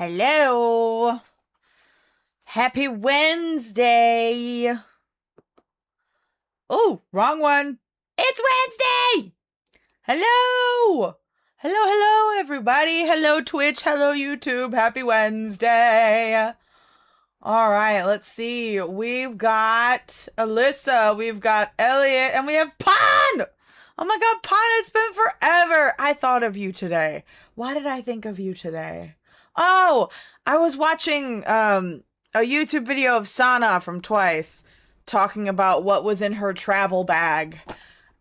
Hello. Happy Wednesday. Oh, wrong one. It's Wednesday. Hello. Hello, everybody. Hello, Twitch. Hello, YouTube. Happy Wednesday. All right, let's see. We've got Alyssa, we've got Elliot, and we have Pon. Oh my God, Pon, it's been forever. I thought of you today. Why did I think of you today? Oh, I was watching a YouTube video of Sana from Twice talking about what was in her travel bag.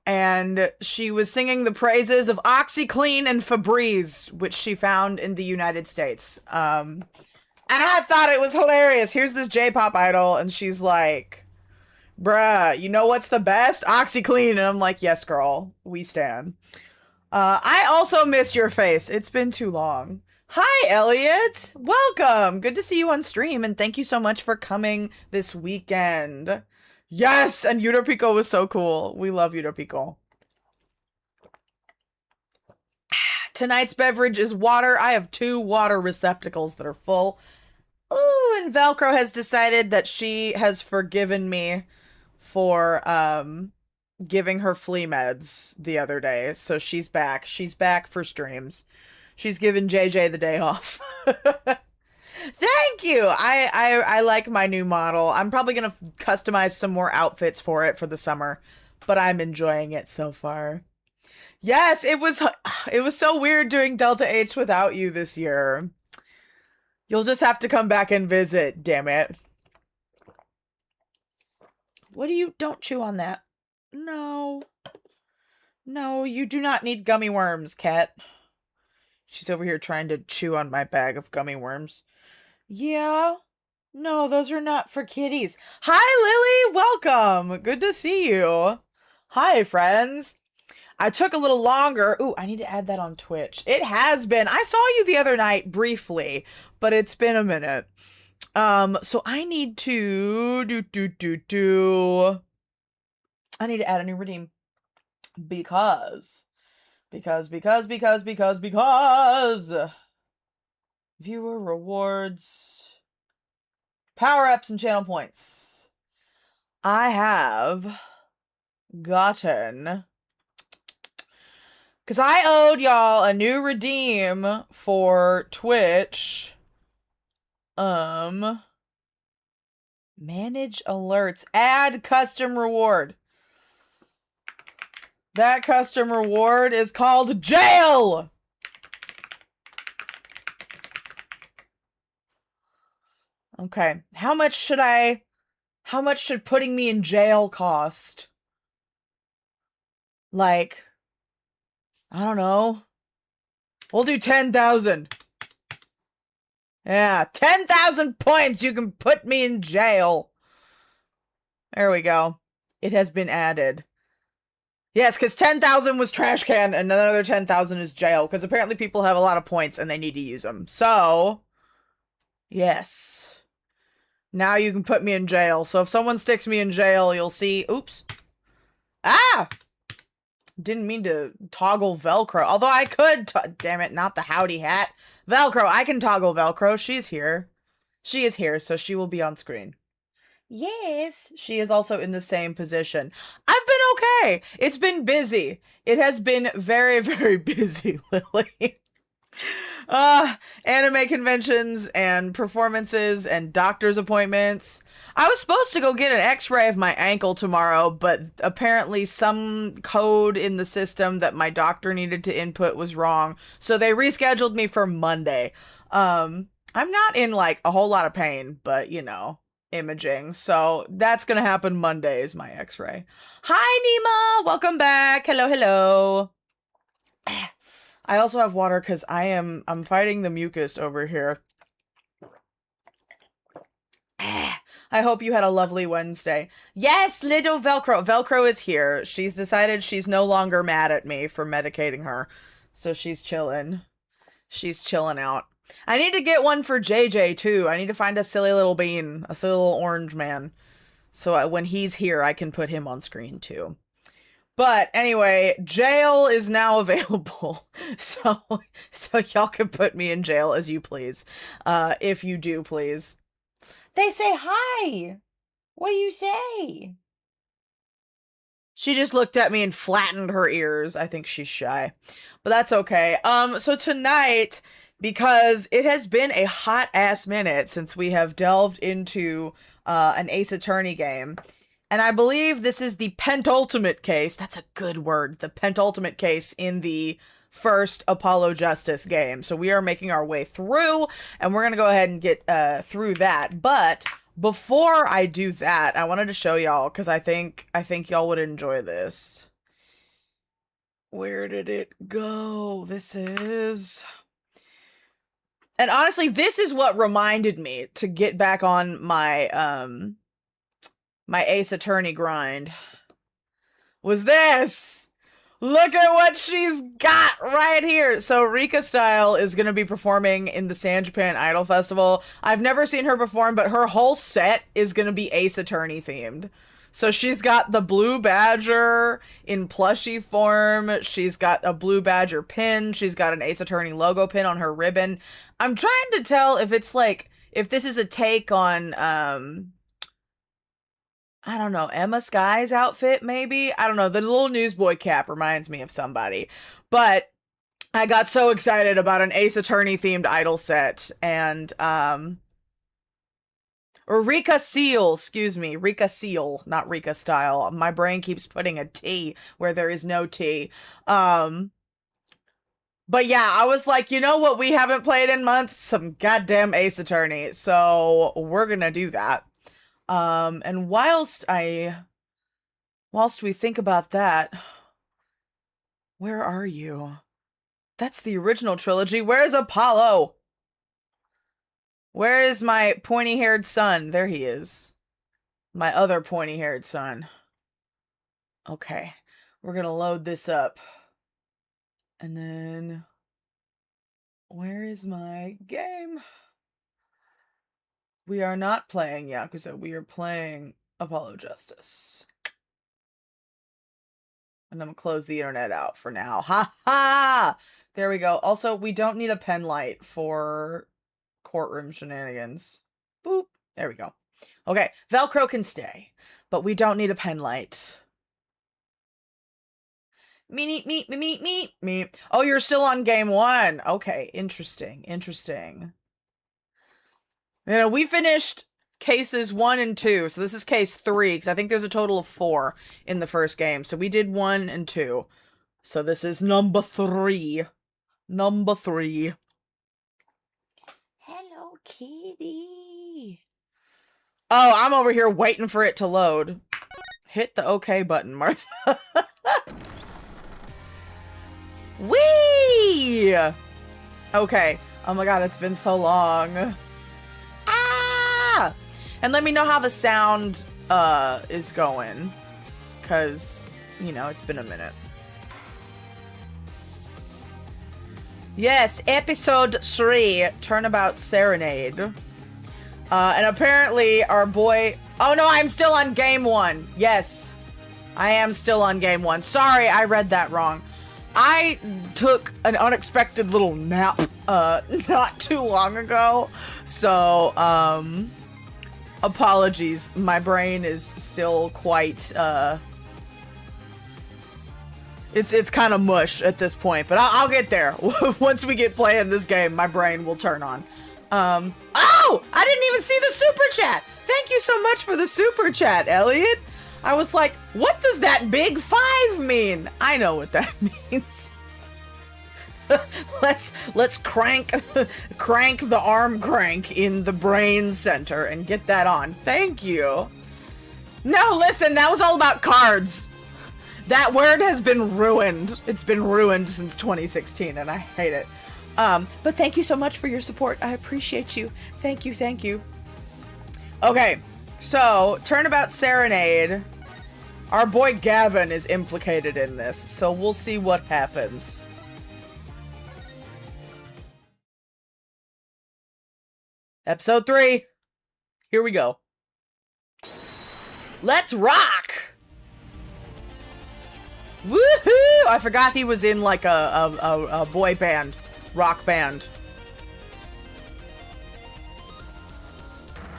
And she was singing the praises of OxyClean and Febreze, which she found in the United States. And I thought it was hilarious. Here's this J-pop idol, and she's like, bruh, you know what's the best? OxyClean. And I'm like, yes, girl, we stan. I also miss your face. It's been too long. Hi, Elliot. Welcome. Good to see you on stream, and thank you so much for coming this weekend. Yes, and Utopico was so cool. We love Utopico. Tonight's beverage is water. I have 2 water receptacles that are full. Ooh, and Velcro has decided that she has forgiven me for giving her flea meds the other day. So she's back. She's back for streams. She's given JJ the day off. Thank you. I like my new model. I'm probably going to customize some more outfits for it for the summer, but I'm enjoying it so far. Yes, it was so weird doing Delta H without you this year. You'll just have to come back and visit, damn it. What do you... Don't chew on that. No. No, you do not need gummy worms, cat. She's over here trying to chew on my bag of gummy worms. Yeah. No, those are not for kitties. Hi, Lily. Welcome. Good to see you. Hi, friends. I took a little longer. Ooh, I need to add that on Twitch. It has been. I saw you the other night briefly, but it's been a minute. So I need to I need to add a new redeem. Because viewer rewards, power-ups, and channel points. I have gotten, because I owed y'all a new redeem for Twitch. Manage alerts, add custom reward. That custom reward is called jail. Okay. How much should putting me in jail cost? Like, I don't know. We'll do 10,000. Yeah, 10,000 points. You can put me in jail. There we go. It has been added. Yes, because 10,000 was trash can, and another 10,000 is jail, because apparently people have a lot of points, and they need to use them. So, yes. Now you can put me in jail. So if someone sticks me in jail, you'll see... Oops. Ah! Didn't mean to toggle Velcro. Although I could... Damn it, not the howdy hat. Velcro, I can toggle Velcro. She's here. She is here, so she will be on screen. Yes, she is also in the same position. I've been okay. It's been busy. It has been very, very busy, Lily. Anime conventions and performances and doctor's appointments. I was supposed to go get an x-ray of my ankle tomorrow, but apparently some code in the system that my doctor needed to input was wrong. So they rescheduled me for Monday. I'm not in like a whole lot of pain, but you know, imaging. So that's gonna happen Monday is my x-ray. Hi, Nima! Welcome back. Hello. I also have water because I'm fighting the mucus over here. I hope you had a lovely Wednesday. Yes, little Velcro. Velcro is here. She's decided she's no longer mad at me for medicating her. So she's chilling. She's chilling out. I need to get one for JJ too. I need to find a silly little bean. A silly little orange man. So when he's here, I can put him on screen too. But anyway, jail is now available. So y'all can put me in jail as you please. If you do, please. They say hi. What do you say? She just looked at me and flattened her ears. I think she's shy. But that's okay. So tonight, because it has been a hot ass minute since we have delved into an Ace Attorney game, and I believe this is the pentultimate case. That's a good word. The pentultimate case in the first Apollo Justice game. So we are making our way through, and we're going to go ahead and get through that. But before I do that, I wanted to show y'all, because I think y'all would enjoy this. Where did it go? This is... And honestly, this is what reminded me to get back on my, my Ace Attorney grind. Was this! Look at what she's got right here! So Rika Style is going to be performing in the San Japan Idol Festival. I've never seen her perform, but her whole set is going to be Ace Attorney themed. So she's got the Blue Badger in plushie form. She's got a Blue Badger pin. She's got an Ace Attorney logo pin on her ribbon. I'm trying to tell if it's like, if this is a take on, I don't know, Emma Sky's outfit, maybe? I don't know. The little newsboy cap reminds me of somebody. But I got so excited about an Ace Attorney themed idol set. And, or Rika Seal, excuse me. Rika Seal, not Rika Style. My brain keeps putting a T where there is no T. But yeah, I was like, you know what we haven't played in months? Some goddamn Ace Attorney. So we're gonna do that. And whilst we think about that, where are you? That's the original trilogy. Where's Apollo? Where is my pointy-haired son? There he is. My other pointy-haired son. Okay, we're gonna load this up. And then, where is my game? We are not playing Yakuza. We are playing Apollo Justice. And I'm gonna close the internet out for now. Ha ha! There we go. Also, we don't need a pen light for courtroom shenanigans. Boop. There we go. Okay, Velcro can stay, but we don't need a pen light. Me. Oh, you're still on game 1. Okay, interesting. You know, we finished cases 1 and 2, so this is case 3, because I think there's a total of 4 in the first game. So we did 1 and 2. So this is number 3. Number 3. Hello, kitty. Oh, I'm over here waiting for it to load. Hit the OK button, Martha. Whee! Okay. Oh my god, it's been so long. Ah! And let me know how the sound is going. Because, you know, it's been a minute. Yes, episode 3, Turnabout Serenade. And apparently our boy... Oh no, I'm still on game 1. Yes, I am still on game 1. Sorry, I read that wrong. I took an unexpected little nap not too long ago. So, apologies. My brain is still quite... It's kind of mush at this point, but I'll get there. Once we get playing this game, my brain will turn on. Oh! I didn't even see the super chat! Thank you so much for the super chat, Elliot! I was like, what does that big 5 mean? I know what that means. let's crank the arm crank in the brain center and get that on. Thank you. No, listen, that was all about cards. That word has been ruined. It's been ruined since 2016, and I hate it. But thank you so much for your support. I appreciate you. Thank you. Okay, so, Turnabout Serenade. Our boy Gavin is implicated in this, so we'll see what happens. Episode 3. Here we go. Let's rock! Woohoo! I forgot he was in like a boy band, rock band.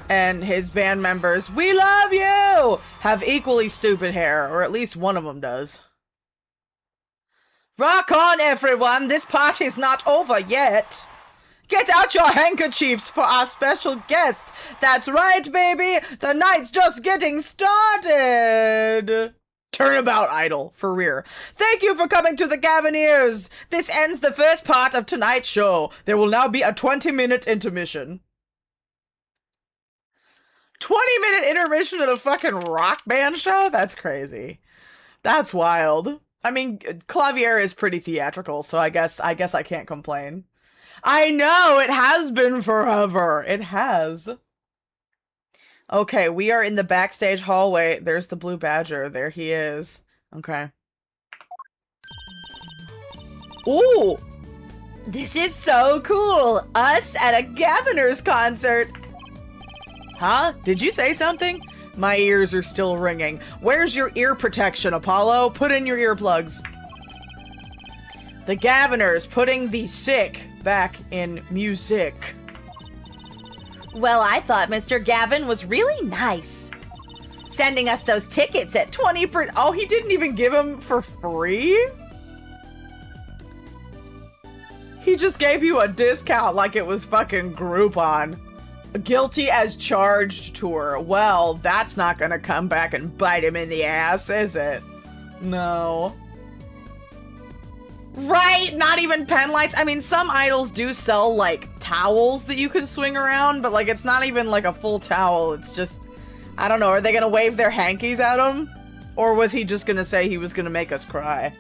And his band members, we love you, have equally stupid hair, or at least one of them does. Rock on, everyone! This party's not over yet! Get out your handkerchiefs for our special guest! That's right, baby! The night's just getting started! Turnabout idol, for real. Thank you for coming to the Gavineers! This ends the first part of tonight's show. There will now be a 20-minute intermission. 20-minute intermission at a fucking rock band show? That's crazy. That's wild. I mean, Klavier is pretty theatrical, so I guess I can't complain. I know, it has been forever. It has. Okay, we are in the backstage hallway. There's the Blue Badger. There he is. Okay. Ooh! This is so cool! Us at a Gaviner's concert! Huh? Did you say something? My ears are still ringing. Where's your ear protection, Apollo? Put in your earplugs. The Gaviners putting the sick back in music. Well, I thought Mr. Gavin was really nice. Sending us those tickets at 20%. Oh, he didn't even give them for free? He just gave you a discount like it was fucking Groupon. Guilty as charged tour. Well, that's not gonna come back and bite him in the ass, is it? No. Right? Not even pen lights. I mean, some idols do sell, like, towels that you can swing around, but, like, it's not even, like, a full towel. It's just, I don't know. Are they gonna wave their hankies at him? Or was he just gonna say he was gonna make us cry?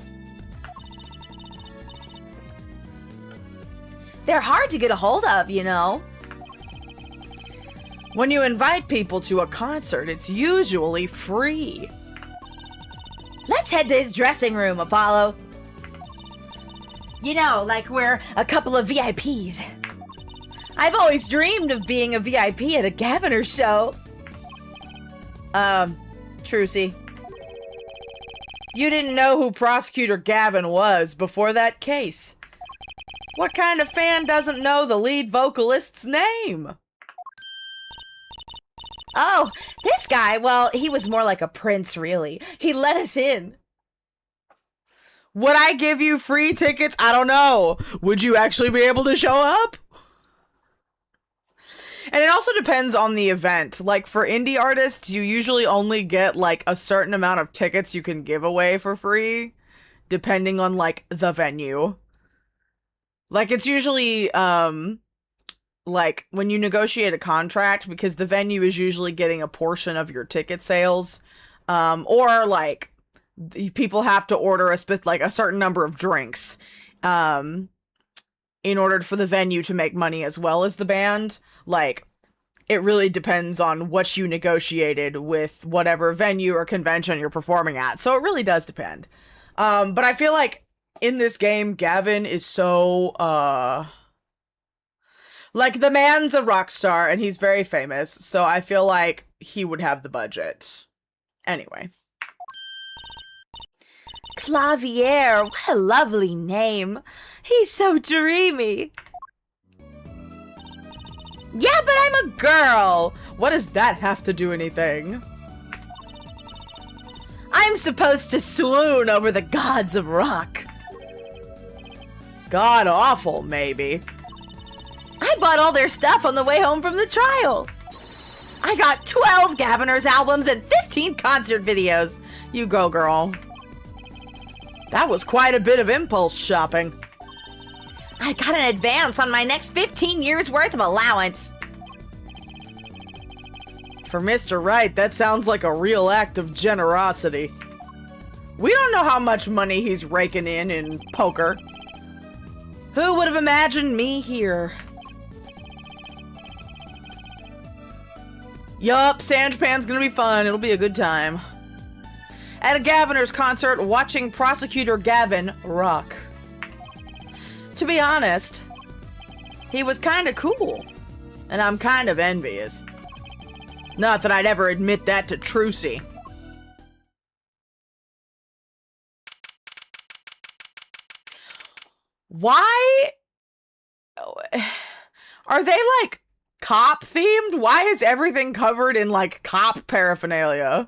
They're hard to get a hold of, you know? When you invite people to a concert, it's usually free. Let's head to his dressing room, Apollo. You know, like we're a couple of VIPs. I've always dreamed of being a VIP at a Gaviner show. Trucy. You didn't know who Prosecutor Gavin was before that case. What kind of fan doesn't know the lead vocalist's name? Oh, this guy, well, he was more like a prince, really. He let us in. Would I give you free tickets? I don't know. Would you actually be able to show up? And it also depends on the event. Like, for indie artists, you usually only get, like, a certain amount of tickets you can give away for free, depending on, like, the venue. Like, it's usually, like, when you negotiate a contract, because the venue is usually getting a portion of your ticket sales, or, like, people have to order a certain number of drinks, in order for the venue to make money as well as the band. Like, it really depends on what you negotiated with whatever venue or convention you're performing at, so it really does depend. But I feel like in this game, Gavin is so, like, the man's a rock star, and he's very famous, so I feel like he would have the budget. Anyway. Klavier, what a lovely name. He's so dreamy. Yeah, but I'm a girl. What does that have to do anything? I'm supposed to swoon over the gods of rock. God awful, maybe. I bought all their stuff on the way home from the trial. I got 12 Gaviner's albums and 15 concert videos. You go, girl. That was quite a bit of impulse shopping. I got an advance on my next 15 years worth of allowance. For Mr. Wright, that sounds like a real act of generosity. We don't know how much money he's raking in poker. Who would have imagined me here? Yup, Sanjapan's gonna be fun. It'll be a good time. At a Gaviner's concert, watching Prosecutor Gavin rock. To be honest, he was kinda cool. And I'm kind of envious. Not that I'd ever admit that to Trucy. Why are they like cop themed? Why is everything covered in like cop paraphernalia?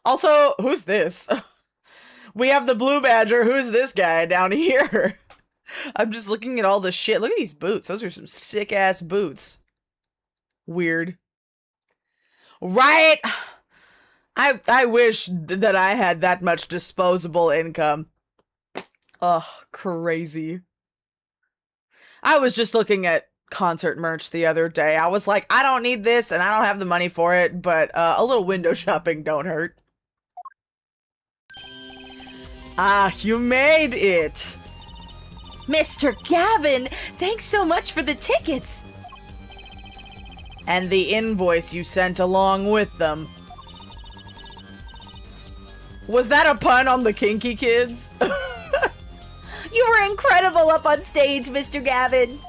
Also, who's this? We have the Blue Badger. Who's this guy down here? I'm just looking at all the shit. Look at these boots. Those are some sick ass boots. Weird. Right? I wish that I had that much disposable income. Ugh, crazy. I was just looking at concert merch the other day. I was like, I don't need this and I don't have the money for it, but a little window shopping don't hurt. Ah, you made it! Mr. Gavin, thanks so much for the tickets! And the invoice you sent along with them. Was that a pun on the Kinky Kids? You were incredible up on stage, Mr. Gavin!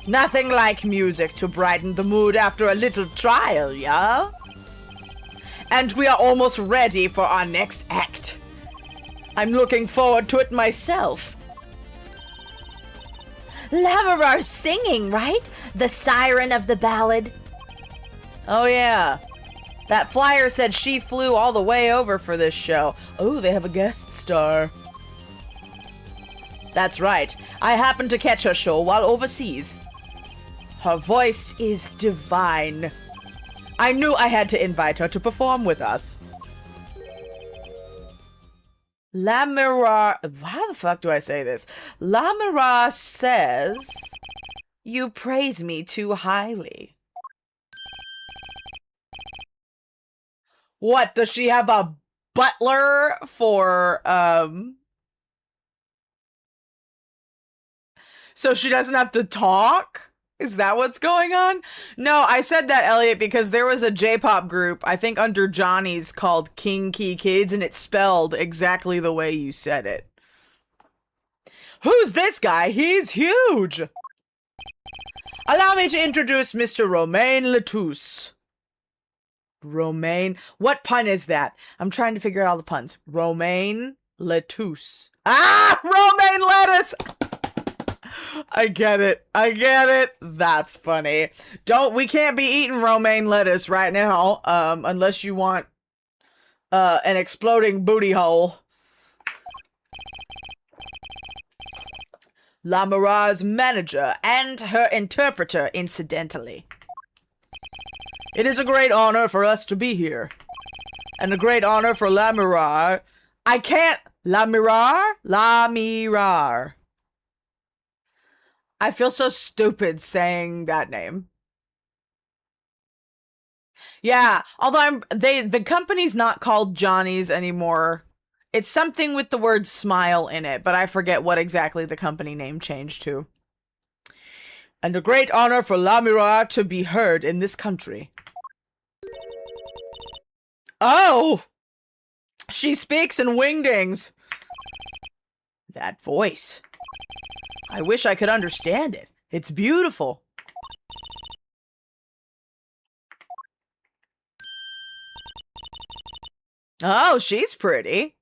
Nothing like music to brighten the mood after a little trial, yeah? And we are almost ready for our next act. I'm looking forward to it myself. Lamarar's singing, right? The siren of the ballad. Oh yeah. That flyer said she flew all the way over for this show. Oh, they have a guest star. That's right. I happened to catch her show while overseas. Her voice is divine. I knew I had to invite her to perform with us. Lamira... How the fuck do I say this? Lamira says... You praise me too highly. What, does she have a butler for, so she doesn't have to talk? Is that what's going on? No, I said that, Elliot, because there was a J-pop group, I think under Johnny's, called Kinky Kids, and it's spelled exactly the way you said it. Who's this guy? He's huge! Allow me to introduce Mr. Romain Letouce. Romain? What pun is that? I'm trying to figure out all the puns. Romain Letouce. Ah! Romaine lettuce! I get it. I get it. That's funny. We can't be eating romaine lettuce right now, unless you want, an exploding booty hole. Lamara's manager and her interpreter, incidentally. It is a great honor for us to be here. And a great honor for Lamirar. I can't... Lamirar? Lamirar. I feel so stupid saying that name. Yeah, although the company's not called Johnny's anymore. It's something with the word smile in it, but I forget what exactly the company name changed to. And a great honor for Lamira to be heard in this country. Oh! She speaks in wingdings. That voice. I wish I could understand it. It's beautiful. Oh, she's pretty.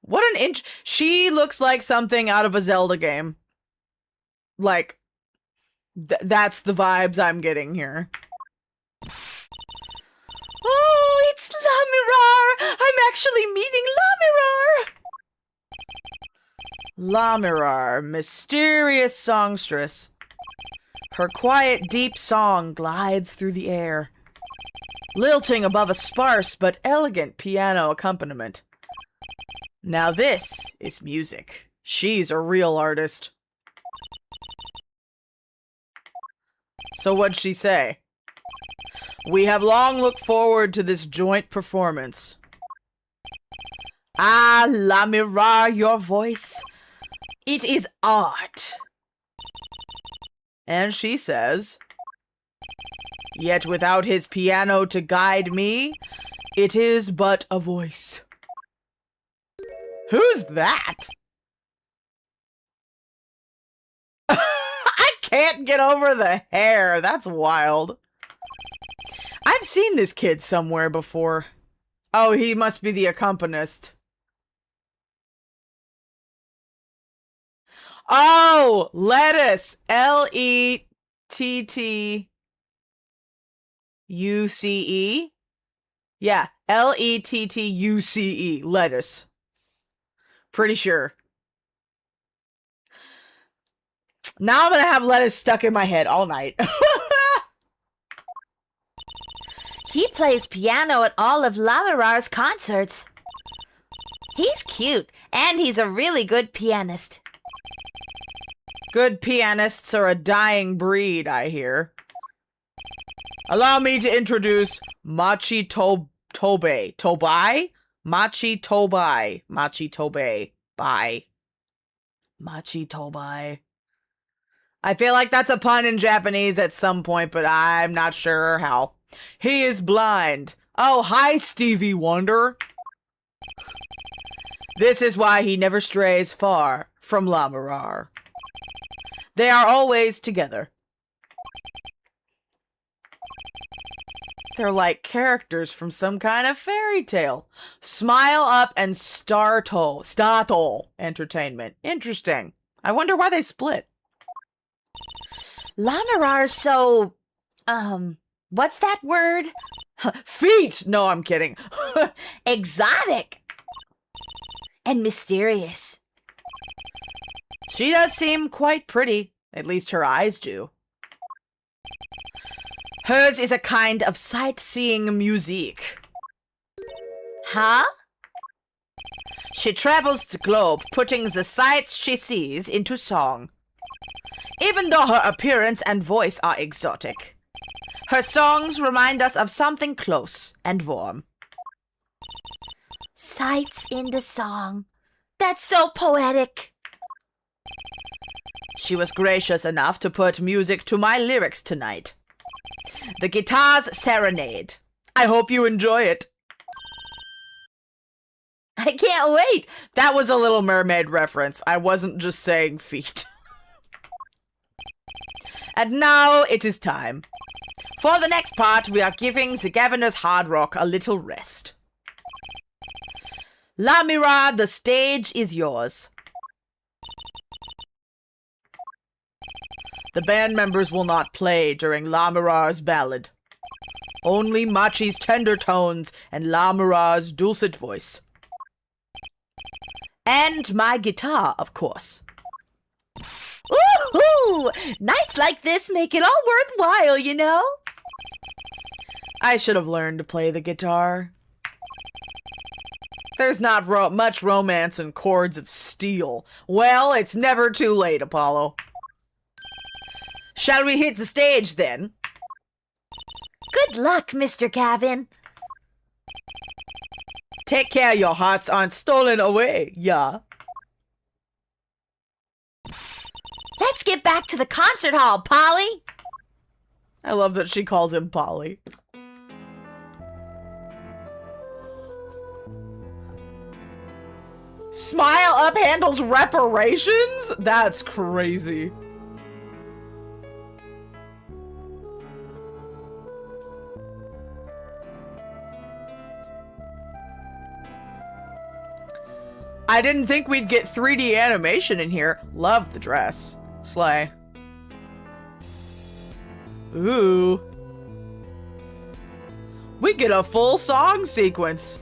What an inch. She looks like something out of a Zelda game. Like, that's the vibes I'm getting here. Oh, it's Lamirar! I'm actually meeting Lamirar! Lamirar, mysterious songstress. Her quiet, deep song glides through the air, lilting above a sparse but elegant piano accompaniment. Now this is music. She's a real artist. So what'd she say? We have long looked forward to this joint performance. Ah, Lamirar, your voice. It is art. And she says, yet without his piano to guide me, it is but a voice. Who's that? I can't get over the hair. That's wild. I've seen this kid somewhere before. Oh, he must be the accompanist. Oh, lettuce. Lettuce. Yeah, lettuce. Lettuce. Pretty sure. Now I'm gonna have lettuce stuck in my head all night. He plays piano at all of Lamarar's concerts. He's cute, and he's a really good pianist. Good pianists are a dying breed, I hear. Allow me to introduce Machi Tobai. Tobai? Machi Tobai. Machi Tobai. Bye. Machi Tobai. I feel like that's a pun in Japanese at some point, but I'm not sure how. He is blind. Oh, hi, Stevie Wonder. This is why he never strays far from Lamarar. They are always together. They're like characters from some kind of fairy tale. Smile Up and Startle Entertainment. Interesting. I wonder why they split. Lamarar's so, what's that word? Feet! No, I'm kidding. Exotic. And mysterious. She does seem quite pretty. At least her eyes do. Hers is a kind of sightseeing music. Huh? She travels the globe, putting the sights she sees into song. Even though her appearance and voice are exotic, her songs remind us of something close and warm. Sights in the song. That's so poetic. She was gracious enough to put music to my lyrics tonight. The Guitar's Serenade. I hope you enjoy it. I can't wait. That was a Little Mermaid reference. I wasn't just saying feet. And now it is time. For the next part, we are giving the Gaviner's hard rock a little rest. Lamira, the stage is yours. The band members will not play during Lamirar's ballad. Only Machi's tender tones and Lamirar's dulcet voice. And my guitar, of course. Woohoo! Nights like this make it all worthwhile, you know? I should have learned to play the guitar. There's not much romance in chords of steel. Well, it's never too late, Apollo. Shall we hit the stage, then? Good luck, Mr. Gavin. Take care your hearts aren't stolen away, yeah? Let's get back to the concert hall, Polly. I love that she calls him Polly. Smile Up handles reparations? That's crazy. I didn't think we'd get 3D animation in here. Love the dress. Slay. Ooh. We get a full song sequence.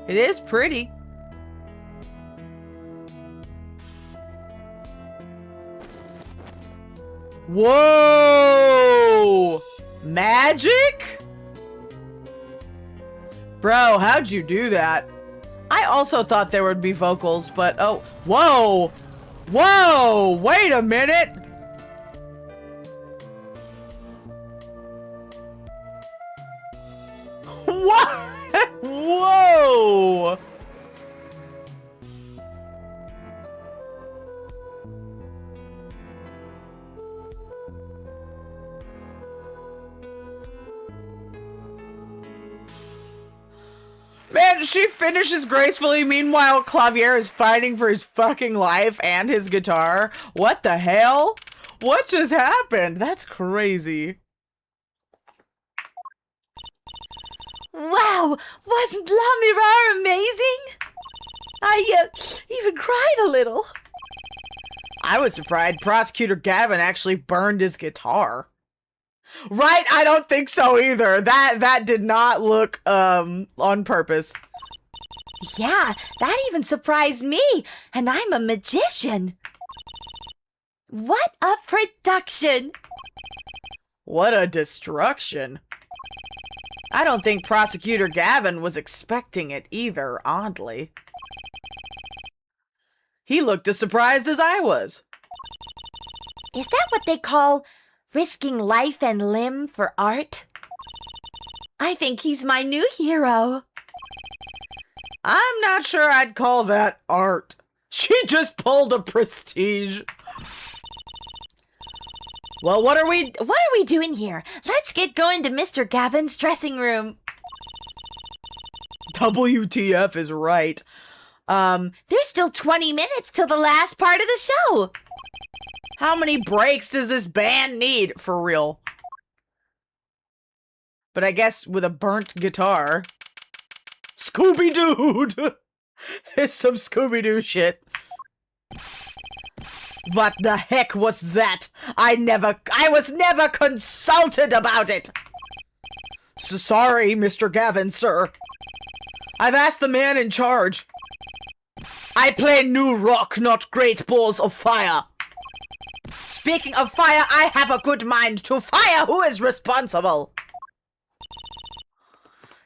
It is pretty. Whoa! Magic? Bro, how'd you do that? I also thought there would be vocals, but oh, whoa! Whoa! Wait a minute! What? Whoa! Man, she finishes gracefully. Meanwhile, Klavier is fighting for his fucking life and his guitar. What the hell? What just happened? That's crazy. Wow, wasn't La Mirar amazing? I even cried a little. I was surprised Prosecutor Gavin actually burned his guitar. Right? I don't think so either. That did not look on purpose. Yeah, that even surprised me, and I'm a magician. What a production! What a destruction. I don't think Prosecutor Gavin was expecting it either, oddly. He looked as surprised as I was. Is that what they call risking life and limb for art? I think he's my new hero. I'm not sure I'd call that art. She just pulled a prestige. Well, what are we doing here? Let's get going to Mr. Gavin's dressing room. WTF is right. There's still 20 minutes till the last part of the show. How many breaks does this band need, for real? But I guess with a burnt guitar. Scooby-Doo! It's some Scooby-Doo shit. What the heck was that? I was never consulted about it! Sorry, Mr. Gavin, sir. I've asked the man in charge. I play new rock, not great balls of fire. Speaking of fire, I have a good mind to fire. Who is responsible?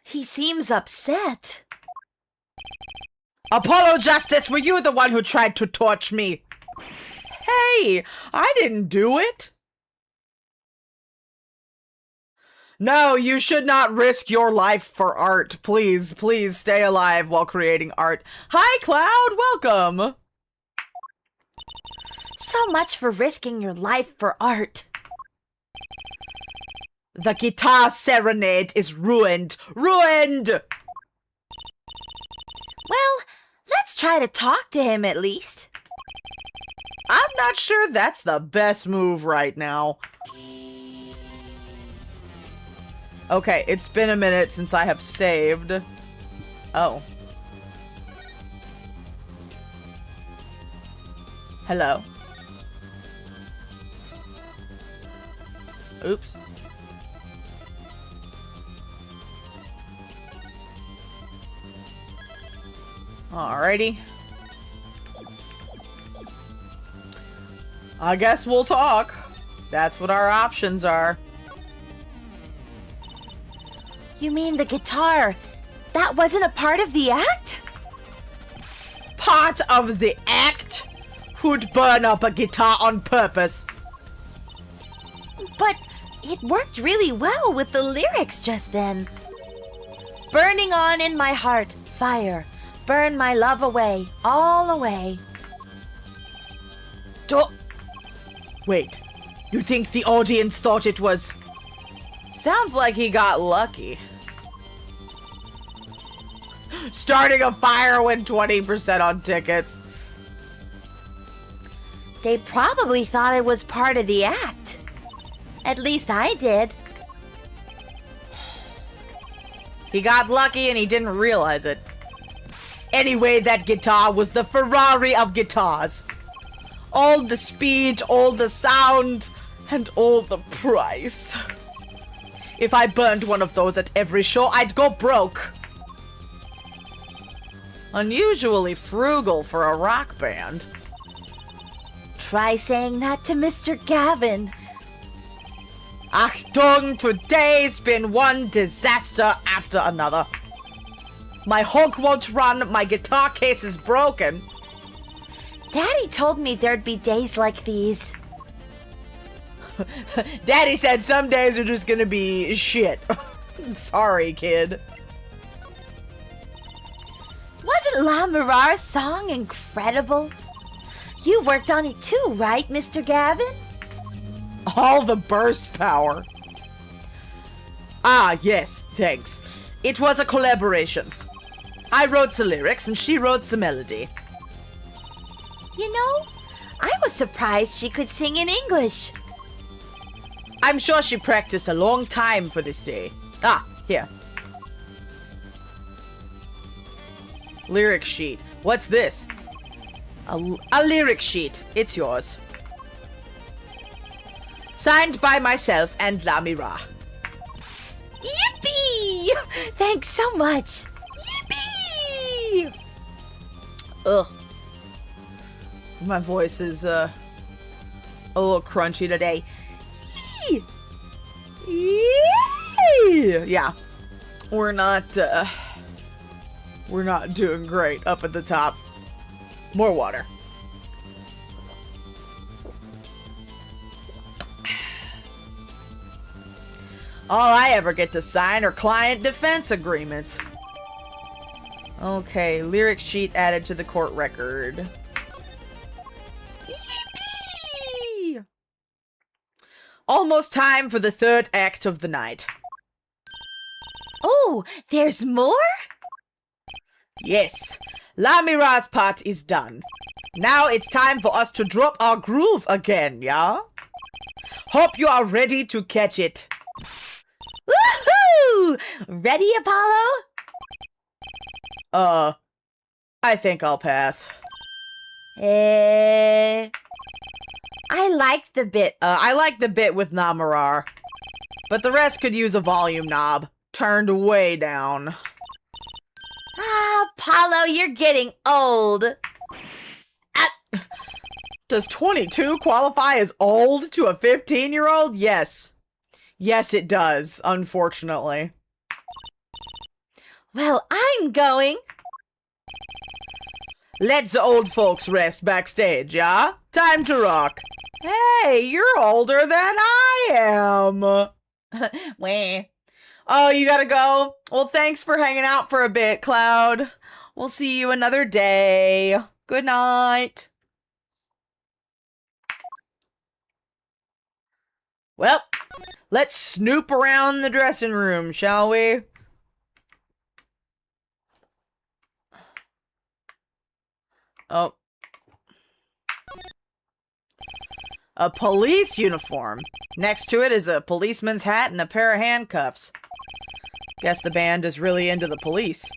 He seems upset. Apollo Justice, were you the one who tried to torch me? Hey, I didn't do it. No, you should not risk your life for art. Please, please stay alive while creating art. Hi, Cloud, welcome. So much for risking your life for art. The guitar serenade is ruined. Ruined! Well, let's try to talk to him at least. I'm not sure that's the best move right now. Okay, it's been a minute since I have saved. Oh. Hello. Oops. Alrighty. I guess we'll talk. That's what our options are. You mean the guitar? That wasn't a part of the act? Part of the act? Who'd burn up a guitar on purpose? But it worked really well with the lyrics just then. Burning on in my heart, fire. Burn my love away, all away. Wait, you think the audience thought it was... Sounds like he got lucky. Starting a fire with 20% on tickets. They probably thought it was part of the act. At least I did. He got lucky and he didn't realize it. Anyway, that guitar was the Ferrari of guitars. All the speed, all the sound, and all the price. If I burned one of those at every show, I'd go broke. Unusually frugal for a rock band. Try saying that to Mr. Gavin. Achtung, today's been one disaster after another. My honk won't run, my guitar case is broken. Daddy told me there'd be days like these. Daddy said some days are just gonna be shit. Sorry, kid. Wasn't La Mirar's song incredible? You worked on it too, right, Mr. Gavin? All the burst power. Ah, yes, thanks. It was a collaboration. I wrote the lyrics and she wrote the melody. You know, I was surprised she could sing in English. I'm sure she practiced a long time for this day. Ah, here. Lyric sheet. What's this? A lyric sheet. It's yours. Signed by myself and Lamira. Yippee! Thanks so much. Yippee! Ugh. My voice is, a little crunchy today. Yee! Yeah. We're not doing great up at the top. More water. All I ever get to sign are client defense agreements. Okay, lyric sheet added to the court record. Yippee! Almost time for the third act of the night. Oh, there's more? Yes, Lamira's part is done. Now it's time for us to drop our groove again, yeah? Hope you are ready to catch it. Woohoo! Ready, Apollo? I think I'll pass. I like the bit. I like the bit with Namirar, but the rest could use a volume knob turned way down. Ah, Apollo, you're getting old. Does 22 qualify as old to a 15-year-old? Yes. Yes, it does, unfortunately. Well, I'm going. Let the old folks rest backstage, yeah? Time to rock. Hey, you're older than I am. Wah. Oh, you gotta go? Well, thanks for hanging out for a bit, Cloud. We'll see you another day. Good night. Well, let's snoop around the dressing room, shall we? Oh. A police uniform. Next to it is a policeman's hat and a pair of handcuffs. Guess the band is really into the police.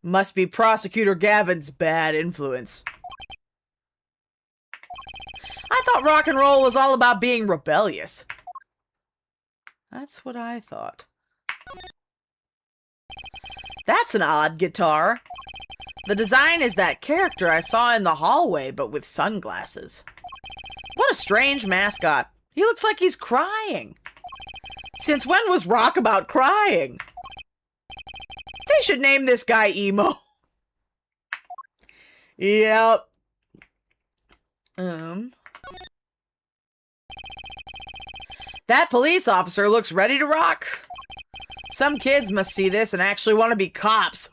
Must be Prosecutor Gavin's bad influence. I thought rock and roll was all about being rebellious. That's what I thought. That's an odd guitar. The design is that character I saw in the hallway, but with sunglasses. What a strange mascot. He looks like he's crying. Since when was rock about crying? They should name this guy Emo. Yep. That police officer looks ready to rock. Some kids must see this and actually want to be cops.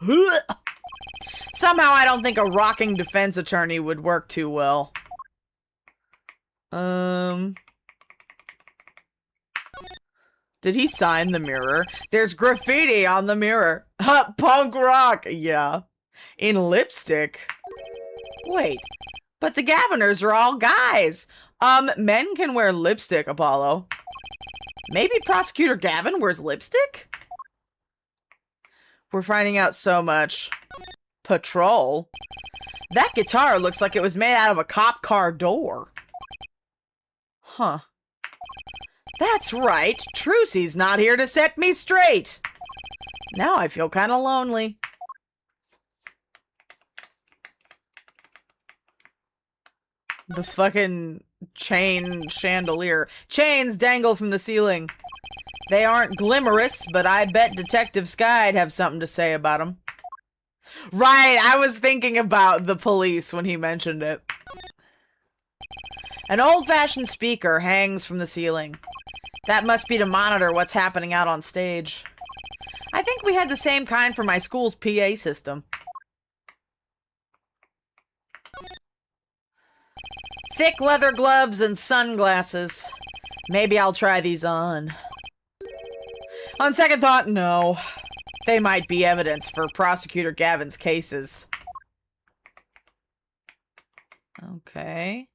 Somehow I don't think a rocking defense attorney would work too well. Did he sign the mirror? There's graffiti on the mirror. Punk rock, yeah. In lipstick. Wait, but the Gaviners are all guys. Men can wear lipstick, Apollo. Maybe Prosecutor Gavin wears lipstick? We're finding out so much. Patrol? That guitar looks like it was made out of a cop car door. Huh. That's right. Trucy's not here to set me straight. Now I feel kind of lonely. The fucking chain chandelier. Chains dangle from the ceiling. They aren't glimmerous, but I bet Detective Sky'd have something to say about them. Right, I was thinking about the police when he mentioned it. An old-fashioned speaker hangs from the ceiling. That must be to monitor what's happening out on stage. I think we had the same kind for my school's PA system. Thick leather gloves and sunglasses. Maybe I'll try these on. On second thought, no. They might be evidence for Prosecutor Gavin's cases. Okay.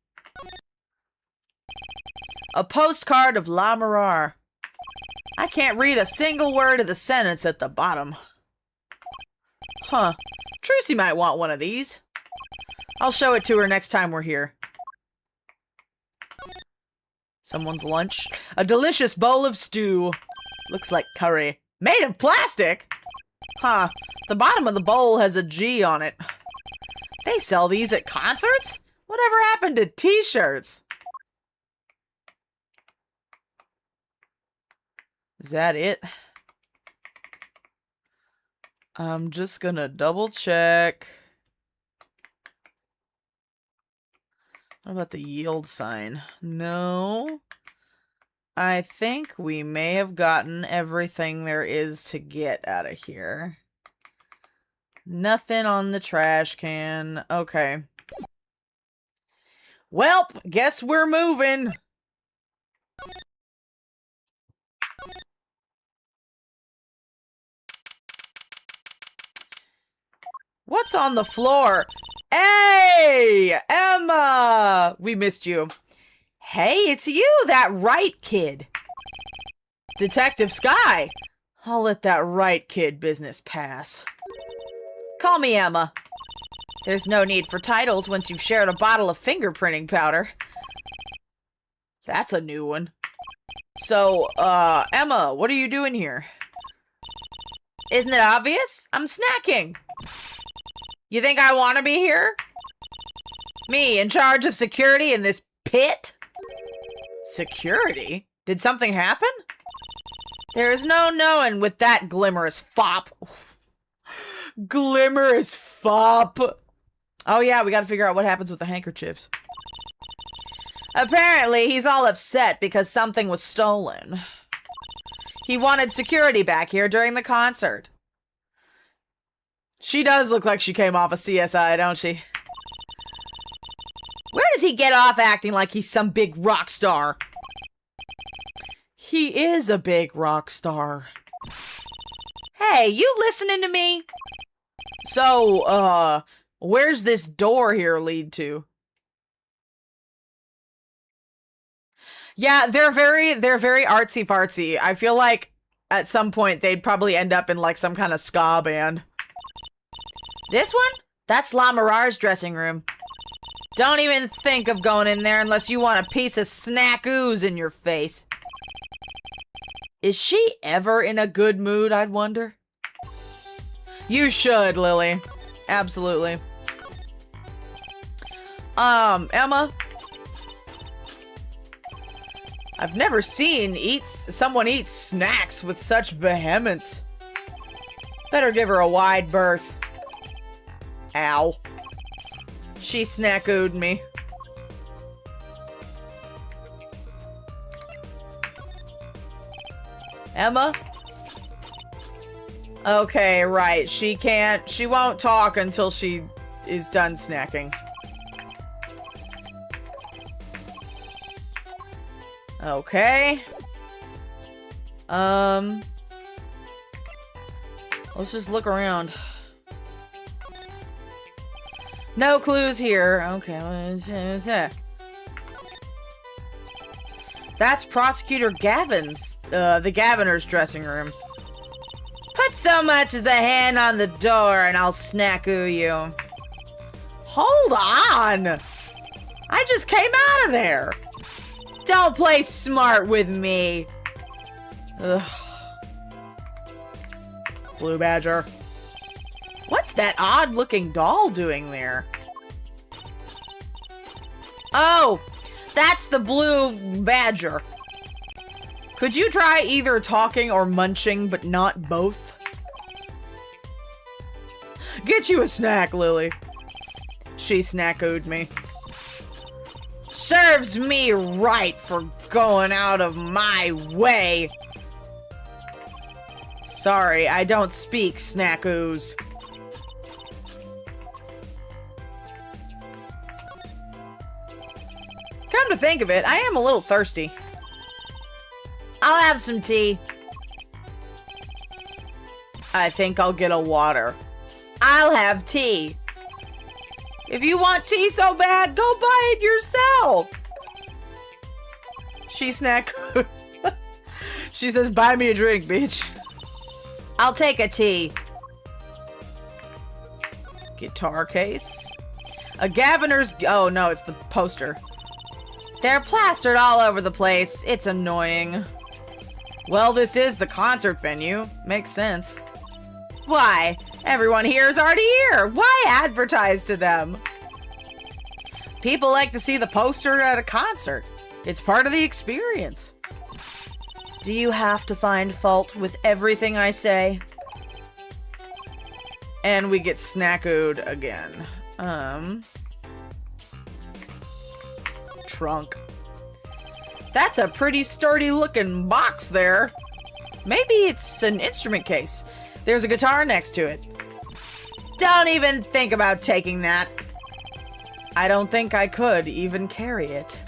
A postcard of La Mirar. I can't read a single word of the sentence at the bottom. Huh. Trucy might want one of these. I'll show it to her next time we're here. Someone's lunch. A delicious bowl of stew. Looks like curry. Made of plastic? Huh. The bottom of the bowl has a G on it. They sell these at concerts? Whatever happened to t-shirts? Is that it? I'm just gonna double check. What about the yield sign? No. I think we may have gotten everything there is to get out of here. Nothing on the trash can. Okay. Welp, guess we're moving. What's on the floor? Hey, Emma! We missed you. Hey, it's you, that Wright kid. Detective Sky. I'll let that Wright kid business pass. Call me Emma. There's no need for titles once you've shared a bottle of fingerprinting powder. That's a new one. So, Emma, what are you doing here? Isn't it obvious? I'm snacking. You think I want to be here? Me, in charge of security in this pit? Security? Did something happen? There is no knowing with that glimmerous fop. Glimmerous fop. Oh yeah, we gotta figure out what happens with the handkerchiefs. Apparently, he's all upset because something was stolen. He wanted security back here during the concert. She does look like she came off a CSI, don't she? Where does he get off acting like he's some big rock star? He is a big rock star. Hey, you listening to me? So, where's this door here lead to? Yeah, they're very artsy fartsy. I feel like at some point they'd probably end up in like some kind of ska band. This one? That's La Mirar's dressing room. Don't even think of going in there unless you want a piece of snack ooze in your face. Is she ever in a good mood, I'd wonder? You should, Lily. Absolutely. Emma? I've never seen someone eat snacks with such vehemence. Better give her a wide berth. Ow. She snack-ooed me. Emma? Okay, right. She won't talk until she is done snacking. Okay. Let's just look around. No clues here. Okay, what is that? That's Prosecutor Gavin's, the Gaviner's dressing room. Put so much as a hand on the door and I'll snack-oo you. Hold on! I just came out of there! Don't play smart with me! Ugh. Blue Badger. What's that odd-looking doll doing there? Oh! That's the Blue Badger. Could you try either talking or munching, but not both? Get you a snack, Lily. She snack-ooed me. Serves me right for going out of my way. Sorry, I don't speak snack-oos. Come to think of it, I am a little thirsty. I'll have some tea. I think I'll get a water. I'll have tea. If you want tea so bad, go buy it yourself. She snack. She says, buy me a drink, bitch. I'll take a tea. Guitar case. A Gaviner's... Oh, no, it's the poster. They're plastered all over the place. It's annoying. Well, this is the concert venue. Makes sense. Why? Everyone here is already here. Why advertise to them? People like to see the poster at a concert. It's part of the experience. Do you have to find fault with everything I say? And we get snackooed again. Trunk. That's a pretty sturdy looking box there. Maybe it's an instrument case. There's a guitar next to it. Don't even think about taking that. I don't think I could even carry it.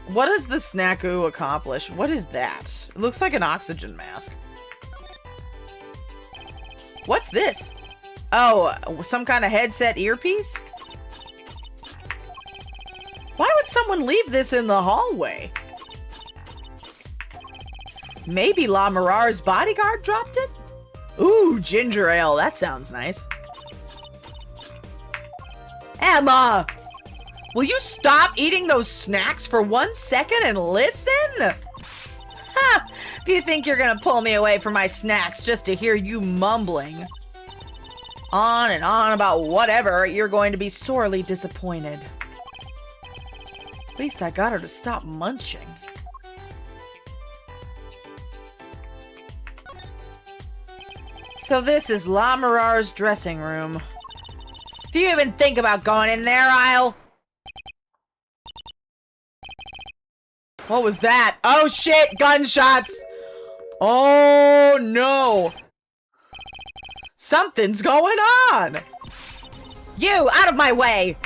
What does the snackoo accomplish? What is that? It looks like an oxygen mask. What's this? Oh, some kind of headset earpiece? Why would someone leave this in the hallway? Maybe La Mirar's bodyguard dropped it? Ooh, ginger ale. That sounds nice. Emma! Will you stop eating those snacks for 1 second and listen? Ha! If you think you're gonna pull me away from my snacks just to hear you mumbling on and on about whatever, you're going to be sorely disappointed. At least I got her to stop munching. So this is La Mirar's dressing room. Do you even think about going in there, Isle? What was that? Oh shit, gunshots! Oh no! Something's going on! You, out of my way!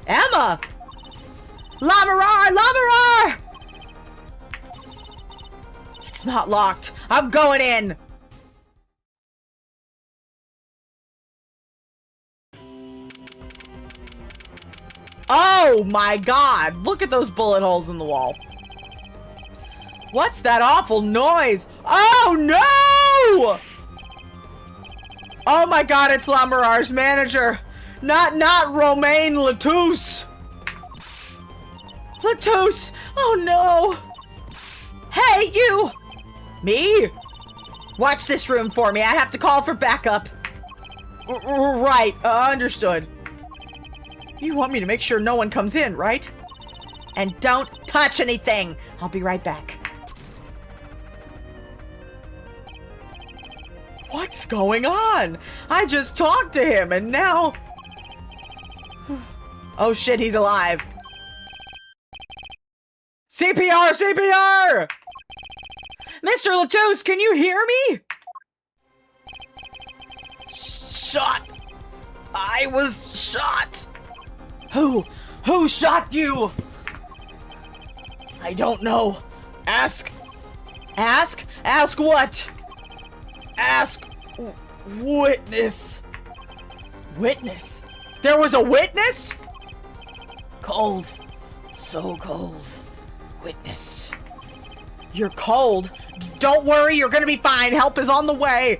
Emma! La Mirar! La Mirar! It's not locked. I'm going in! Oh my god! Look at those bullet holes in the wall. What's that awful noise? Oh no! Oh my god, it's La Mirar's manager. Not Romaine Latouche. Latouche! Oh no! Hey, you! Me? Watch this room for me. I have to call for backup. Right, understood. You want me to make sure no one comes in, right? And don't touch anything. I'll be right back. What's going on? I just talked to him and now... Oh shit, he's alive. CPR! CPR! Mr. Latouche, can you hear me? Shot! I was shot! Who shot you? I don't know. Ask what? Ask witness. Witness? There was a witness? Cold. So cold. Witness. You're cold. Don't worry, you're gonna be fine. Help is on the way.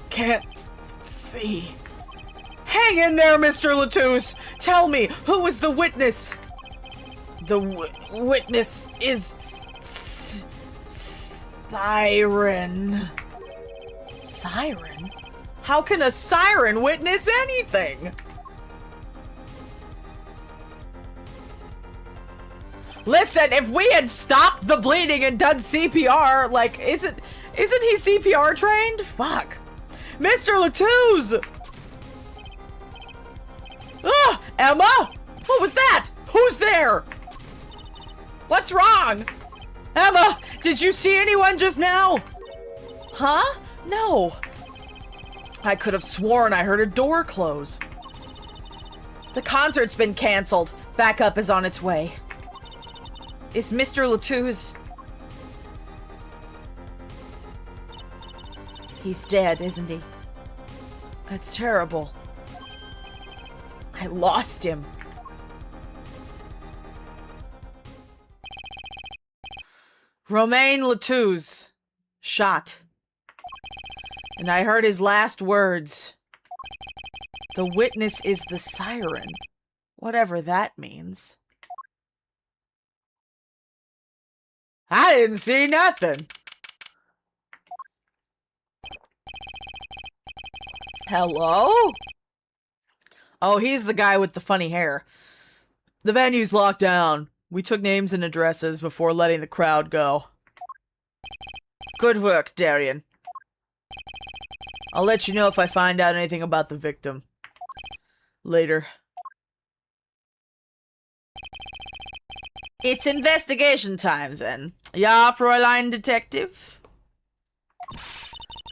Can't see. Hang in there, Mr. Latouche. Tell me, who was the witness? The witness is... Siren. Siren? How can a siren witness anything? Listen, if we had stopped the bleeding and done CPR, like, isn't he CPR trained? Fuck. Mr. Latouche! Ah, Emma? What was that? Who's there? What's wrong? Emma, did you see anyone just now? Huh? No. I could have sworn I heard a door close. The concert's been canceled. Backup is on its way. Is Mr. Latouche... He's dead, isn't he? That's terrible. I lost him. Romain Latou's shot. And I heard his last words. The witness is the siren. Whatever that means. I didn't see nothing. Hello? Oh, he's the guy with the funny hair. The venue's locked down. We took names and addresses before letting the crowd go. Good work, Darian. I'll let you know if I find out anything about the victim. Later. It's investigation time, then. Ja, Fräulein Detective?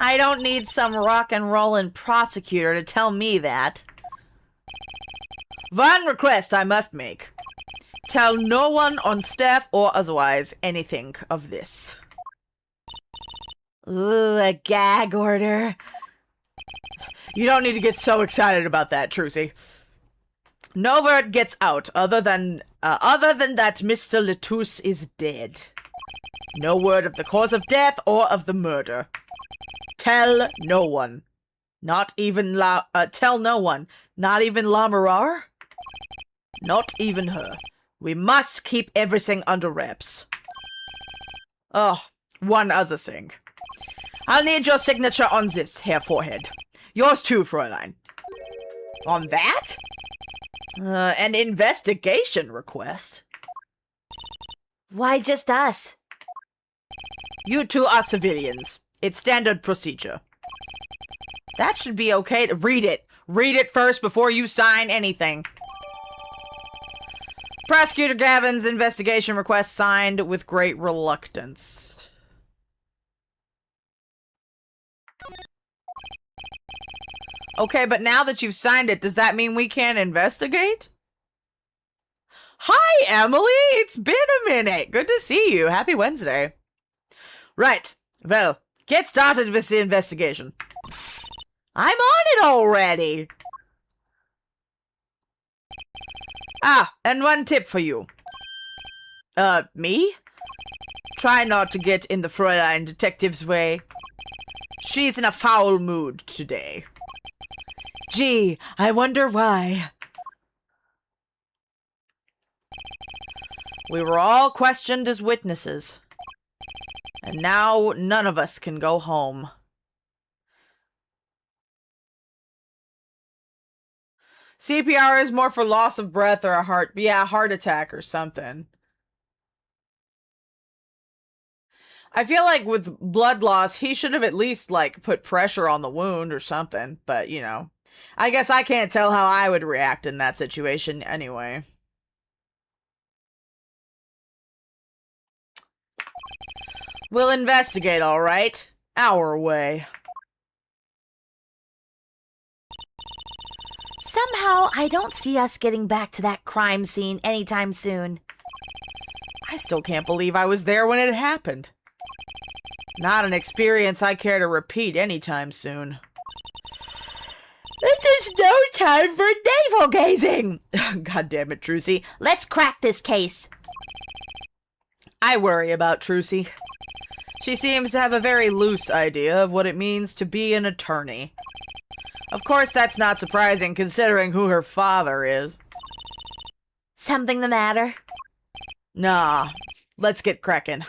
I don't need some rock and rollin' prosecutor to tell me that. One request I must make. Tell no one on staff or otherwise anything of this. Ooh, a gag order. You don't need to get so excited about that, Trucy. No word gets out other than that Mr. Latouche is dead. No word of the cause of death or of the murder. Tell no one. Not even tell no one. Not even La Mirar? Not even her. We must keep everything under wraps. Oh, one other thing. I'll need your signature on this, Herr Forehead. Yours too, Fräulein. On that? An investigation request? Why just us? You two are civilians. It's standard procedure. That should be okay to read it. Read it first before you sign anything. Prosecutor Gavin's investigation request signed with great reluctance. Okay, but now that you've signed it, does that mean we can't investigate? Hi, Emily! It's been a minute! Good to see you. Happy Wednesday. Right. Well, get started with the investigation. I'm on it already! Ah, and one tip for you. Me? Try not to get in the Fräulein Detective's way. She's in a foul mood today. Gee, I wonder why. We were all questioned as witnesses. And now none of us can go home. CPR is more for loss of breath or a heart attack or something. I feel like with blood loss, he should have at least, like, put pressure on the wound or something. But, you know, I guess I can't tell how I would react in that situation anyway. We'll investigate, all right. Our way. Somehow, I don't see us getting back to that crime scene anytime soon. I still can't believe I was there when it happened. Not an experience I care to repeat anytime soon. This is no time for navel gazing! God damn it, Trucy. Let's crack this case. I worry about Trucy. She seems to have a very loose idea of what it means to be an attorney. Of course, that's not surprising considering who her father is. Something the matter? Nah, let's get cracking.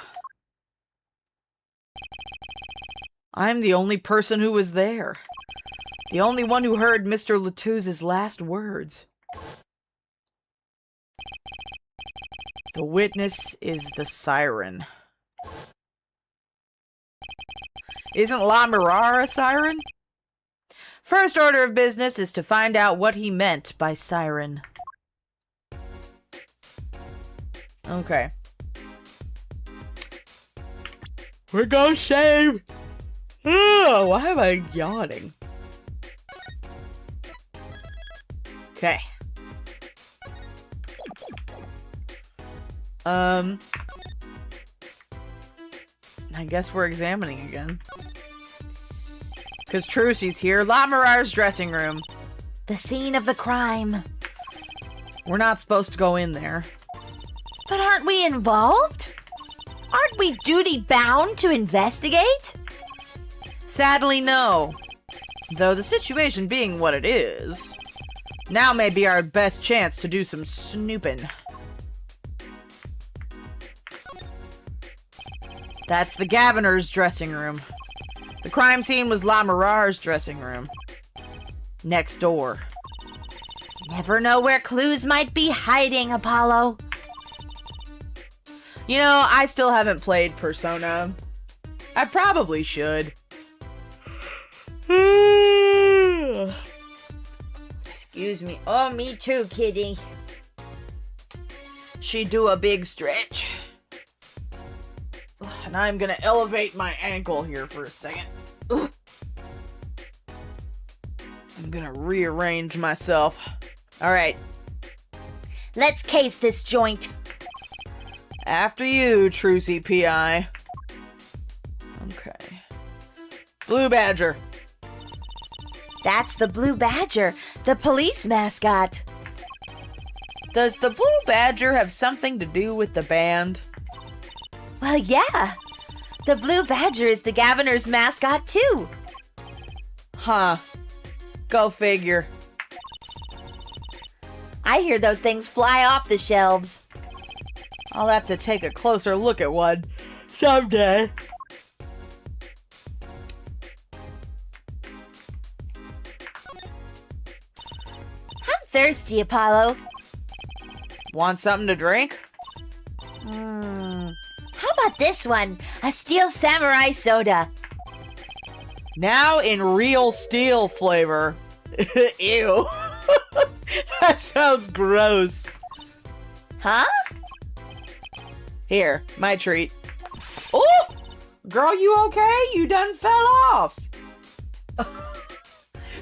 I'm the only person who was there. The only one who heard Mr. Latouche's last words. The witness is the siren. Isn't La Mirar a siren? First order of business is to find out what he meant by siren. Okay. We're gonna shave! Oh, why am I yawning? Okay. I guess we're examining again. Because Trucy's here. Lamarar's dressing room. The scene of the crime. We're not supposed to go in there. But aren't we involved? Aren't we duty-bound to investigate? Sadly, no. Though the situation being what it is, now may be our best chance to do some snooping. That's the Gaviner's dressing room. The crime scene was Lamarar's dressing room. Next door. Never know where clues might be hiding, Apollo. You know, I still haven't played Persona. I probably should. Excuse me. Oh, me too, kitty. She do a big stretch. And I'm gonna elevate my ankle here for a second. Ugh. I'm gonna rearrange myself. Alright. Let's case this joint. After you, Trucy P.I. Okay. Blue Badger. That's the Blue Badger, the police mascot. Does the Blue Badger have something to do with the band? Well, yeah. The Blue Badger is the Gaviner's mascot, too. Huh. Go figure. I hear those things fly off the shelves. I'll have to take a closer look at one someday. I'm thirsty, Apollo. Want something to drink? How about this one? A Steel Samurai soda. Now in real steel flavor. Ew. That sounds gross. Huh? Here, my treat. Oh! Girl, you okay? You done fell off.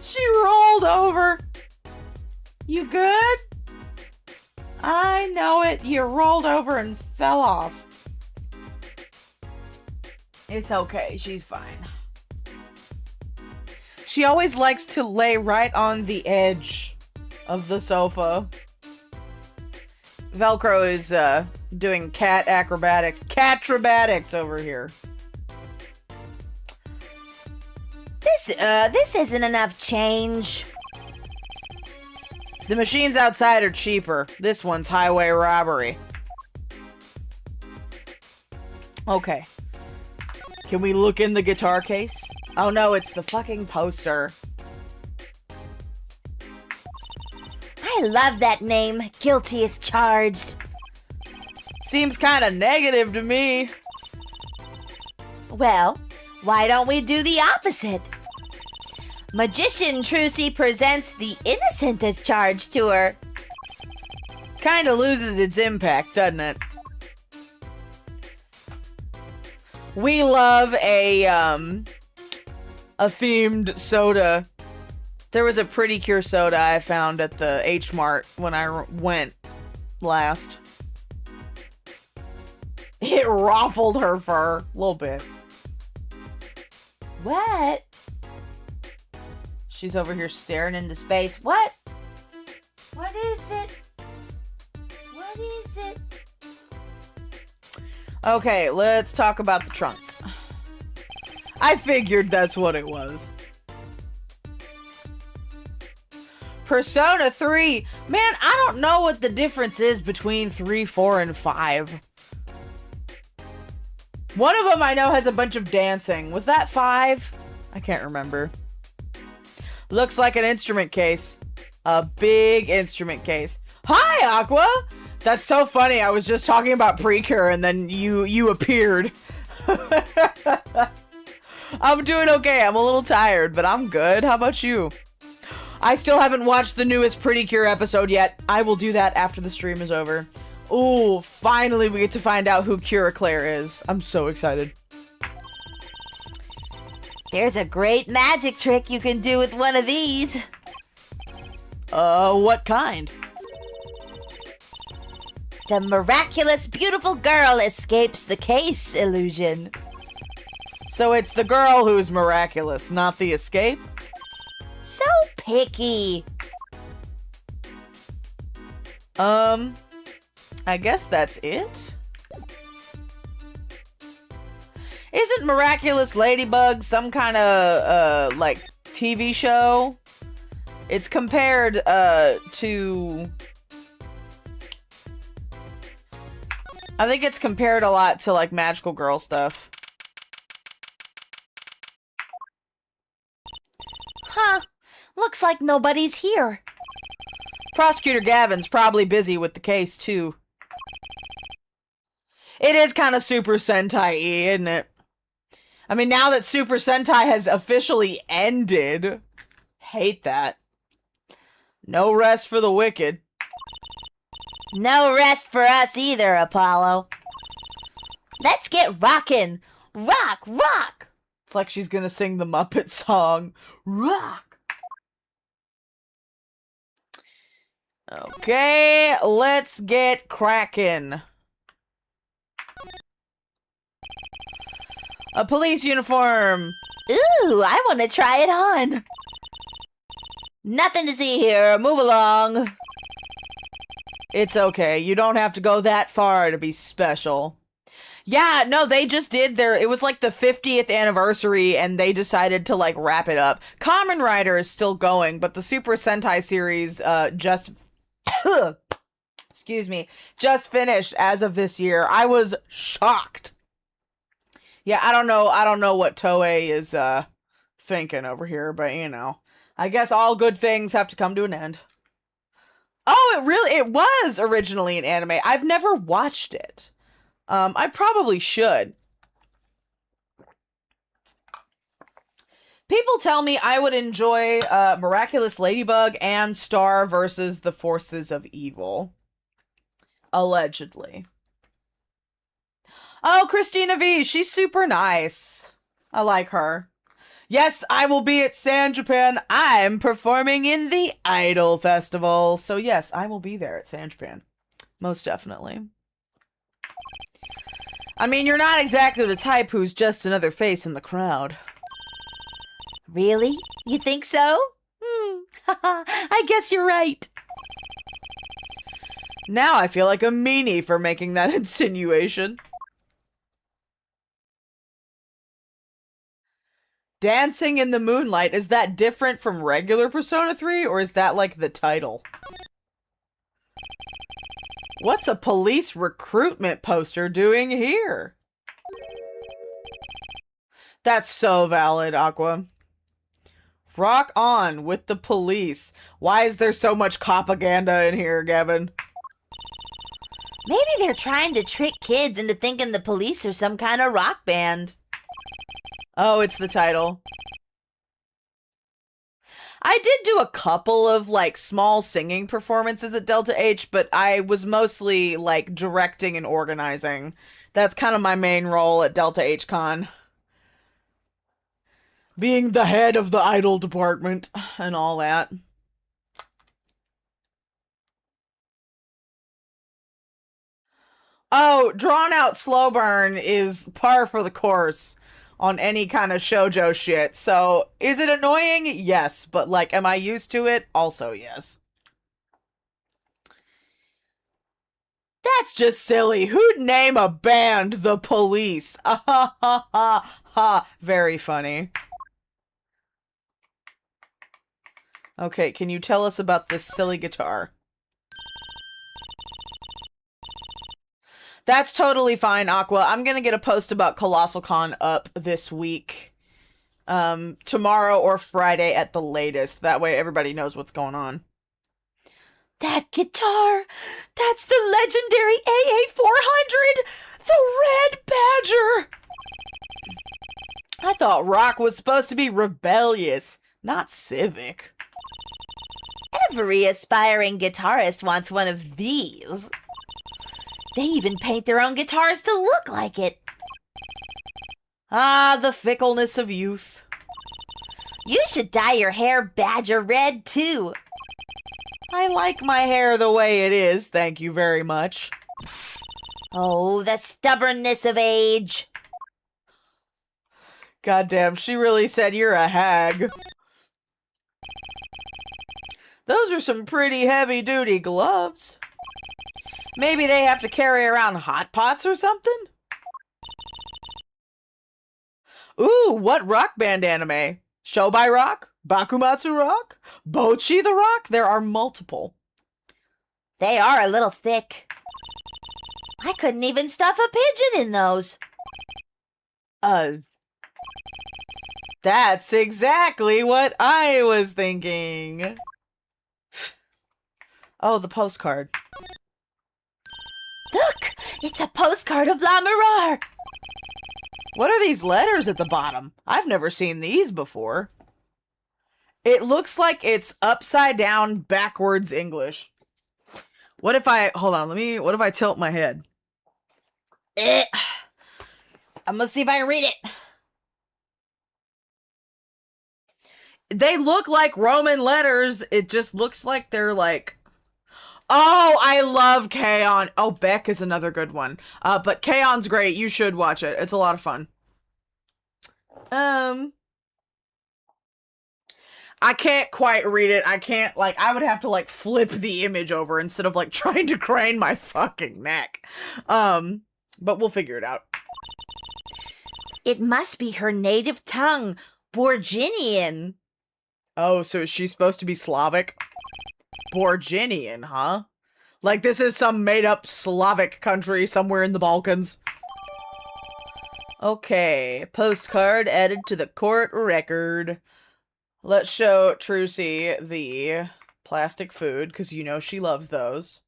She rolled over. You good? I know it. You rolled over and fell off. It's okay. She's fine. She always likes to lay right on the edge of the sofa. Velcro is doing cat acrobatics. Catrobatics over here. This isn't enough change. The machines outside are cheaper. This one's highway robbery. Okay. Can we look in the guitar case? Oh no, it's the fucking poster. I love that name, Guilty as Charged. Seems kind of negative to me. Well, why don't we do the opposite? Magician Trucy presents the Innocent as Charged tour. Kind of loses its impact, doesn't it? We love a themed soda. There was a Pretty Cure soda I found at the H Mart when I went last. It ruffled her fur a little bit. What? She's over here staring into space. What? What is it? What is it? Okay, let's talk about the trunk. I figured that's what it was. Persona 3. Man, I don't know what the difference is between 3, 4, and 5. One of them I know has a bunch of dancing. Was that 5? I can't remember. Looks like an instrument case. A big instrument case. Hi, Aqua! That's so funny. I was just talking about Precure and then you appeared. I'm doing okay. I'm a little tired, but I'm good. How about you? I still haven't watched the newest Pretty Cure episode yet. I will do that after the stream is over. Ooh, finally we get to find out who Cura Claire is. I'm so excited. There's a great magic trick you can do with one of these. What kind? The miraculous beautiful girl escapes the case illusion. So it's the girl who's miraculous, not the escape? So picky. I guess that's it? Isn't Miraculous Ladybug some kind of, like, TV show? It's compared, to... I think it's compared a lot to, like, Magical Girl stuff. Huh. Looks like nobody's here. Prosecutor Gavin's probably busy with the case, too. It is kind of Super Sentai-y, isn't it? I mean, now that Super Sentai has officially ended, hate that. No rest for the wicked. No rest for us either, Apollo. Let's get rockin'. Rock, rock! It's like she's gonna sing the Muppet song. Rock! Okay, let's get crackin'. A police uniform. Ooh, I want to try it on. Nothing to see here. Move along. It's okay. You don't have to go that far to be special. Yeah, no, they just did it was like the 50th anniversary and they decided to like wrap it up. Kamen Rider is still going, but the Super Sentai series just excuse me, just finished as of this year. I was shocked. Yeah, I don't know what Toei is thinking over here, but you know, I guess all good things have to come to an end. Oh, it was originally an anime. I've never watched it. I probably should. People tell me I would enjoy Miraculous Ladybug and Star versus the Forces of Evil. Allegedly. Oh, Christina V, she's super nice. I like her. Yes, I will be at San Japan. I'm performing in the Idol Festival. So yes, I will be there at San Japan. Most definitely. I mean, you're not exactly the type who's just another face in the crowd. Really? You think so? I guess you're right. Now I feel like a meanie for making that insinuation. Dancing in the Moonlight, is that different from regular Persona 3, or is that like the title? What's a police recruitment poster doing here? That's so valid, Aqua. Rock on with the police. Why is there so much propaganda in here, Gavin? Maybe they're trying to trick kids into thinking the police are some kind of rock band. Oh, it's the title. I did do a couple of, like, small singing performances at Delta H, but I was mostly, like, directing and organizing. That's kind of my main role at Delta H Con. Being the head of the idol department and all that. Oh, drawn out slow burn is par for the course on any kind of shoujo shit. So, is it annoying? Yes. But, like, am I used to it? Also, yes. That's just silly. Who'd name a band The Police? Ah ha ha ha ha. Very funny. Okay, can you tell us about this silly guitar? That's totally fine, Aqua. I'm gonna get a post about Colossal Con up this week. Tomorrow or Friday at the latest. That way everybody knows what's going on. That guitar! That's the legendary AA400! The Red Badger! I thought rock was supposed to be rebellious, not civic. Every aspiring guitarist wants one of these. They even paint their own guitars to look like it. Ah, the fickleness of youth. You should dye your hair badger red, too. I like my hair the way it is, thank you very much. Oh, the stubbornness of age. Goddamn, she really said you're a hag. Those are some pretty heavy-duty gloves. Maybe they have to carry around hot pots or something? Ooh, what rock band anime? Shobai Rock? Bakumatsu Rock? Bochi the Rock? There are multiple. They are a little thick. I couldn't even stuff a pigeon in those. That's exactly what I was thinking. Oh, the postcard. Look, it's a postcard of La Mirar. What are these letters at the bottom? I've never seen these before. It looks like it's upside down, backwards English. What if I, hold on, what if I tilt my head? I'm gonna see if I can read it. They look like Roman letters. It just looks like they're like, oh, I love K-On! Oh, Beck is another good one. But K-On's great. You should watch it. It's a lot of fun. I can't quite read it. I can't, like, I would have to, like, flip the image over instead of, like, trying to crane my fucking neck. But we'll figure it out. It must be her native tongue, Borginian. Oh, so is she supposed to be Slavic? Borginian, huh? Like this is some made-up Slavic country somewhere in the Balkans. Okay, postcard added to the court record. Let's show Trucy the plastic food, because you know she loves those.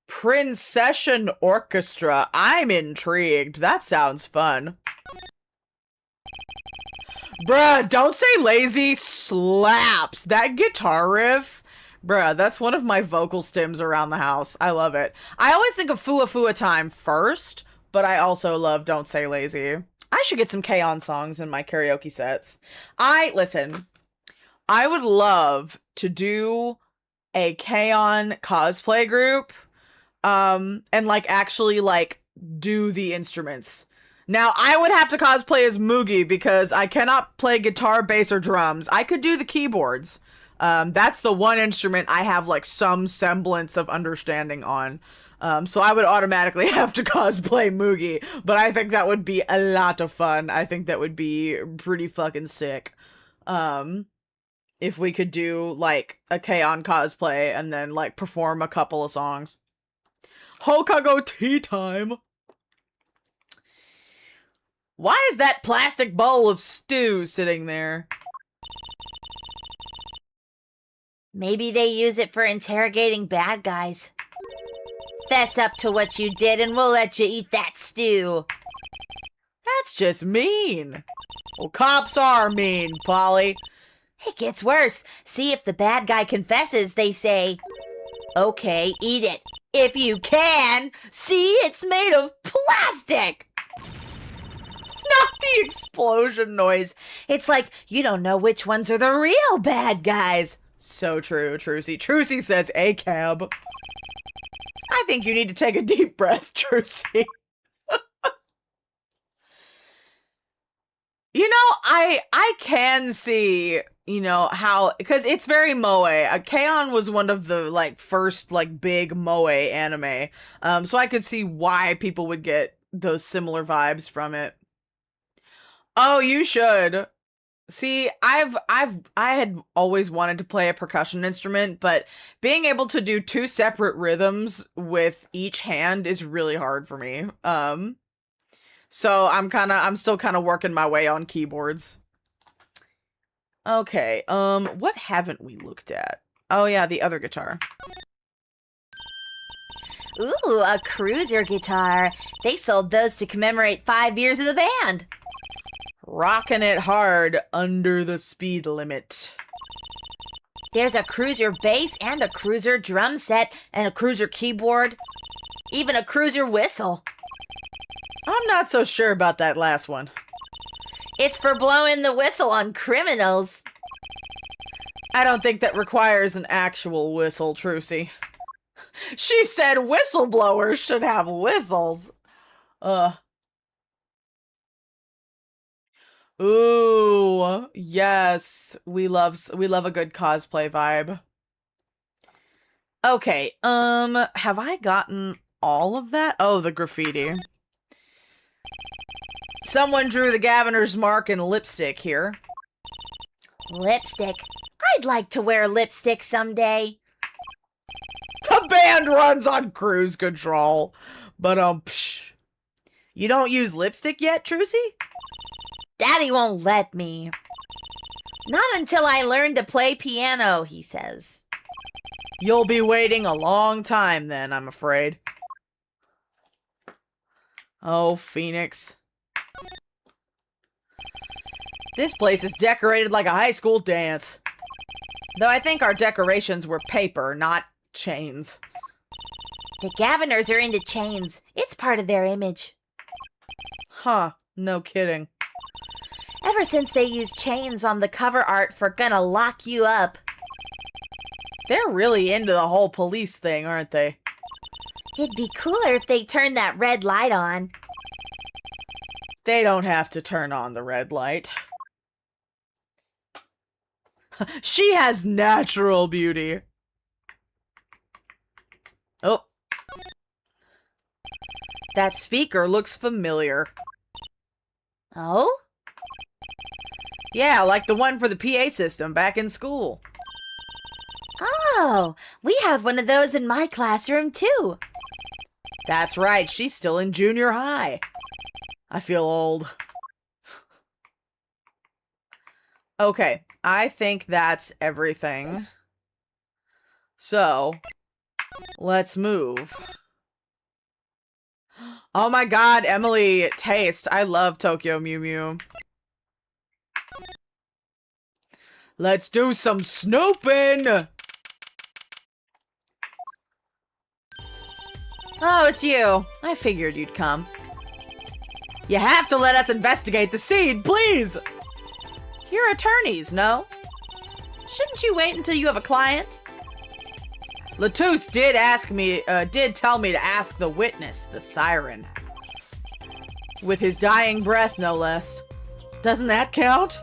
Princession Orchestra. I'm intrigued. That sounds fun. Bruh, Don't Say Lazy slaps. That guitar riff, bruh, that's one of my vocal stems around the house. I love it. I always think of Fua Fua Time first, but I also love Don't Say Lazy. I should get some K-On! Songs in my karaoke sets. Listen, I would love to do a K-On! Cosplay group, and like actually like do the instruments. Now, I would have to cosplay as Moogie because I cannot play guitar, bass, or drums. I could do the keyboards. That's the one instrument I have, like, some semblance of understanding on. So I would automatically have to cosplay Moogie. But I think that would be a lot of fun. I think that would be pretty fucking sick. If we could do, like, a K-On! Cosplay and then, like, perform a couple of songs. Hokago tea time! Why is that plastic bowl of stew sitting there? Maybe they use it for interrogating bad guys. Fess up to what you did and we'll let you eat that stew. That's just mean. Well, cops are mean, Polly. It gets worse. See, if the bad guy confesses, they say, okay, eat it. If you can. See, it's made of plastic. Not the explosion noise. It's like you don't know which ones are the real bad guys. So true, Trucy. Trucy says a cab. I think you need to take a deep breath, Trucy. You know, I can see, you know, how, because it's very moe. K-On! Was one of the, like, first, like, big moe anime. So I could see why people would get those similar vibes from it. Oh, you should. See, I had always wanted to play a percussion instrument, but being able to do two separate rhythms with each hand is really hard for me. So I'm still kind of working my way on keyboards. Okay, what haven't we looked at? Oh yeah, the other guitar. Ooh, a cruiser guitar. They sold those to commemorate 5 years of the band. Rocking it hard under the speed limit. There's a cruiser bass and a cruiser drum set and a cruiser keyboard. Even a cruiser whistle. I'm not so sure about that last one. It's for blowing the whistle on criminals. I don't think that requires an actual whistle, Trucy. She said whistleblowers should have whistles. Ooh, yes. We love a good cosplay vibe. Okay, have I gotten all of that? Oh, the graffiti. Someone drew the Governor's mark in lipstick here. Lipstick. I'd like to wear lipstick someday. The band runs on cruise control. But, psh. You don't use lipstick yet, Trucy? Daddy won't let me. Not until I learn to play piano, he says. You'll be waiting a long time then, I'm afraid. Oh, Phoenix. This place is decorated like a high school dance. Though I think our decorations were paper, not chains. The Governors are into chains. It's part of their image. Huh, no kidding. Ever since they used chains on the cover art for Gonna Lock You Up. They're really into the whole police thing, aren't they? It'd be cooler if they turned that red light on. They don't have to turn on the red light. She has natural beauty. Oh. That speaker looks familiar. Oh? Yeah, like the one for the PA system back in school. Oh, we have one of those in my classroom too. That's right, she's still in junior high. I feel old. Okay, I think that's everything. So, let's move. Oh my god, Emily, taste. I love Tokyo Mew Mew. Let's do some snooping! Oh, it's you. I figured you'd come. You have to let us investigate the scene, please! You're attorneys, no? Shouldn't you wait until you have a client? Latouche did tell me to ask the witness, the siren. With his dying breath, no less. Doesn't that count?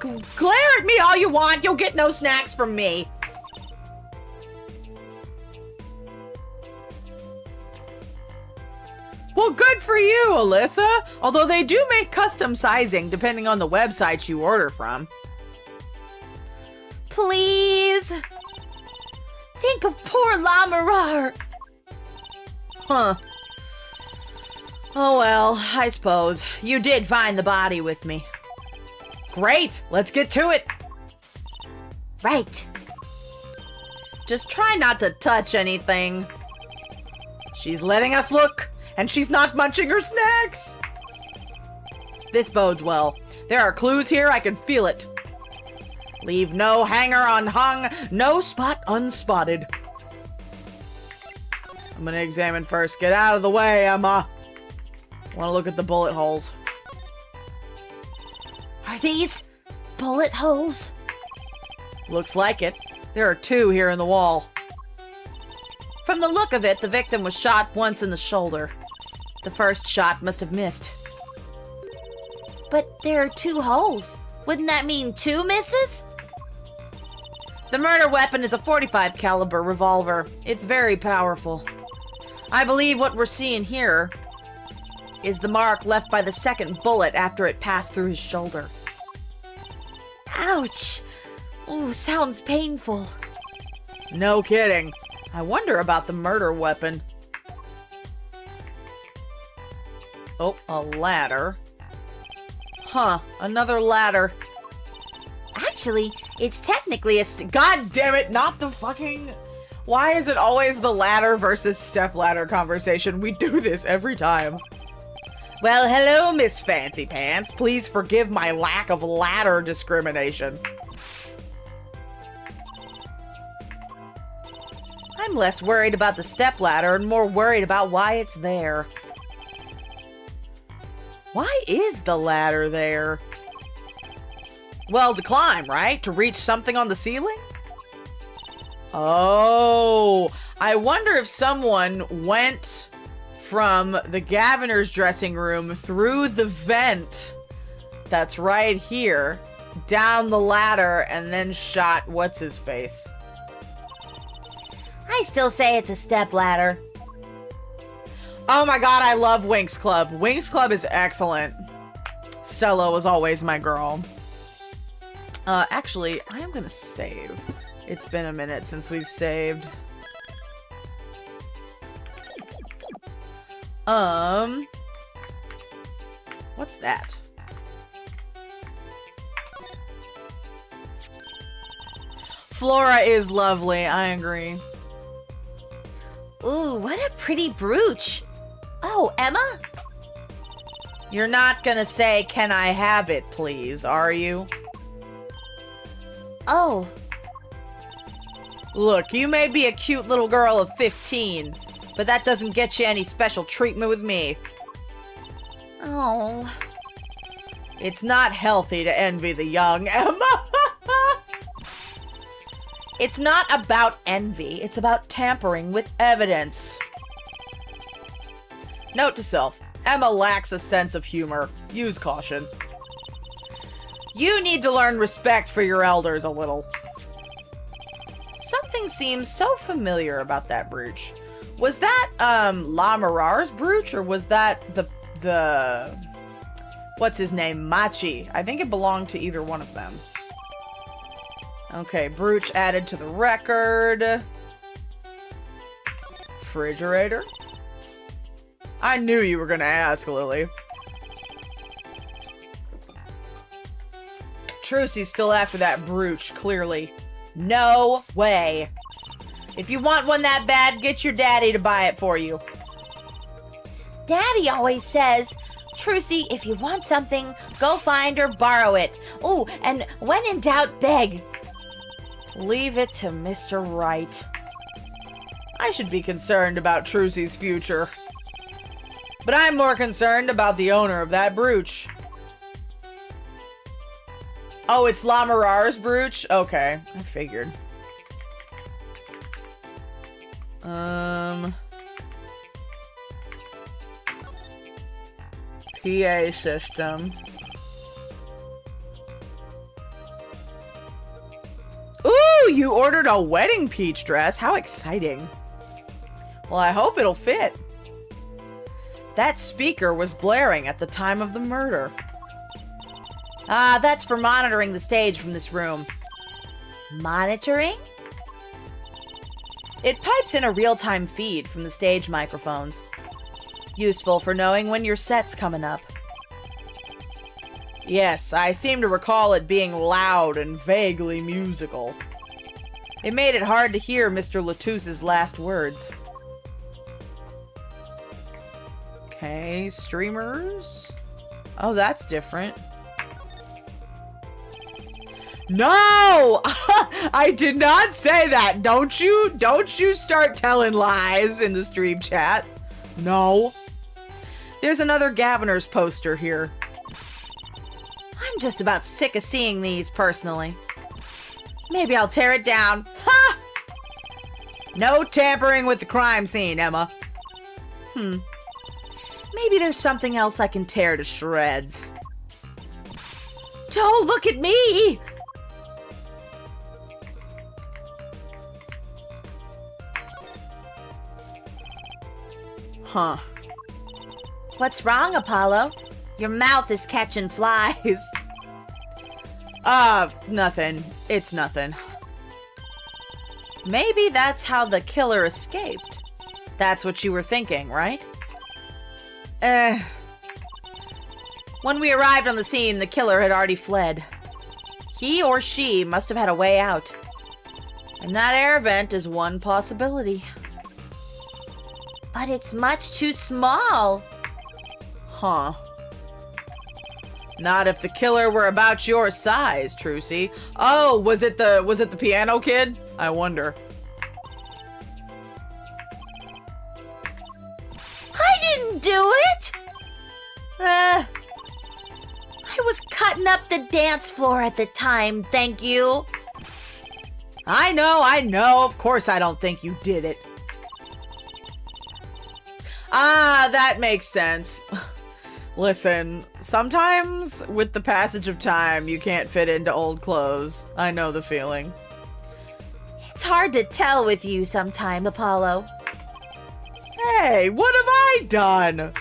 Glare at me all you want, you'll get no snacks from me. Well, good for you, Alyssa. Although they do make custom sizing depending on the website you order from. Please. Think of poor La Mirar. Huh. Oh well, I suppose. You did find the body with me. Great, let's get to it. Right. Just try not to touch anything. She's letting us look, and she's not munching her snacks. This bodes well. There are clues here, I can feel it. Leave no hanger unhung, no spot unspotted. I'm gonna examine first. Get out of the way, Emma. Want to look at the bullet holes. Are these bullet holes? Looks like it. There are 2 here in the wall. From the look of it, the victim was shot once in the shoulder. The first shot must have missed. But there are 2 holes. Wouldn't that mean 2 misses? The murder weapon is a .45 caliber revolver. It's very powerful. I believe what we're seeing here is the mark left by the second bullet after it passed through his shoulder. Ouch! Oh, sounds painful. No kidding. I wonder about the murder weapon. Oh, a ladder. Huh, another ladder. Actually, it's technically a... God damn it, not the fucking... Why is it always the ladder versus stepladder conversation? We do this every time. Well, hello, Miss Fancy Pants. Please forgive my lack of ladder discrimination. I'm less worried about the stepladder and more worried about why it's there. Why is the ladder there? Well, to climb, right? To reach something on the ceiling? Oh, I wonder if someone went from the Governor's dressing room through the vent that's right here, down the ladder, and then shot what's-his-face. I still say it's a stepladder. Oh my god, I love Winx Club. Winx Club is excellent. Stella was always my girl. Actually, I am gonna save. It's been a minute since we've saved. What's that? Flora is lovely, I agree. Ooh, what a pretty brooch. Oh, Emma? You're not gonna say, "Can I have it, please," are you? Oh. Look, you may be a cute little girl of 15, but that doesn't get you any special treatment with me. Oh. It's not healthy to envy the young, Emma. It's not about envy. It's about tampering with evidence. Note to self, Emma lacks a sense of humor. Use caution. You need to learn respect for your elders a little. Something seems so familiar about that brooch. Was that, La Mirar's brooch, or was that the what's his name, Machi? I think it belonged to either one of them. Okay, brooch added to the record. Refrigerator? I knew you were gonna ask, Lily. Trucy's still after that brooch, clearly. No way. If you want one that bad, get your daddy to buy it for you. Daddy always says, Trucy, if you want something, go find or borrow it. Ooh, and when in doubt, beg. Leave it to Mr. Right. I should be concerned about Trucy's future. But I'm more concerned about the owner of that brooch. Oh, it's La Mirar's brooch? Okay, I figured. PA system. Ooh, you ordered a wedding peach dress. How exciting. Well, I hope it'll fit. That speaker was blaring at the time of the murder. Ah, that's for monitoring the stage from this room. Monitoring? It pipes in a real-time feed from the stage microphones. Useful for knowing when your set's coming up. Yes, I seem to recall it being loud and vaguely musical. It made it hard to hear Mr. Latusse's last words. Okay, streamers. Oh, that's different. No! I did not say that. Don't you start telling lies in the stream chat. No. There's another Governor's poster here. I'm just about sick of seeing these personally. Maybe I'll tear it down. Ha! No tampering with the crime scene, Emma. Maybe there's something else I can tear to shreds. Don't look at me! Huh. What's wrong, Apollo? Your mouth is catching flies. Nothing. It's nothing. Maybe that's how the killer escaped. That's what you were thinking, right? When we arrived on the scene, the killer had already fled. He or she must have had a way out. And that air vent is one possibility. But it's much too small. Huh. Not if the killer were about your size, Trucy. Oh, was it the piano kid? I wonder. I didn't do it! I was cutting up the dance floor at the time, thank you. I know. Of course I don't think you did it. Ah, that makes sense. Listen, sometimes with the passage of time, you can't fit into old clothes. I know the feeling. It's hard to tell with you sometime, Apollo. Hey, what have I done?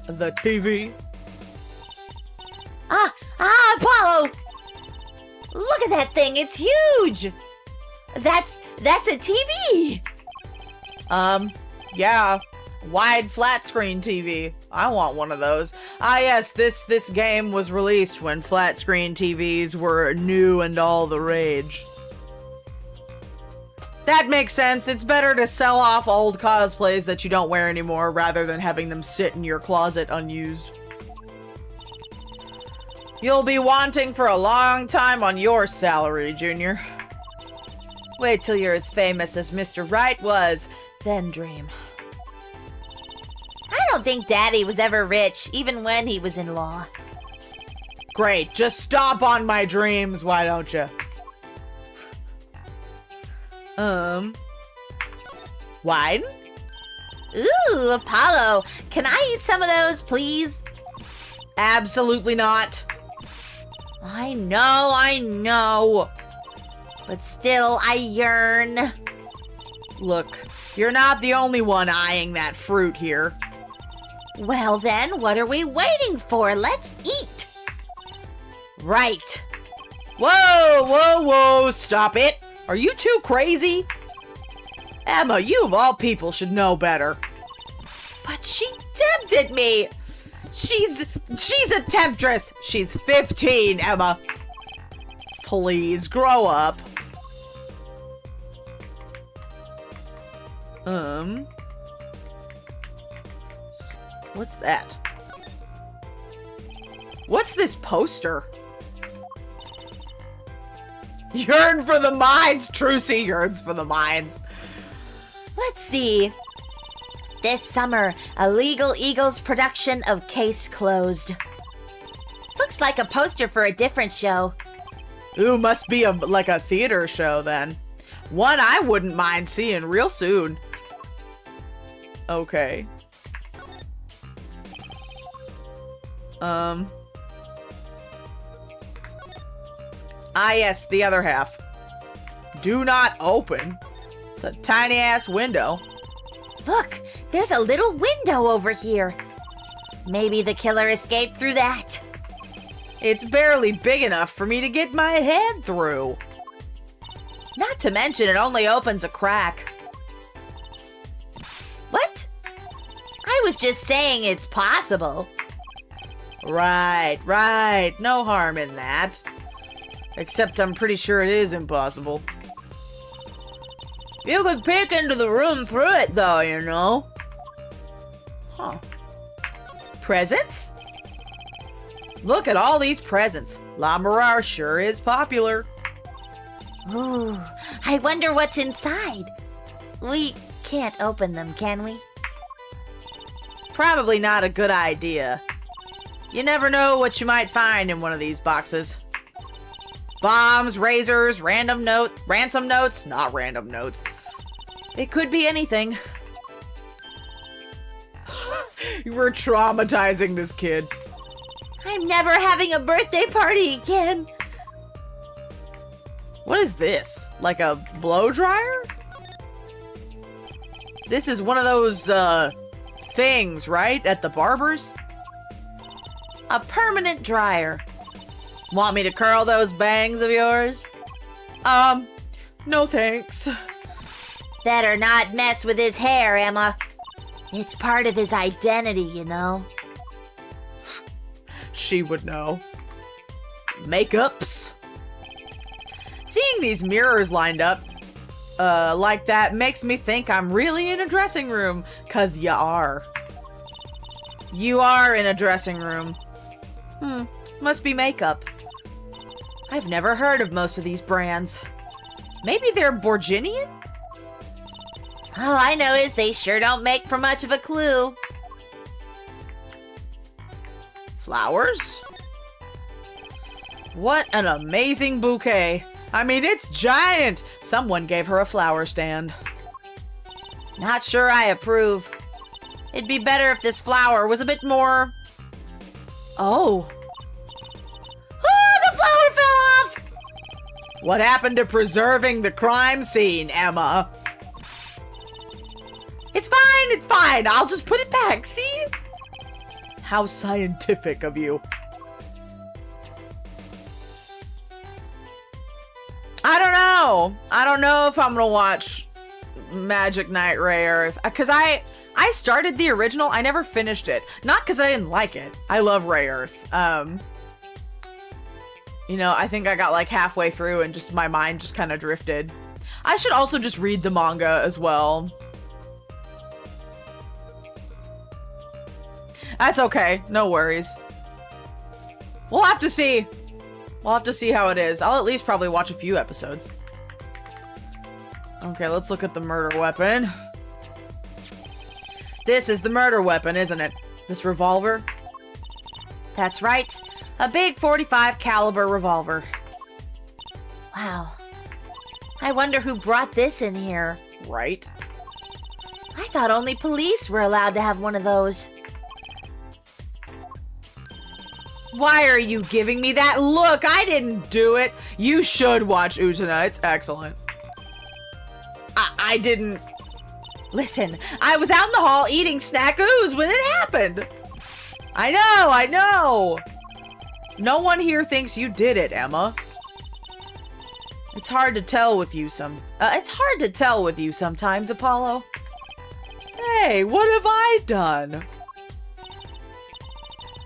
The TV. Apollo! Look at that thing, it's huge! That's a TV! Yeah. Wide flat screen TV. I want one of those. Ah, yes, this game was released when flat screen TVs were new and all the rage. That makes sense. It's better to sell off old cosplays that you don't wear anymore rather than having them sit in your closet unused. You'll be wanting for a long time on your salary, Junior. Wait till you're as famous as Mr. Wright was, then dream. I don't think Daddy was ever rich, even when he was in law. Great, just stomp on my dreams, why don't you? Wine? Ooh, Apollo, can I eat some of those, please? Absolutely not. I know. But still, I yearn. Look, you're not the only one eyeing that fruit here. Well then, what are we waiting for? Let's eat! Right. Whoa, stop it. Are you too crazy? Emma, you of all people should know better. But she tempted me! She's a temptress. She's 15, Emma. Please, grow up. What's that? What's this poster? Yearn for the mines! Trucy yearns for the mines. Let's see. This summer, a Legal Eagles production of Case Closed. Looks like a poster for a different show. Ooh, must be like a theater show then. One I wouldn't mind seeing real soon. Okay. Ah, yes, the other half. Do not open. It's a tiny ass window. Look, there's a little window over here. Maybe the killer escaped through that. It's barely big enough for me to get my head through. Not to mention it only opens a crack. What? I was just saying it's possible. Right. No harm in that. Except I'm pretty sure it is impossible. You could peek into the room through it, though, you know. Huh. Presents? Look at all these presents. La Mirar sure is popular. Ooh, I wonder what's inside. We can't open them, can we? Probably not a good idea. You never know what you might find in one of these boxes. Bombs, razors, ransom notes, not random notes. It could be anything. You were traumatizing this kid. I'm never having a birthday party again. What is this? Like a blow dryer? This is one of those, things, right? At the barber's? A permanent dryer. Want me to curl those bangs of yours? No thanks. Better not mess with his hair, Emma. It's part of his identity, you know. She would know. Makeups. Seeing these mirrors lined up, like that makes me think I'm really in a dressing room, 'cause you are. You are in a dressing room. Must be makeup. I've never heard of most of these brands. Maybe they're Borginian? All I know is they sure don't make for much of a clue. Flowers? What an amazing bouquet. I mean, it's giant. Someone gave her a flower stand. Not sure I approve. It'd be better if this flower was a bit more... Oh. Oh, the flower fell off! What happened to preserving the crime scene, Emma? It's fine, it's fine. I'll just put it back, see? How scientific of you. I don't know. I don't know if I'm gonna watch Magic Knight Ray Earth. Because I started the original. I never finished it. Not because I didn't like it. I love Ray Earth. You know, I think I got like halfway through and just my mind just kind of drifted. I should also just read the manga as well. That's okay. No worries. We'll have to see. We'll have to see how it is. I'll at least probably watch a few episodes. Okay, let's look at the murder weapon. This is the murder weapon, isn't it? This revolver? That's right. A big .45 caliber revolver. Wow. I wonder who brought this in here. Right? I thought only police were allowed to have one of those. Why are you giving me that look? I didn't do it. You should watch Utena. It's excellent. I didn't... Listen, I was out in the hall eating snackoos when it happened. I know. No one here thinks you did it, Emma. It's hard to tell with you sometimes, Apollo. Hey, what have I done?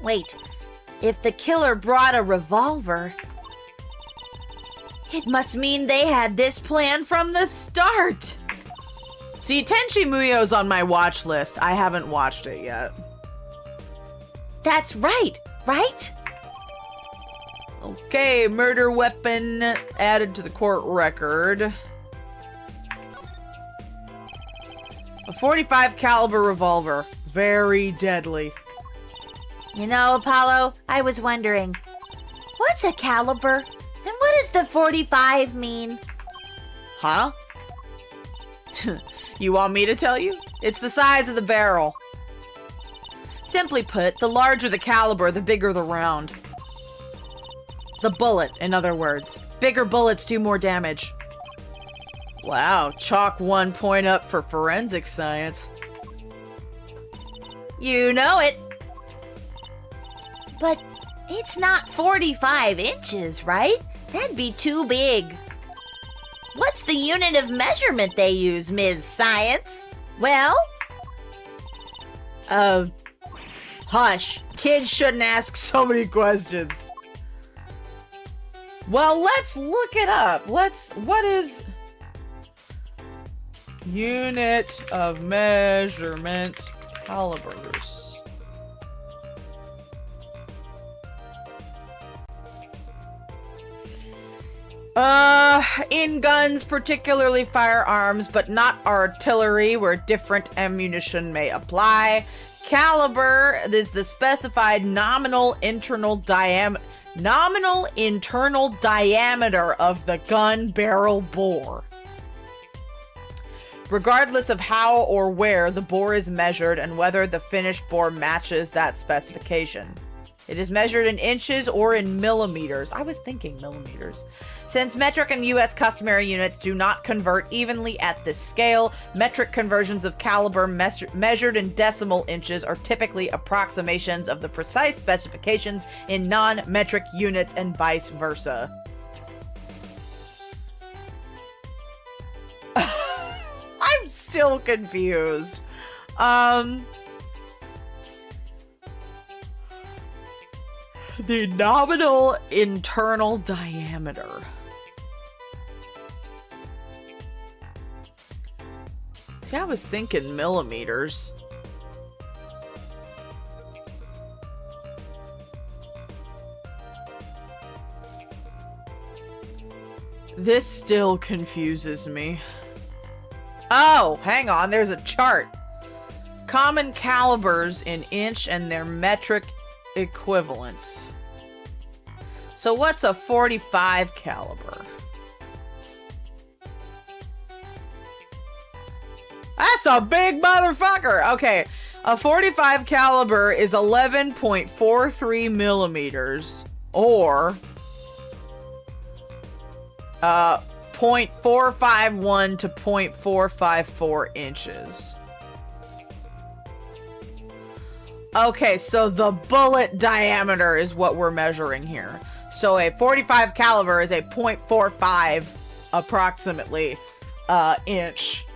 Wait, if the killer brought a revolver, it must mean they had this plan from the start. See, Tenchi Muyo's on my watch list. I haven't watched it yet. That's right? Okay, murder weapon added to the court record. A .45 caliber revolver. Very deadly. You know, Apollo, I was wondering, what's a caliber? And what does the 45 mean? Huh? You want me to tell you? It's the size of the barrel. Simply put, the larger the caliber, the bigger the round. The bullet, in other words. Bigger bullets do more damage. Wow, chalk 1 point up for forensic science. You know it. But it's not 45 inches, right? That'd be too big. What's the unit of measurement they use, Ms. Science? Well? Hush. Kids shouldn't ask so many questions. Well, let's look it up. What is unit of measurement calibers? In guns, particularly firearms, but not artillery, where different ammunition may apply. Caliber is the specified nominal internal diameter of the gun barrel bore. Regardless of how or where the bore is measured and whether the finished bore matches that specification. It is measured in inches or in millimeters. I was thinking millimeters. Since metric and U.S. customary units do not convert evenly at this scale, metric conversions of caliber measured in decimal inches are typically approximations of the precise specifications in non-metric units and vice versa. I'm still confused. The nominal internal diameter. See, I was thinking millimeters. This still confuses me. Oh, hang on, there's a chart. Common calibers in inch and their metric equivalents. So what's a .45 caliber? That's a big motherfucker. Okay, a 45 caliber is 11.43 millimeters, or 0.451 to 0.454 inches. Okay, so the bullet diameter is what we're measuring here. So a 45 caliber is a 0.45 approximately inch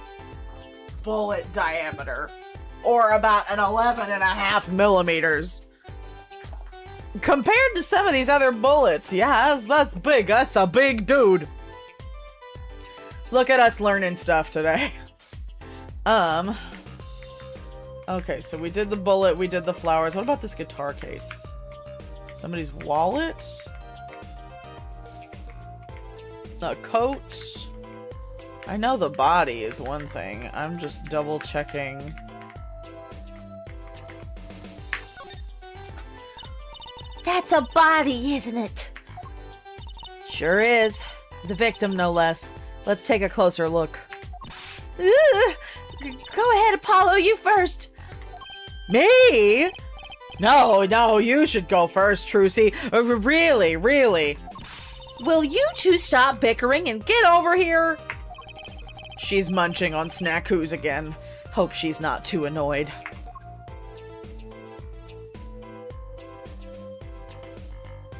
bullet diameter, or about an 11.5 millimeters. Compared to some of these other bullets, yeah, that's big. That's a big dude. Look at us learning stuff today. Okay, so we did the bullet, we did the flowers. What about this guitar case? Somebody's wallet? A coat? I know the body is one thing. I'm just double checking. That's a body, isn't it? Sure is. The victim, no less. Let's take a closer look. Ugh. Go ahead, Apollo, you first. Me? No, you should go first, Trucy. Really. Will you two stop bickering and get over here? She's munching on snackoos again. Hope she's not too annoyed.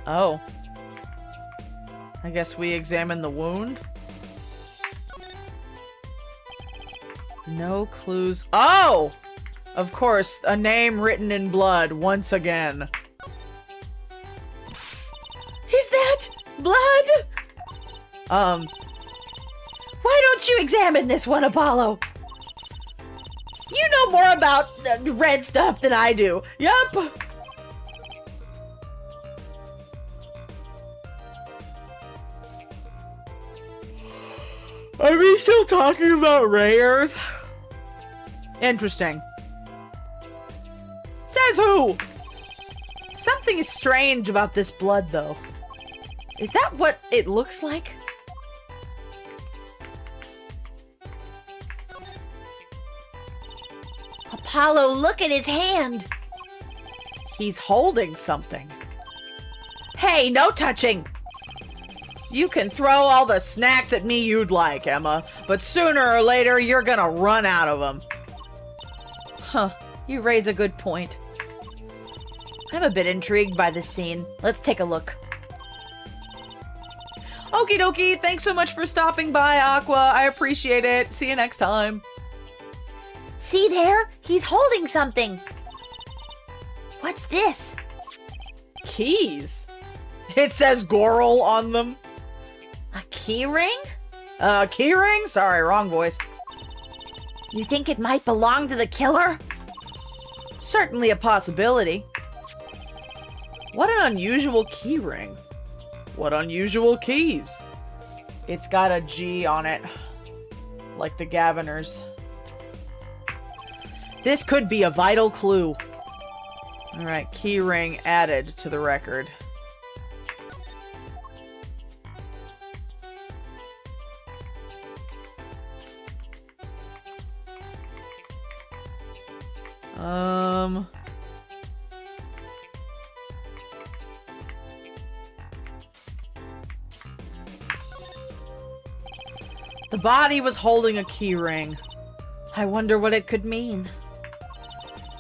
Oh. I guess we examine the wound? No clues. Oh! Of course, a name written in blood once again. Is that blood? Why don't you examine this one, Apollo? You know more about red stuff than I do. Yup! Are we still talking about Ray Earth? Interesting. Says who? Something is strange about this blood, though. Is that what it looks like? Apollo, look at his hand. He's holding something. Hey, no touching! You can throw all the snacks at me you'd like, Emma, but sooner or later you're gonna run out of them. Huh, you raise a good point. I'm a bit intrigued by this scene. Let's take a look. Okie dokie, thanks so much for stopping by, Aqua. I appreciate it. See you next time. See there? He's holding something. What's this? Keys. It says Goral on them. A key ring? Key ring? Sorry, wrong voice. You think it might belong to the killer? Certainly a possibility. What an unusual key ring. What unusual keys. It's got a G on it. Like the Gaviners. This could be a vital clue. Alright, key ring added to the record. The body was holding a key ring. I wonder what it could mean.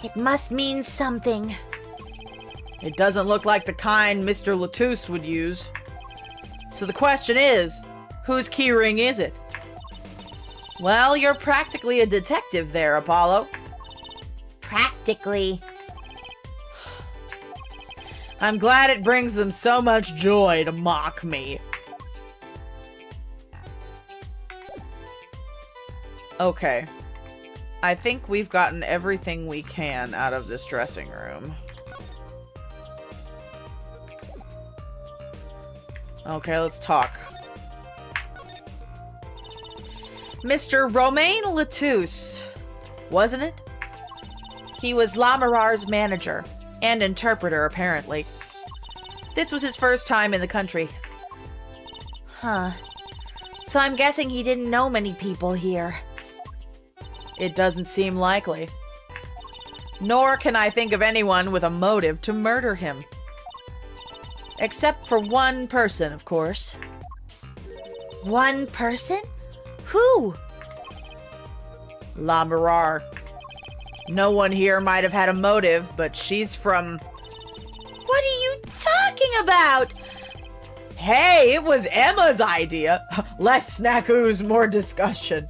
It must mean something. It doesn't look like the kind Mr. Latouche would use. So the question is, whose key ring is it? Well, you're practically a detective there, Apollo. Practically. I'm glad it brings them so much joy to mock me. Okay. I think we've gotten everything we can out of this dressing room. Okay, let's talk. Mr. Romain Latouche, wasn't it? He was Lamarar's manager and interpreter, apparently. This was his first time in the country. Huh. So I'm guessing he didn't know many people here. It doesn't seem likely. Nor can I think of anyone with a motive to murder him. Except for one person, of course. One person? Who? La Mirar. No one here might have had a motive, but she's from... What are you talking about? Hey, it was Emma's idea. Less snackos, more discussion.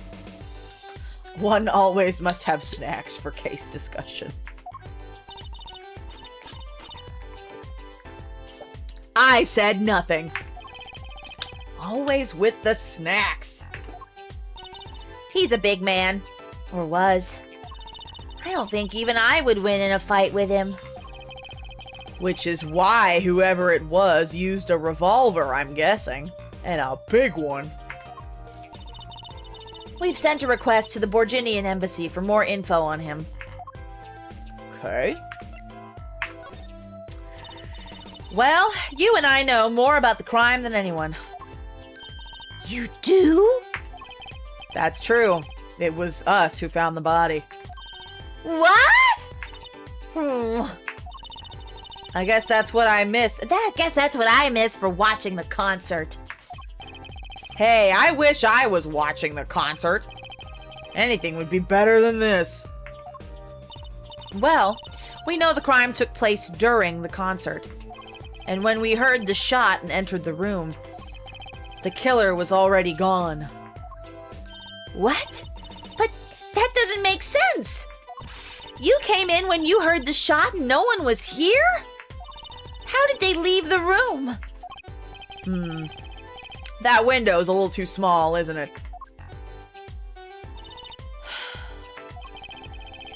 One always must have snacks for case discussion. I said nothing. Always with the snacks. He's a big man. Or was. I don't think even I would win in a fight with him. Which is why whoever it was used a revolver, I'm guessing. And a big one. We've sent a request to the Borginian embassy for more info on him. Okay. Well, you and I know more about the crime than anyone. You do? That's true. It was us who found the body. What? I guess that's what I miss. I guess that's what I miss for watching the concert. Hey, I wish I was watching the concert. Anything would be better than this. Well, we know the crime took place during the concert. And when we heard the shot and entered the room, the killer was already gone. What? But that doesn't make sense. You came in when you heard the shot and no one was here? How did they leave the room? That window's a little too small, isn't it?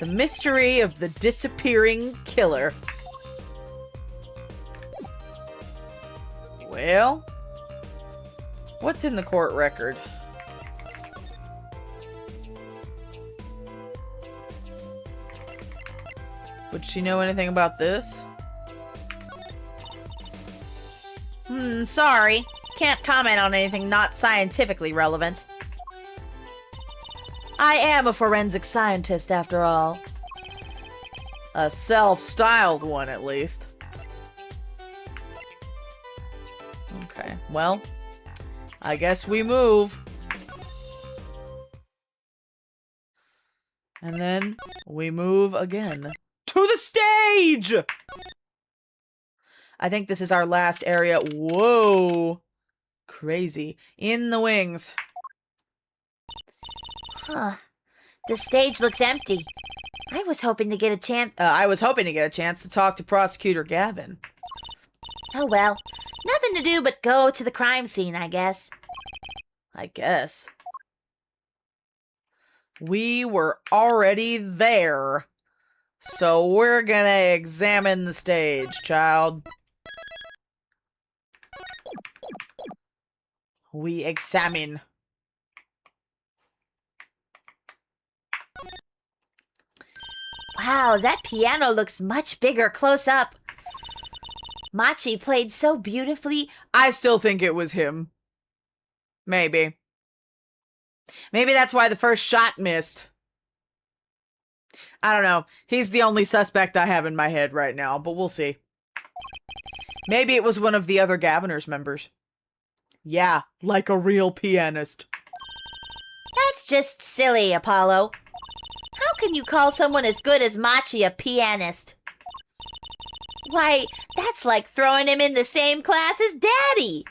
The mystery of the disappearing killer. Well, what's in the court record? Would she know anything about this? Sorry. Can't comment on anything not scientifically relevant. I am a forensic scientist, after all. A self-styled one, at least. Okay, well, I guess we move. And then we move again. To the stage! I think this is our last area. Whoa. Crazy. In the wings. Huh. The stage looks empty. I was hoping to get a chance... to talk to Prosecutor Gavin. Oh well. Nothing to do but go to the crime scene, I guess. I guess. We were already there. So we're gonna examine the stage, child. We examine. Wow, that piano looks much bigger close up. Machi played so beautifully. I still think it was him. Maybe. Maybe that's why the first shot missed. I don't know. He's the only suspect I have in my head right now, but we'll see. Maybe it was one of the other Gaviner's members. Yeah, like a real pianist. That's just silly, Apollo. How can you call someone as good as Machi a pianist? Why, that's like throwing him in the same class as Daddy.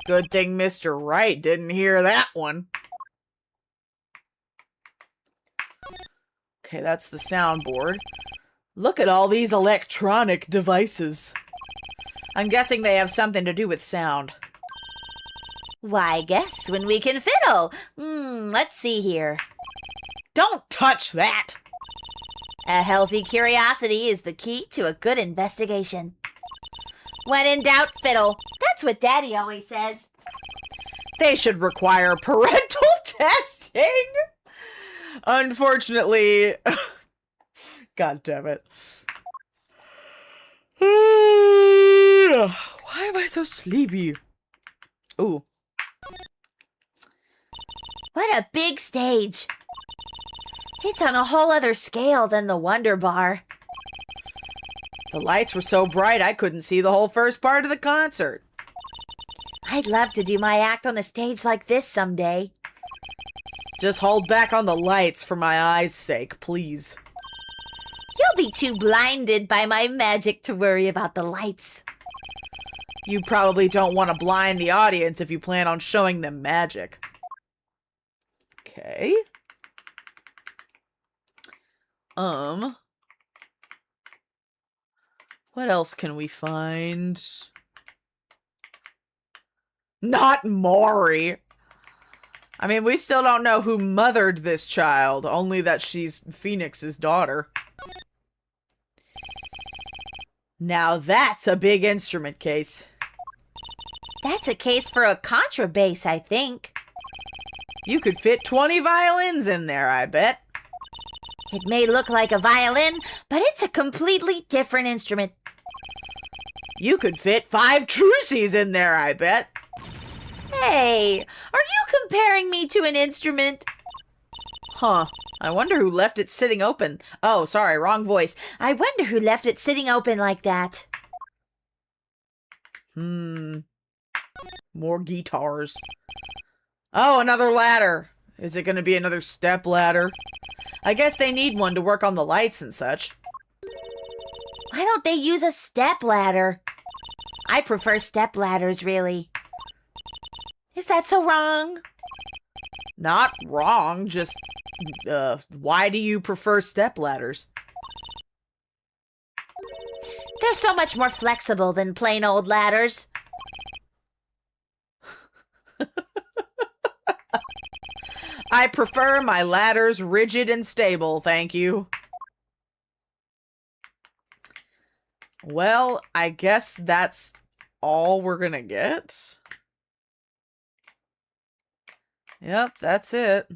Good thing Mr. Wright didn't hear that one. Okay, that's the soundboard. Look at all these electronic devices. I'm guessing they have something to do with sound. Why, guess when we can fiddle. Let's see here. Don't touch that! A healthy curiosity is the key to a good investigation. When in doubt, fiddle. That's what Daddy always says. They should require parental testing! Unfortunately... God damn it. Why am I so sleepy? Ooh. What a big stage. It's on a whole other scale than the Wonder Bar. The lights were so bright I couldn't see the whole first part of the concert. I'd love to do my act on a stage like this someday. Just hold back on the lights for my eyes' sake, please. You'll be too blinded by my magic to worry about the lights. You probably don't want to blind the audience if you plan on showing them magic. Okay. What else can we find? Not Maury. I mean, we still don't know who mothered this child, only that she's Phoenix's daughter. Now that's a big instrument case. That's a case for a contrabass, I think. You could fit 20 violins in there, I bet. It may look like a violin, but it's a completely different instrument. You could fit 5 trucies in there, I bet. Hey, are you comparing me to an instrument? Huh. I wonder who left it sitting open. Oh, sorry, wrong voice. I wonder who left it sitting open like that. More guitars. Oh, another ladder. Is it going to be another step ladder? I guess they need one to work on the lights and such. Why don't they use a step ladder? I prefer step ladders, really. Is that so wrong? Not wrong, just, why do you prefer step ladders? They're so much more flexible than plain old ladders. I prefer my ladders rigid and stable, thank you. Well, I guess that's all we're gonna get. Yep, that's it.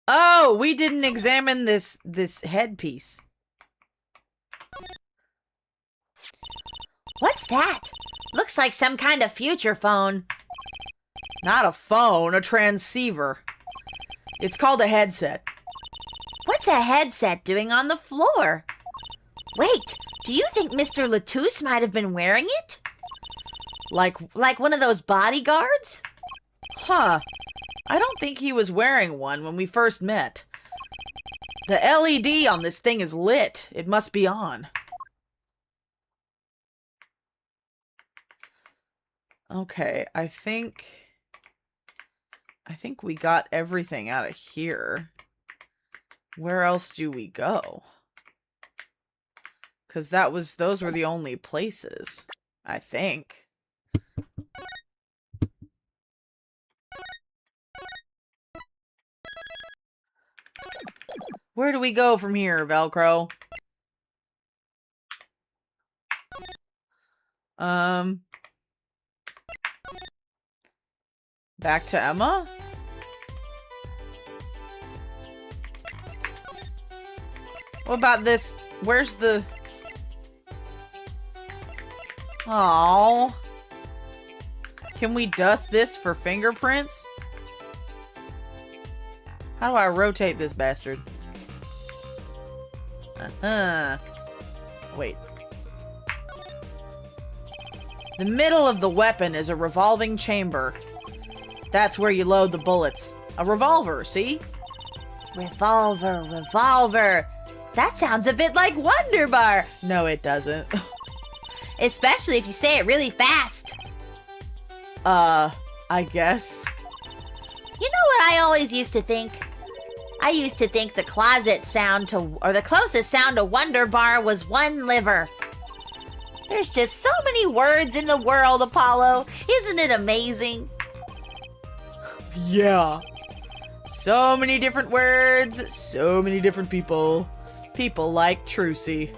Oh, we didn't examine this headpiece. What's that? Looks like some kind of future phone. Not a phone, a transceiver. It's called a headset. What's a headset doing on the floor? Wait, do you think Mr. Latouche might have been wearing it? Like one of those bodyguards? Huh. I don't think he was wearing one when we first met. The LED on this thing is lit. It must be on. Okay, I think we got everything out of here. Where else do we go? Because those were the only places, I think. Where do we go from here, Velcro? Back to Emma? What about this? Where's the... Oh, can we dust this for fingerprints? How do I rotate this bastard? Wait. The middle of the weapon is a revolving chamber. That's where you load the bullets. A revolver, see? Revolver, revolver. That sounds a bit like Wonder Bar. No, it doesn't. Especially if you say it really fast. I guess. You know what I always used to think? I used to think the closest sound to Wonder Bar was one liver. There's just so many words in the world, Apollo. Isn't it amazing? Yeah. So many different words, so many different people. People like Trucy.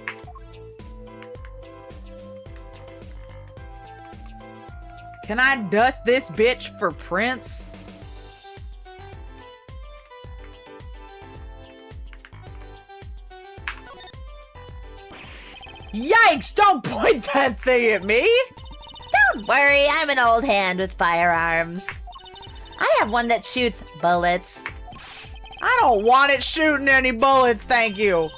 Can I dust this bitch for prints? Yikes! Don't point that thing at me! Don't worry, I'm an old hand with firearms. I have one that shoots bullets. I don't want it shooting any bullets, thank you.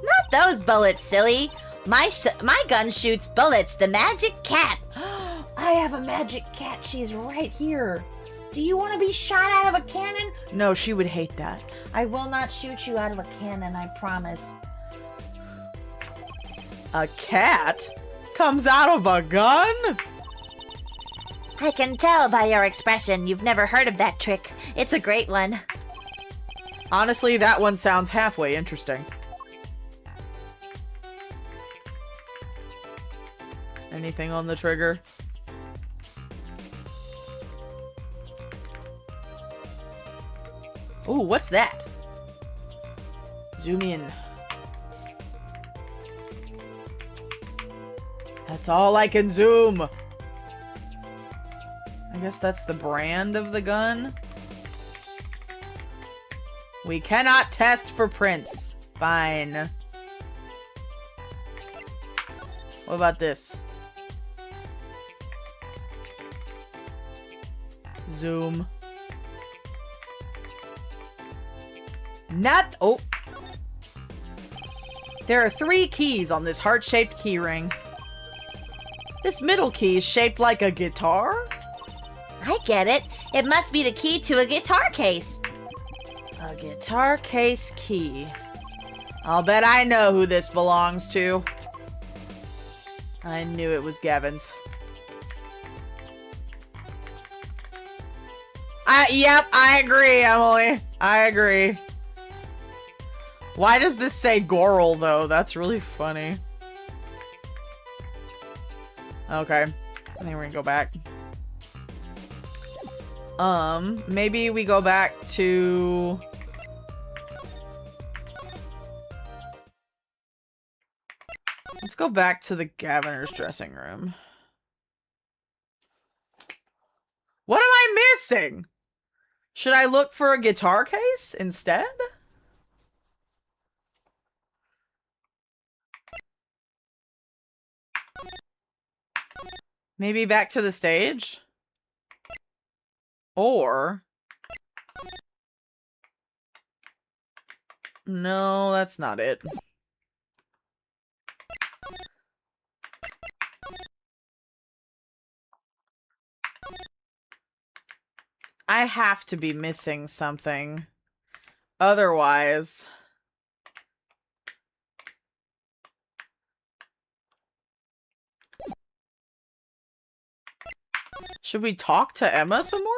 Not those bullets, silly. My gun shoots bullets, the magic cat. I have a magic cat. She's right here. Do you want to be shot out of a cannon? No, she would hate that. I will not shoot you out of a cannon, I promise. A cat comes out of a gun? I can tell by your expression you've never heard of that trick. It's a great one. Honestly, that one sounds halfway interesting. Anything on the trigger? Ooh, what's that? Zoom in. That's all I can zoom. I guess that's the brand of the gun. We cannot test for prints. Fine. What about this? Zoom. Not. Oh. There are 3 keys on this heart-shaped keyring. This middle key is shaped like a guitar? I get it. It must be the key to a guitar case. A guitar case key. I'll bet I know who this belongs to. I knew it was Gavin's. Yep, I agree, Emily. I agree. Why does this say Goral, though? That's really funny. Okay. I think we're gonna go back. Maybe we go back to... Let's go back to the Governor's dressing room. What am I missing? Should I look for a guitar case instead? Maybe back to the stage? Or... No, that's not it. I have to be missing something. Otherwise... Should we talk to Emma some more?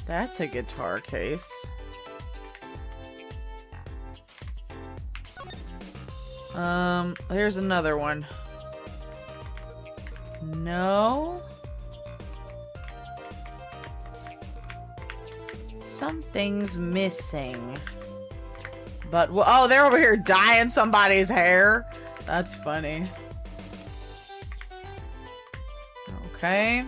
That's a guitar case. There's another one. No. Something's missing. But, oh, they're over here dyeing somebody's hair. That's funny. Okay.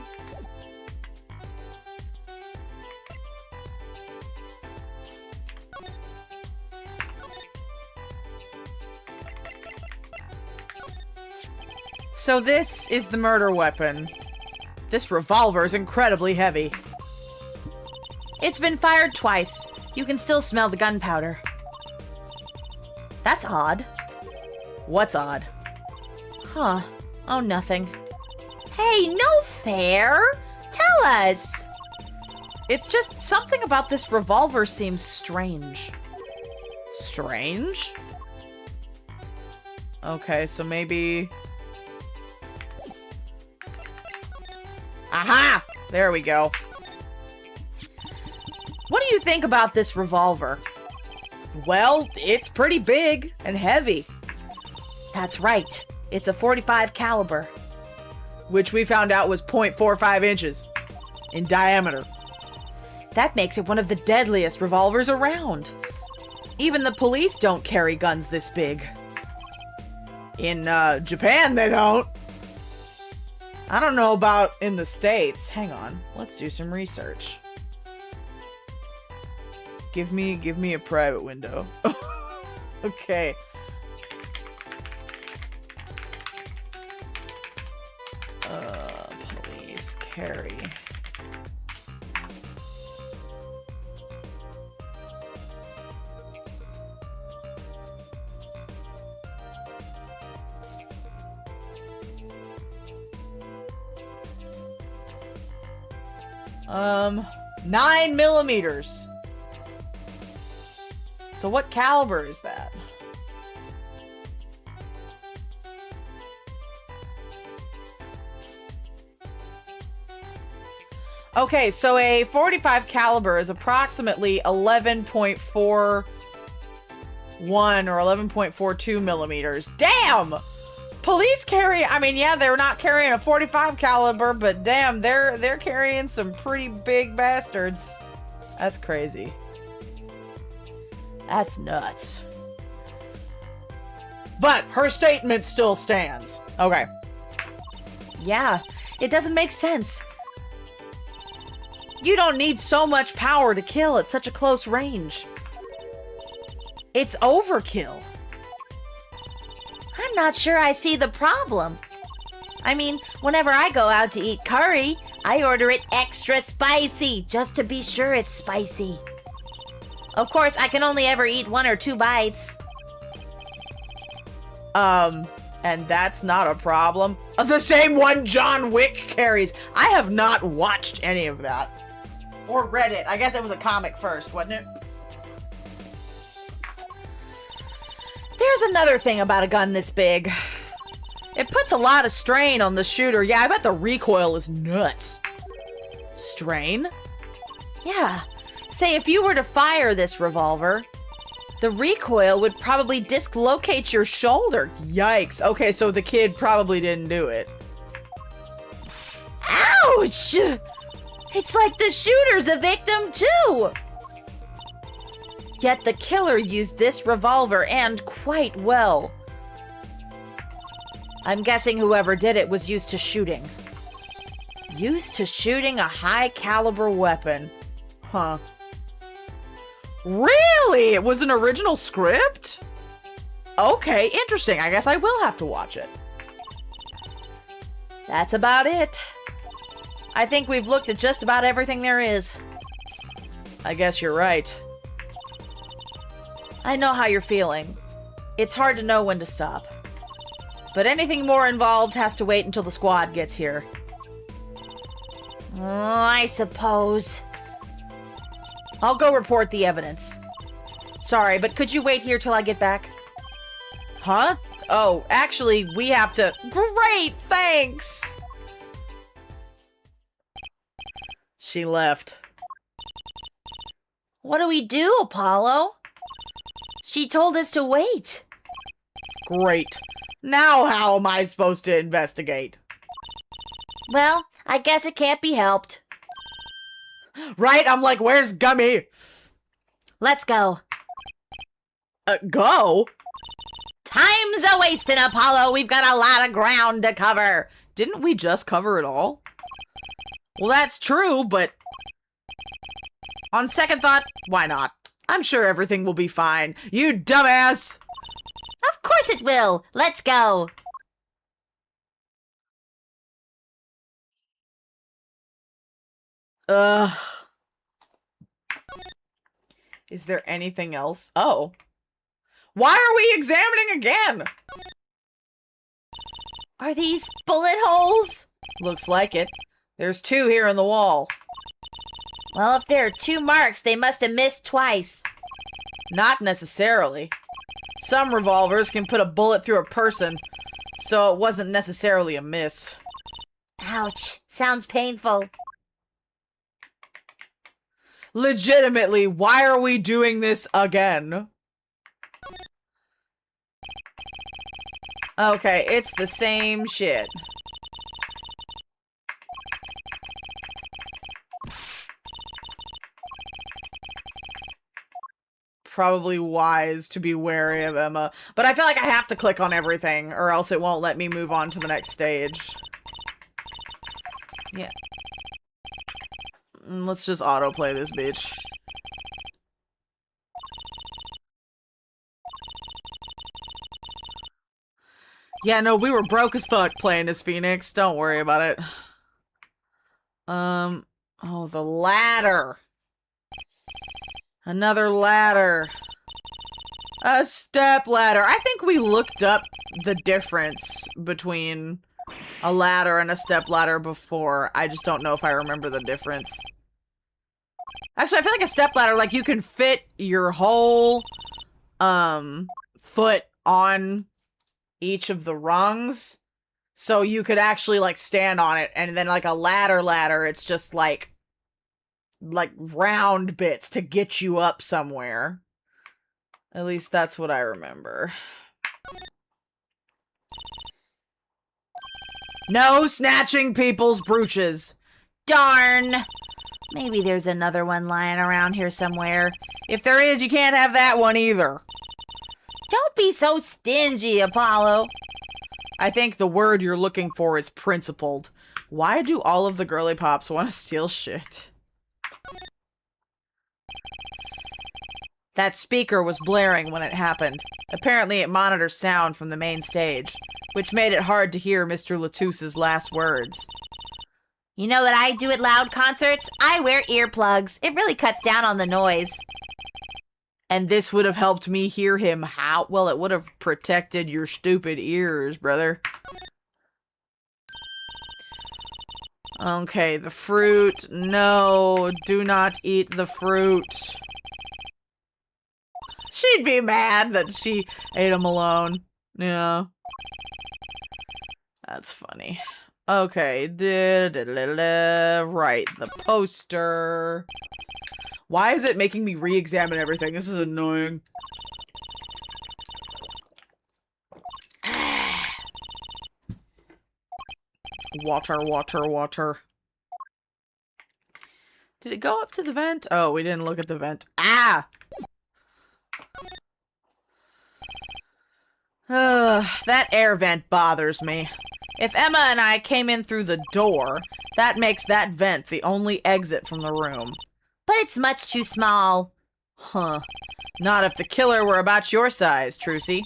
So this is the murder weapon. This revolver is incredibly heavy. It's been fired twice. You can still smell the gunpowder. That's odd. What's odd? Huh. Oh, nothing. Hey, no fair. Tell us. It's just something about this revolver seems strange. Strange? Okay, so maybe... Aha! There we go. What do you think about this revolver? Well, it's pretty big and heavy. That's right. It's a .45 caliber. Which we found out was 0.45 inches in diameter. That makes it one of the deadliest revolvers around. Even the police don't carry guns this big. In Japan, they don't. I don't know about in the States. Hang on. Let's do some research. Give me a private window. Okay. Police carry. Um, 9mm. So what caliber is that? Okay, so a 45 caliber is approximately 11.41 or 11.42 millimeters. Damn! Police carry, I mean, yeah, they're not carrying a 45 caliber, but damn, they're carrying some pretty big bastards. That's crazy. That's nuts. But her statement still stands. Okay. Yeah, it doesn't make sense. You don't need so much power to kill at such a close range. It's overkill. I'm not sure I see the problem. I mean, whenever I go out to eat curry, I order it extra spicy, just to be sure it's spicy. Of course, I can only ever eat 1 or 2 bites. And that's not a problem. The same one John Wick carries. I have not watched any of that. Or read it. I guess it was a comic first, wasn't it? There's another thing about a gun this big. It puts a lot of strain on the shooter. Yeah, I bet the recoil is nuts. Strain? Yeah. Say, if you were to fire this revolver, the recoil would probably dislocate your shoulder. Yikes. Okay, so the kid probably didn't do it. Ouch! It's like the shooter's a victim too! Yet the killer used this revolver, and quite well. I'm guessing whoever did it was used to shooting. Used to shooting a high-caliber weapon. Huh. Really? It was an original script? Okay, interesting. I guess I will have to watch it. That's about it. I think we've looked at just about everything there is. I guess you're right. I know how you're feeling. It's hard to know when to stop. But anything more involved has to wait until the squad gets here. I suppose. I'll go report the evidence. Sorry, but could you wait here till I get back? Huh? Oh, actually, we have to... Great, thanks! She left. What do we do, Apollo? She told us to wait. Great. Now how am I supposed to investigate? Well, I guess it can't be helped. Right? I'm like, where's Gummy? Let's go. Go? Time's a-wasting, Apollo. We've got a lot of ground to cover. Didn't we just cover it all? Well, that's true, but... on second thought, why not? I'm sure everything will be fine. You dumbass! Of course it will. Let's go. Is there anything else? Oh. Why are we examining again? Are these bullet holes? Looks like it. There's 2 here in the wall. Well, if there are 2 marks, they must have missed twice. Not necessarily. Some revolvers can put a bullet through a person, so it wasn't necessarily a miss. Ouch. Sounds painful. Legitimately, why are we doing this again? Okay, it's the same shit. probably wise to be wary of Emma. But I feel like I have to click on everything, or else it won't let me move on to the next stage. Yeah. Let's just autoplay this bitch. Yeah, no, we were broke as fuck playing as Phoenix. Don't worry about it. Oh, the ladder. Another ladder. A step ladder. I think we looked up the difference between a ladder and a step ladder before. I just don't know if I remember the difference. Actually, I feel like a step ladder, like, you can fit your whole, foot on each of the rungs. So you could actually, like, stand on it. And then, like, a ladder, it's just, like round bits to get you up somewhere. At least that's what I remember. No snatching people's brooches. Darn! Maybe there's another one lying around here somewhere. If there is, you can't have that one either. Don't be so stingy, Apollo. I think the word you're looking for is principled. Why do all of the girly pops want to steal shit? That speaker was blaring when it happened. Apparently it monitors sound from the main stage, which made it hard to hear Mr. Latusse's last words. You know what I do at loud concerts? I wear earplugs. It really cuts down on the noise. And this would have helped me hear him how? Well, it would have protected your stupid ears, brother. Okay, the fruit. No, do not eat the fruit. She'd be mad that she ate him alone. Yeah. That's funny. Okay. Right, the poster. Why is it making me re-examine everything? This is annoying. Water, water, water. Did it go up to the vent? Oh, we didn't look at the vent. Ah! That air vent bothers me. If Emma and I came in through the door, that makes that vent the only exit from the room. But it's much too small. Huh. Not if the killer were about your size, Trucy.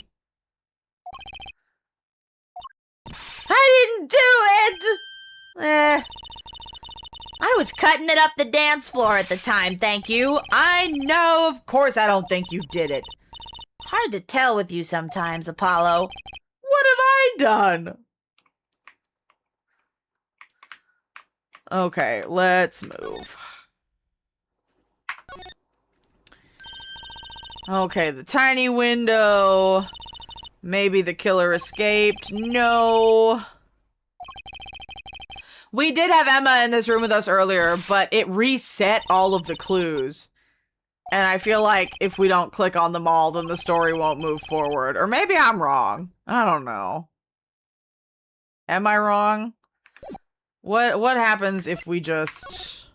I didn't do it! I was cutting it up the dance floor at the time, thank you. I know, of course I don't think you did it. Hard to tell with you sometimes, Apollo. What have I done? Okay, let's move. Okay, the tiny window. Maybe the killer escaped. No. We did have Emma in this room with us earlier, but it reset all of the clues. And I feel like if we don't click on them all, then the story won't move forward. Or maybe I'm wrong. I don't know. Am I wrong? What happens if we just...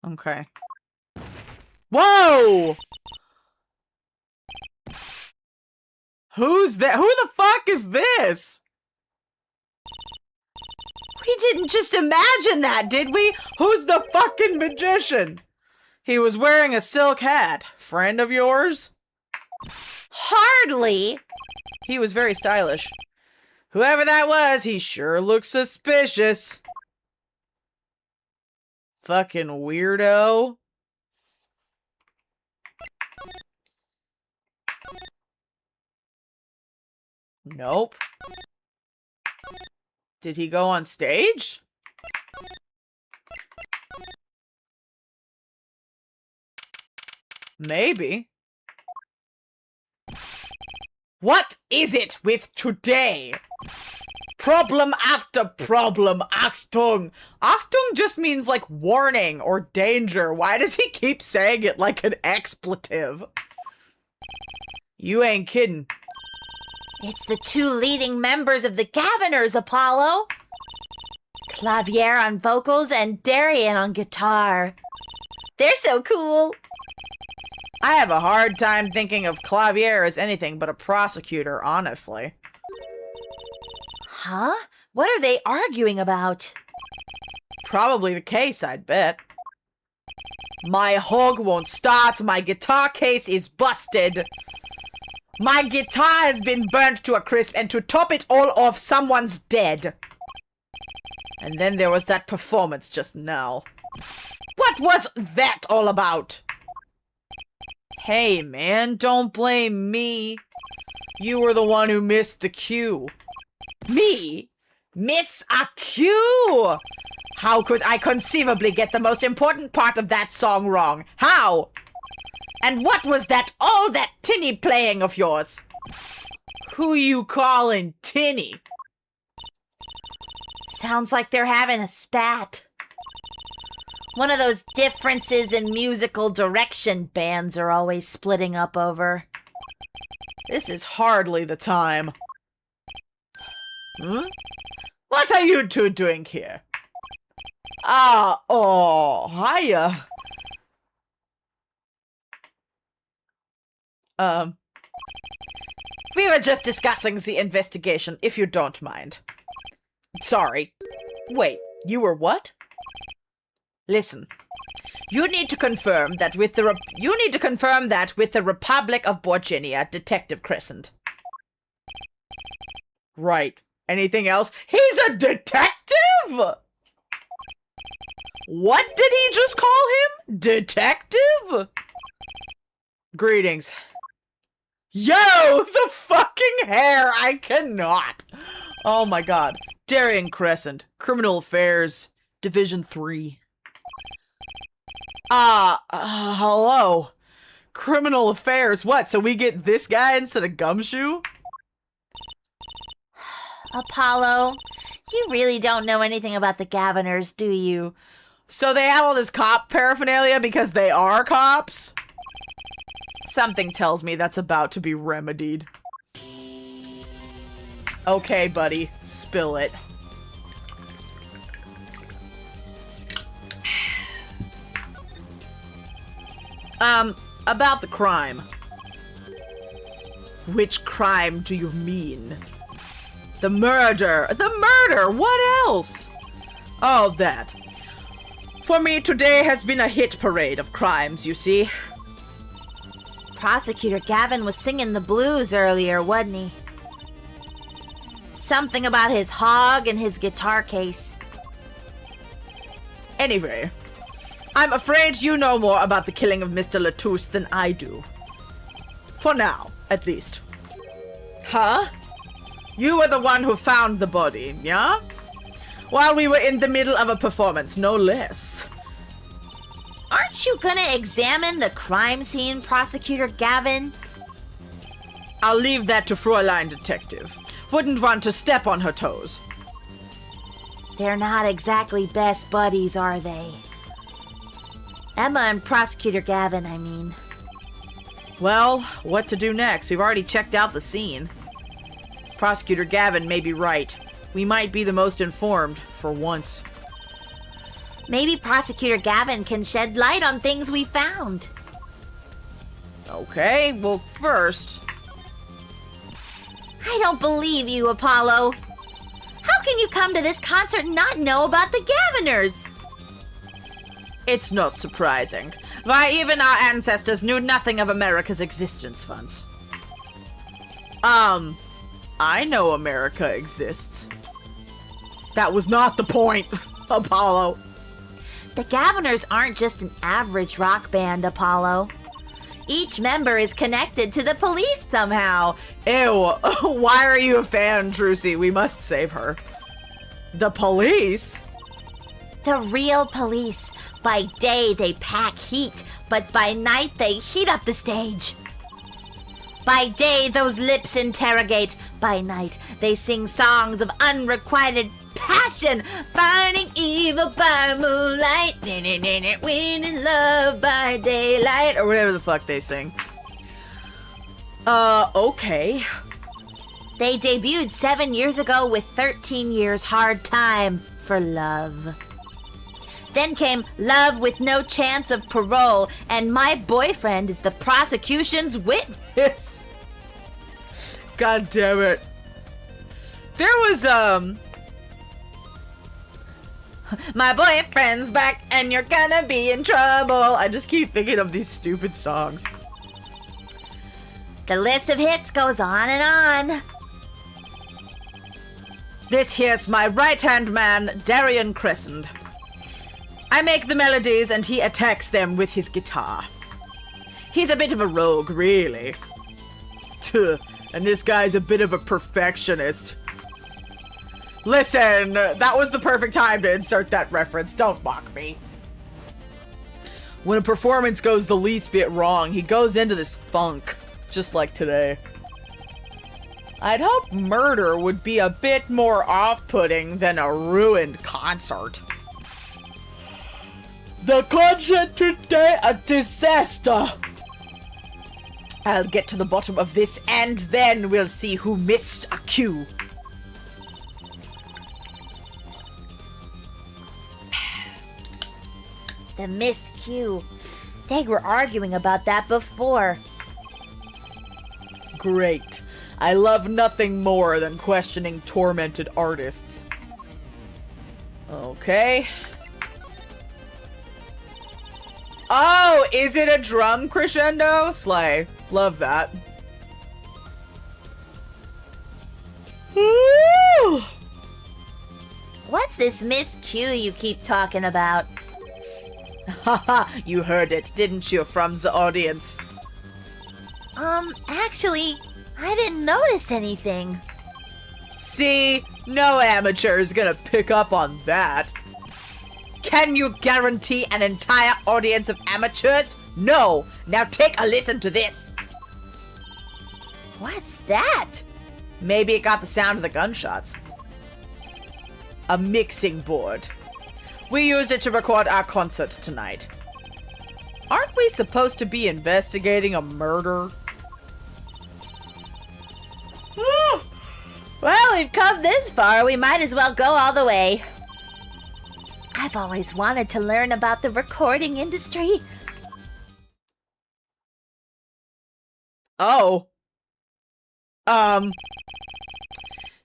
Okay. Whoa! Who's that? Who the fuck is this? We didn't just imagine that, did we? Who's the fucking magician? He was wearing a silk hat. Friend of yours? Hardly. He was very stylish. Whoever that was, he sure looks suspicious. Fucking weirdo. Nope. Did he go on stage? Maybe. What is it with today? Problem after problem, Achtung. Achtung just means like warning or danger. Why does he keep saying it like an expletive? You ain't kidding. It's the two leading members of the Gaviners, Apollo. Klavier on vocals and Darian on guitar. They're so cool. I have a hard time thinking of Klavier as anything but a prosecutor, honestly. Huh? What are they arguing about? Probably the case, I'd bet. My hog won't start, my guitar case is busted. My guitar has been burnt to a crisp, and to top it all off, someone's dead. And then there was that performance just now. What was that all about? Hey, man, don't blame me. You were the one who missed the cue. Me? Miss a cue? How could I conceivably get the most important part of that song wrong? How? And what was that, all that tinny playing of yours? Who you calling tinny? Sounds like they're having a spat. One of those differences in musical direction bands are always splitting up over. This is hardly the time. Huh? What are you two doing here? Hiya. We were just discussing the investigation, if you don't mind. Sorry. Wait, you were what? Listen. You need to confirm that with the Republic of Borginia, Detective Crescent. Right. Anything else? He's a detective? What did he just call him? Detective? Greetings. Yo, the fucking hair! I cannot! Oh my god. Darien Crescent, Criminal Affairs, Division 3. Hello. Criminal Affairs, what? So we get this guy instead of Gumshoe? Apollo, you really don't know anything about the Gaviners, do you? So they have all this cop paraphernalia because they are cops? Something tells me that's about to be remedied. Okay, buddy. Spill it. About the crime. Which crime do you mean? The murder! The murder! What else? Oh, that. For me, today has been a hit parade of crimes, you see. Prosecutor Gavin was singing the blues earlier, wasn't he? Something about his hog and his guitar case. Anyway, I'm afraid you know more about the killing of Mr. Latouche than I do. For now, at least. Huh? You were the one who found the body, yeah? While we were in the middle of a performance, no less. Aren't you gonna examine the crime scene, Prosecutor Gavin? I'll leave that to Fräulein Detective. Wouldn't want to step on her toes. They're not exactly best buddies, are they? Emma and Prosecutor Gavin, I mean. Well, what to do next? We've already checked out the scene. Prosecutor Gavin may be right. We might be the most informed, for once. Maybe Prosecutor Gavin can shed light on things we found. Okay, well, first... I don't believe you, Apollo. How can you come to this concert and not know about the Gaviners? It's not surprising. Why, even our ancestors knew nothing of America's existence once. I know America exists. That was not the point, Apollo. The Gaviners aren't just an average rock band, Apollo. Each member is connected to the police somehow. Ew, why are you a fan, Trucy? We must save her. The police? The real police. By day, they pack heat, but by night, they heat up the stage. By day, those lips interrogate. By night, they sing songs of unrequited passion. Fighting evil by moonlight. Winning love by daylight. Or whatever the fuck they sing. Okay. They debuted 7 years ago with 13 Years Hard Time. for love. Then came Love with No Chance of Parole, and My Boyfriend is the prosecution's witness. God damn it. There was, My boyfriend's back and you're gonna be in trouble. I just keep thinking of these stupid songs. The list of hits goes on and on. This here's my right-hand man, Darian Crescent. I make the melodies and he attacks them with his guitar. He's a bit of a rogue, really. Tuh, and this guy's a bit of a perfectionist. Listen, that was the perfect time to insert that reference. Don't mock me. When a performance goes the least bit wrong, he goes into this funk, just like today. I'd hope murder would be a bit more off-putting than a ruined concert. The concert today, a disaster. I'll get to the bottom of this and then we'll see who missed a cue. The missed cue. They were arguing about that before. Great. I love nothing more than questioning tormented artists. Okay. Oh, is it a drum crescendo? Slay. Love that. Woo! What's this missed cue you keep talking about? Haha, you heard it, didn't you, from the audience? Actually, I didn't notice anything. See? No amateur's gonna pick up on that. Can you guarantee an entire audience of amateurs? No! Now take a listen to this. What's that? Maybe it got the sound of the gunshots. A mixing board. We used it to record our concert tonight. Aren't we supposed to be investigating a murder? Well, we've come this far, we might as well go all the way. I've always wanted to learn about the recording industry. Oh.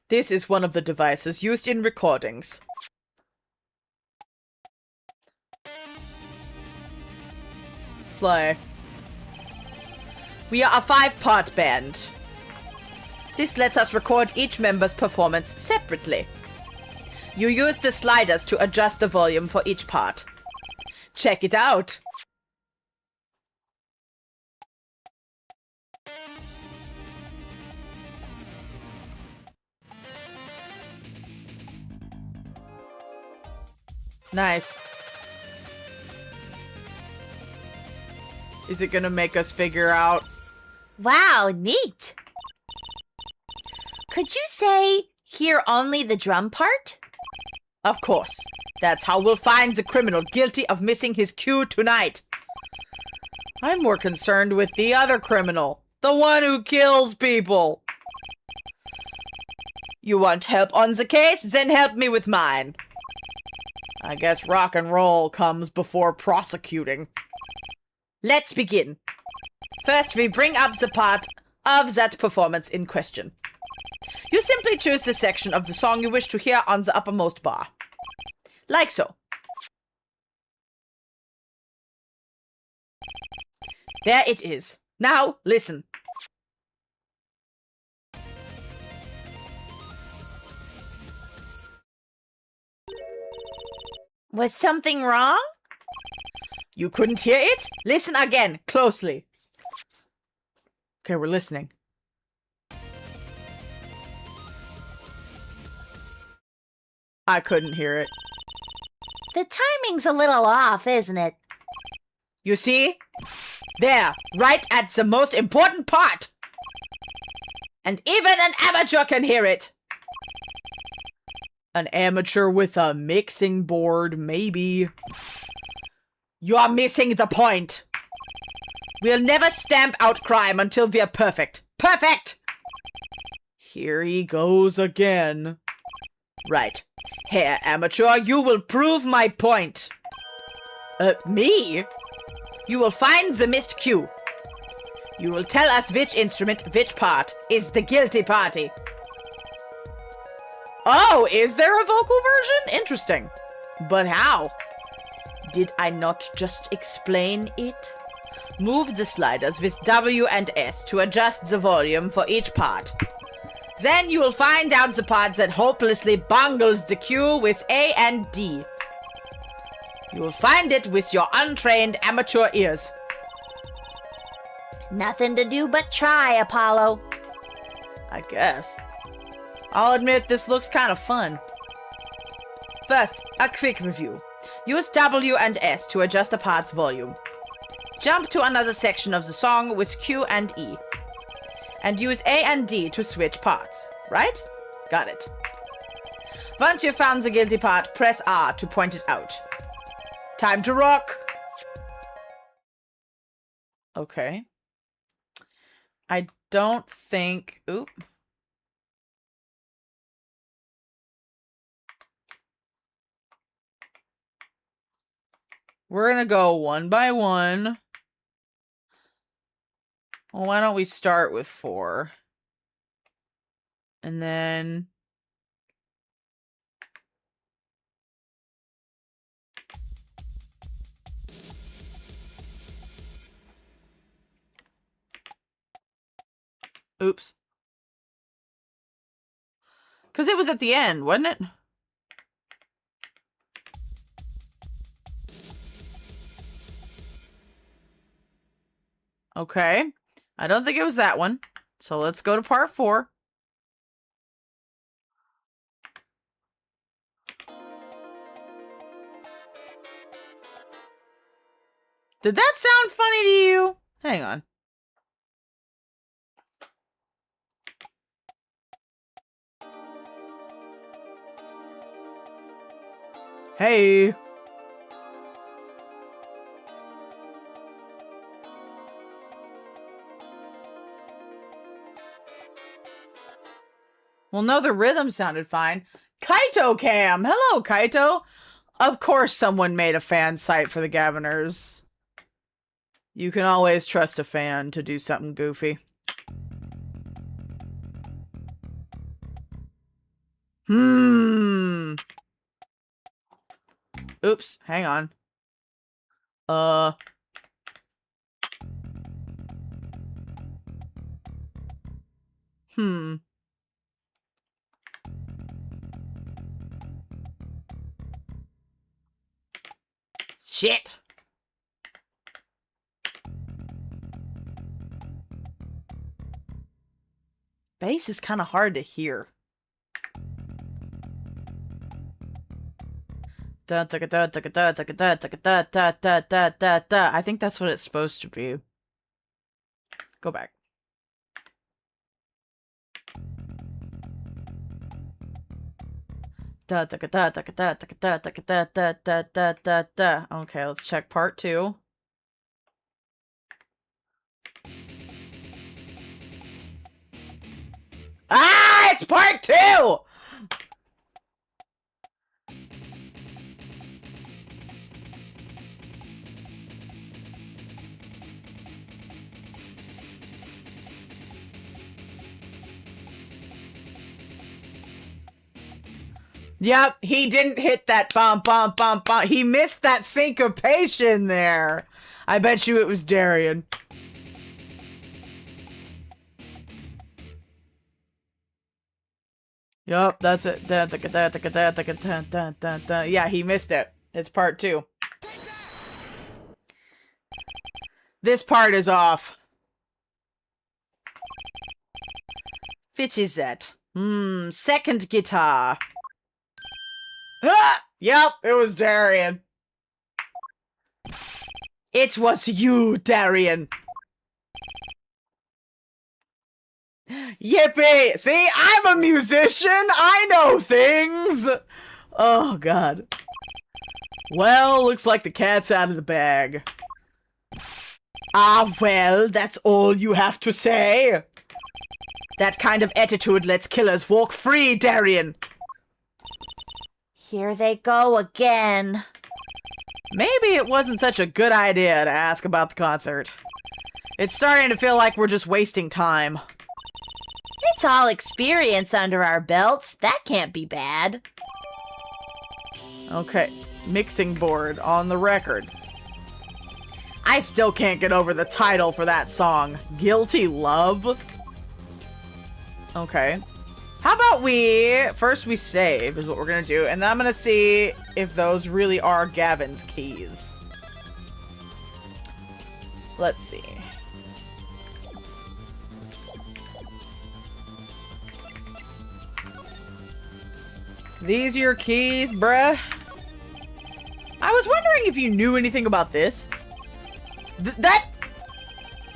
This is one of the devices used in recordings. Slay. We are a 5-part band. This lets us record each member's performance separately. You use the sliders to adjust the volume for each part. Check it out. Nice. Is it gonna make us figure out? Wow, neat. Could you say, hear only the drum part? Of course. That's how we'll find the criminal guilty of missing his cue tonight. I'm more concerned with the other criminal. The one who kills people. You want help on the case? Then help me with mine. I guess rock and roll comes before prosecuting. Let's begin. First, we bring up the part of that performance in question. You simply choose the section of the song you wish to hear on the uppermost bar. Like so. There it is. Now, listen. Was something wrong? You couldn't hear it? Listen again, closely. Okay, we're listening. I couldn't hear it. The timing's a little off, isn't it? You see? There, right at the most important part. And even an amateur can hear it. An amateur with a mixing board, maybe. You're missing the point. We'll never stamp out crime until we're perfect. Perfect! Here he goes again. Right. Here, amateur, you will prove my point. Me? You will find the missed cue. You will tell us which instrument, which part, is the guilty party. Oh, is there a vocal version? Interesting. But how? Did I not just explain it? Move the sliders with W and S to adjust the volume for each part. Then you will find out the part that hopelessly bungles the cue with A and D. You will find it with your untrained amateur ears. Nothing to do but try, Apollo. I guess. I'll admit this looks kind of fun. First, a quick review. Use W and S to adjust a part's volume. Jump to another section of the song with Q and E. And use A and D to switch parts, right? Got it. Once you've found the guilty part, press R to point it out. Time to rock! Okay. I don't think... Oop. We're gonna go one by one. Well, why don't we start with 4? And then... Oops. Because it was at the end, wasn't it? Okay. I don't think it was that one. So let's go to part 4. Did that sound funny to you? Hang on. Hey. Well, no, the rhythm sounded fine. Kaito Cam! Hello, Kaito! Of course someone made a fan site for the Governors. You can always trust a fan to do something goofy. Oops, hang on. Shit! Bass is kind of hard to hear. I think that's what it's supposed to be. Go back. Okay, let's check part 2. Ah, it's part 2! Yep, he didn't hit that bum bum bum bum. He missed that syncopation there. I bet you it was Darian. Yup, that's it. Yeah, he missed it. It's part 2. This part is off. Which is that? Second guitar. Ah! Yep, it was Darian. It was you, Darian. Yippee! See, I'm a musician! I know things! Oh, God. Well, looks like the cat's out of the bag. Ah, well, that's all you have to say? That kind of attitude lets killers walk free, Darian. Here they go again. Maybe it wasn't such a good idea to ask about the concert. It's starting to feel like we're just wasting time. It's all experience under our belts. That can't be bad. Okay, mixing board on the record. I still can't get over the title for that song. Guilty Love? Okay. How about first we save is what we're gonna do, and then I'm gonna see if those really are Gavin's keys. Let's see. These your keys, bruh? I was wondering if you knew anything about this.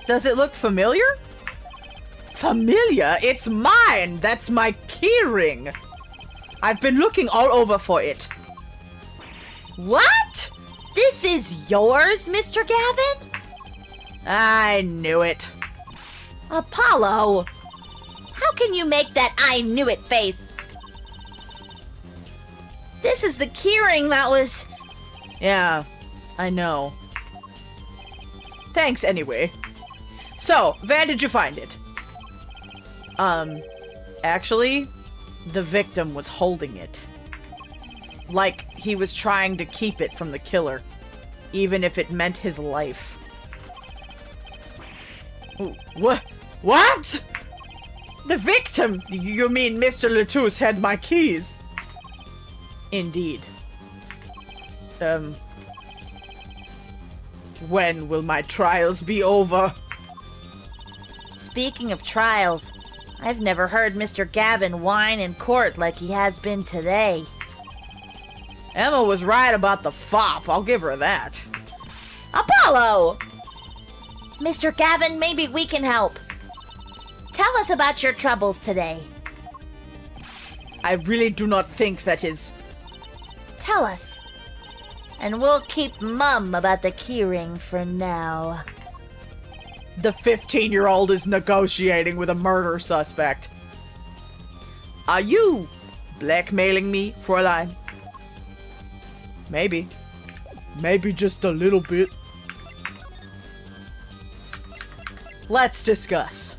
Does it look familiar? Familiar? It's mine! That's my keyring! I've been looking all over for it. What? This is yours, Mr. Gavin? I knew it. Apollo! How can you make that I knew it face? This is the keyring that was... Yeah, I know. Thanks anyway. So, where did you find it? Actually, the victim was holding it. Like he was trying to keep it from the killer, even if it meant his life. What? What? The victim? You mean Mr. Latouche had my keys? Indeed. When will my trials be over? Speaking of trials, I've never heard Mr. Gavin whine in court like he has been today. Emma was right about the fop, I'll give her that. Apollo! Mr. Gavin, maybe we can help. Tell us about your troubles today. I really do not think that is... Tell us. And we'll keep mum about the keyring for now. The 15-year-old is negotiating with a murder suspect. Are you blackmailing me, Fräulein? Maybe. Maybe just a little bit. Let's discuss.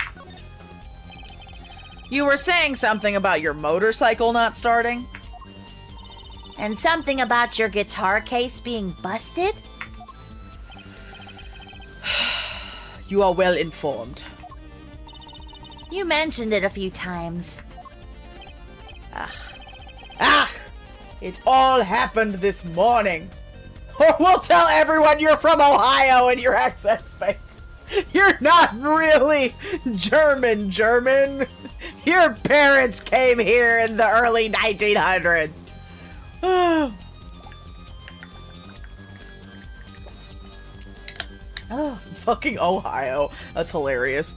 You were saying something about your motorcycle not starting? And something about your guitar case being busted? You are well informed. You mentioned it a few times. It all happened this morning. Or we'll tell everyone you're from Ohio and your accent's fake. You're not really German. Your parents came here in the early 1900s. Oh, fucking Ohio. That's hilarious.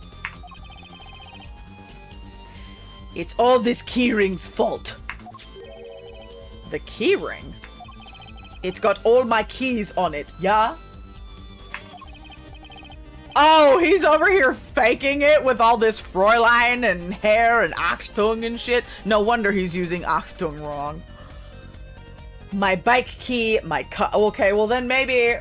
It's all this keyring's fault. The keyring? It's got all my keys on it, yeah? Oh, he's over here faking it with all this Fräulein and hair and Achtung and shit. No wonder he's using Achtung wrong. My bike key, okay, well then maybe...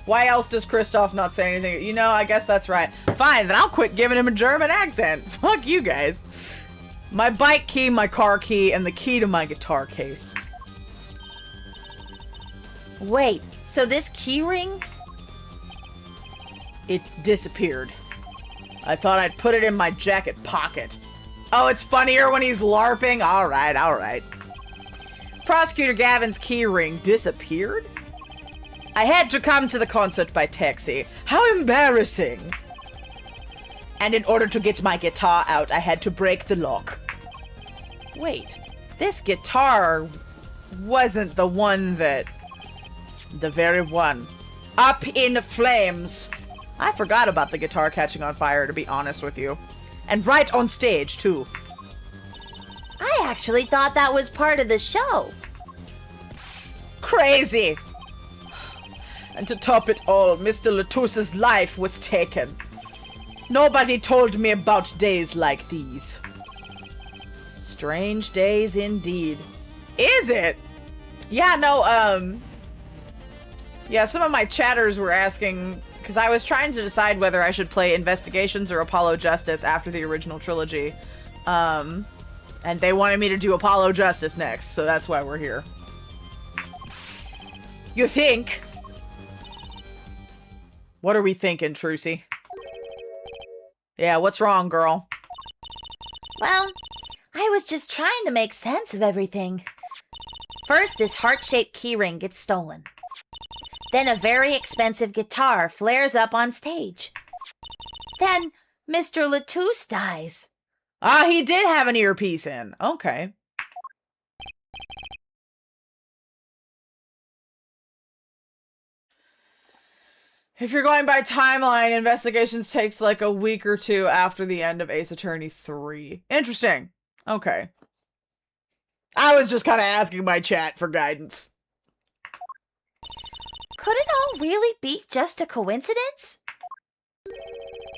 Why else does Christoph not say anything? You know, I guess that's right. Fine, then I'll quit giving him a German accent. Fuck you guys. My bike key, my car key, and the key to my guitar case. Wait, so this keyring? It disappeared. I thought I'd put it in my jacket pocket. Oh, it's funnier when he's LARPing? Alright. Prosecutor Gavin's keyring disappeared? I had to come to the concert by taxi. How embarrassing. And in order to get my guitar out, I had to break the lock. Wait, this guitar wasn't the one that... The very one. Up in flames. I forgot about the guitar catching on fire, to be honest with you. And right on stage, too. I actually thought that was part of the show. Crazy! And to top it all, Mr. Latouche's life was taken. Nobody told me about days like these. Strange days indeed. Is it? Yeah, no, yeah, some of my chatters were asking, because I was trying to decide whether I should play Investigations or Apollo Justice after the original trilogy. And they wanted me to do Apollo Justice next, so that's why we're here. You think? What are we thinking, Trucy? Yeah, what's wrong, girl? Well, I was just trying to make sense of everything. First, this heart-shaped keyring gets stolen. Then a very expensive guitar flares up on stage. Then Mr. Latouche dies. Ah, he did have an earpiece in. Okay. If you're going by timeline, Investigations takes like a week or two after the end of Ace Attorney 3. Interesting. Okay. I was just kind of asking my chat for guidance. Could it all really be just a coincidence?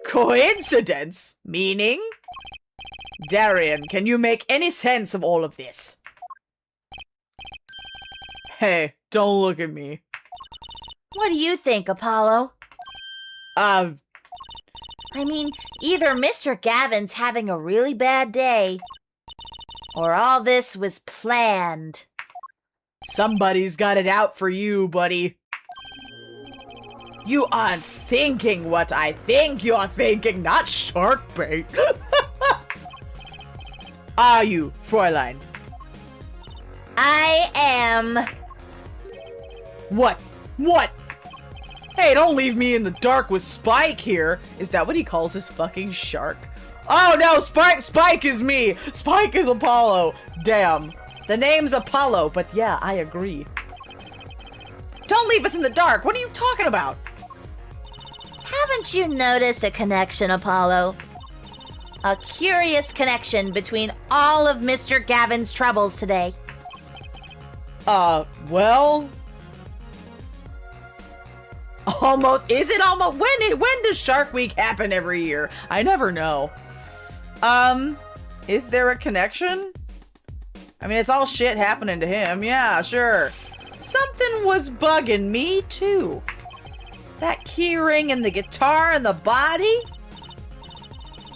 Coincidence? Meaning? Darian, can you make any sense of all of this? Hey, don't look at me. What do you think, Apollo? I mean, either Mr. Gavin's having a really bad day, or all this was planned. Somebody's got it out for you, buddy. You aren't thinking what I think you're thinking, not shark bait. Are you, Fräulein? I am. What? What? Hey, don't leave me in the dark with Spike here. Is that what he calls his fucking shark? Oh no, Spike is me. Spike is Apollo. Damn. The name's Apollo, but yeah, I agree. Don't leave us in the dark. What are you talking about? Haven't you noticed a connection, Apollo? A curious connection between all of Mr. Gavin's troubles today. Well... Almost. Is it almost? When does Shark Week happen every year? I never know. Is there a connection? I mean, it's all shit happening to him. Yeah, sure. Something was bugging me, too. That keyring and the guitar and the body?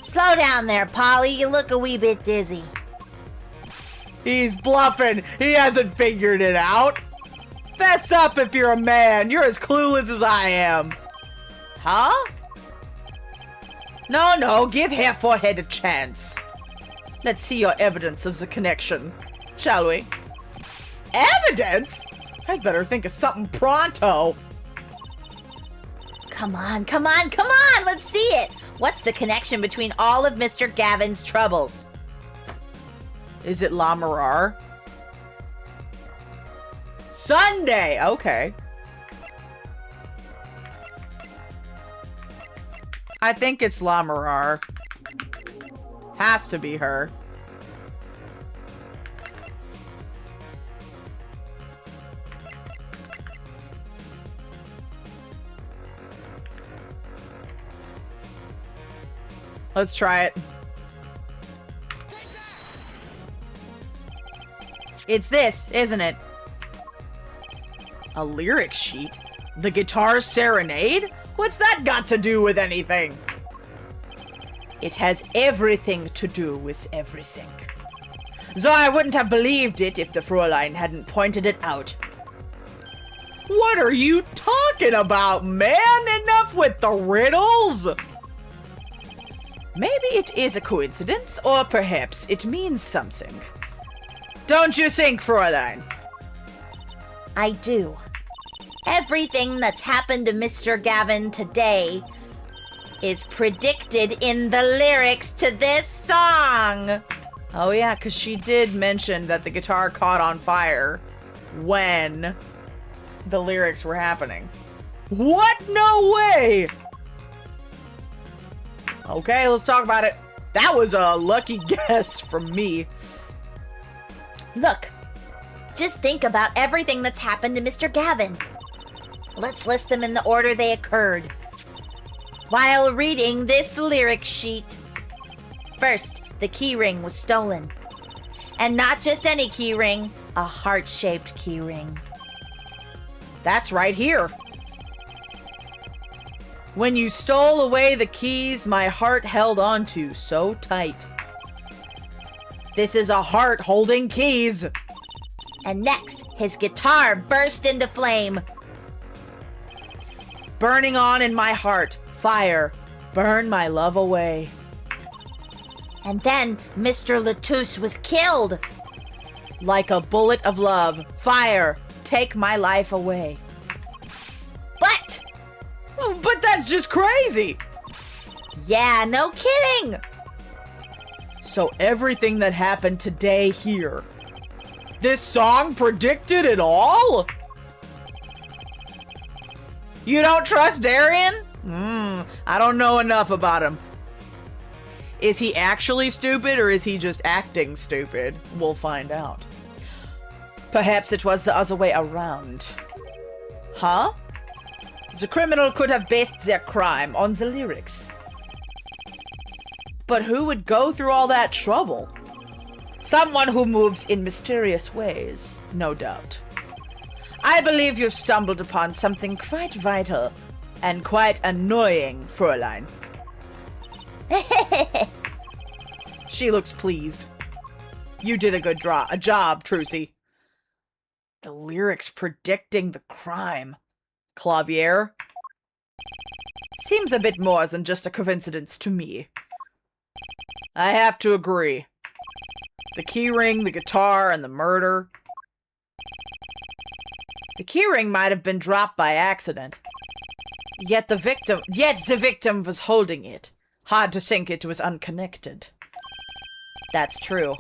Slow down there, Polly. You look a wee bit dizzy. He's bluffing. He hasn't figured it out. Fess up if you're a man. You're as clueless as I am. Huh? No, give Hair Forehead a chance. Let's see your evidence of the connection, shall we? Evidence? I'd better think of something pronto. Come on. Let's see it. What's the connection between all of Mr. Gavin's troubles? Is it La Mirar? Sunday! Okay. I think it's La Mirar. Has to be her. Let's try it. It's this, isn't it? A lyric sheet? The Guitar Serenade? What's that got to do with anything? It has everything to do with everything. Though I wouldn't have believed it if the Fräulein hadn't pointed it out. What are you talking about, man? Enough with the riddles! Maybe it is a coincidence, or perhaps it means something. Don't you think, Fräulein? I do. Everything that's happened to Mr. Gavin today is predicted in the lyrics to this song. Oh yeah, because she did mention that the guitar caught on fire when the lyrics were happening. What? No way! Okay, let's talk about it. That was a lucky guess from me. Look, just think about everything that's happened to Mr. Gavin. Let's list them in the order they occurred. While reading this lyric sheet, first, the keyring was stolen. And not just any keyring, A heart-shaped keyring. That's right here. When you stole away the keys my heart held onto so tight. This is a heart holding keys. And next, his guitar burst into flame. Burning on in my heart, fire, burn my love away. And then Mr. Latouche was killed. Like a bullet of love, fire, take my life away. But that's just crazy! Yeah, no kidding! So everything that happened today here, this song predicted it all? You don't trust Darian? I don't know enough about him. Is he actually stupid or is he just acting stupid? We'll find out. Perhaps it was the other way around. Huh? The criminal could have based their crime on the lyrics. But who would go through all that trouble? Someone who moves in mysterious ways, no doubt. I believe you've stumbled upon something quite vital and quite annoying, Fräulein. She looks pleased. You did a good job, Trucy. The lyrics predicting the crime. Klavier? Seems a bit more than just a coincidence to me. I have to agree. The keyring, the guitar, and the murder. The keyring might have been dropped by accident. Yet the victim was holding it. Hard to think it was unconnected. That's true.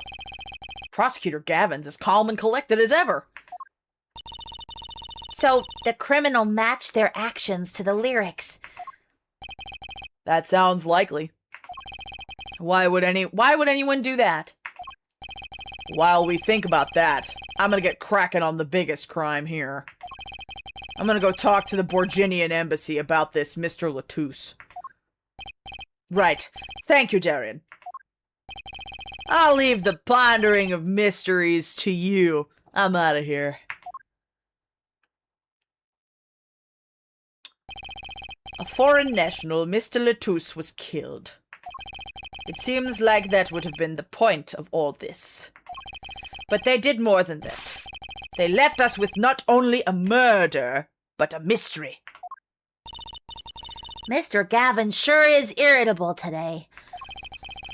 Prosecutor Gavin's as calm and collected as ever. So the criminal matched their actions to the lyrics. That sounds likely. Why would anyone do that? While we think about that, I'm gonna get cracking on the biggest crime here. I'm gonna go talk to the Borginian embassy about this Mr. Latouche. Right. Thank you, Darian. I'll leave the pondering of mysteries to you. I'm out of here. A foreign national, Mr. Latouche, was killed. It seems like that would have been the point of all this. But they did more than that. They left us with not only a murder, but a mystery. Mr. Gavin sure is irritable today.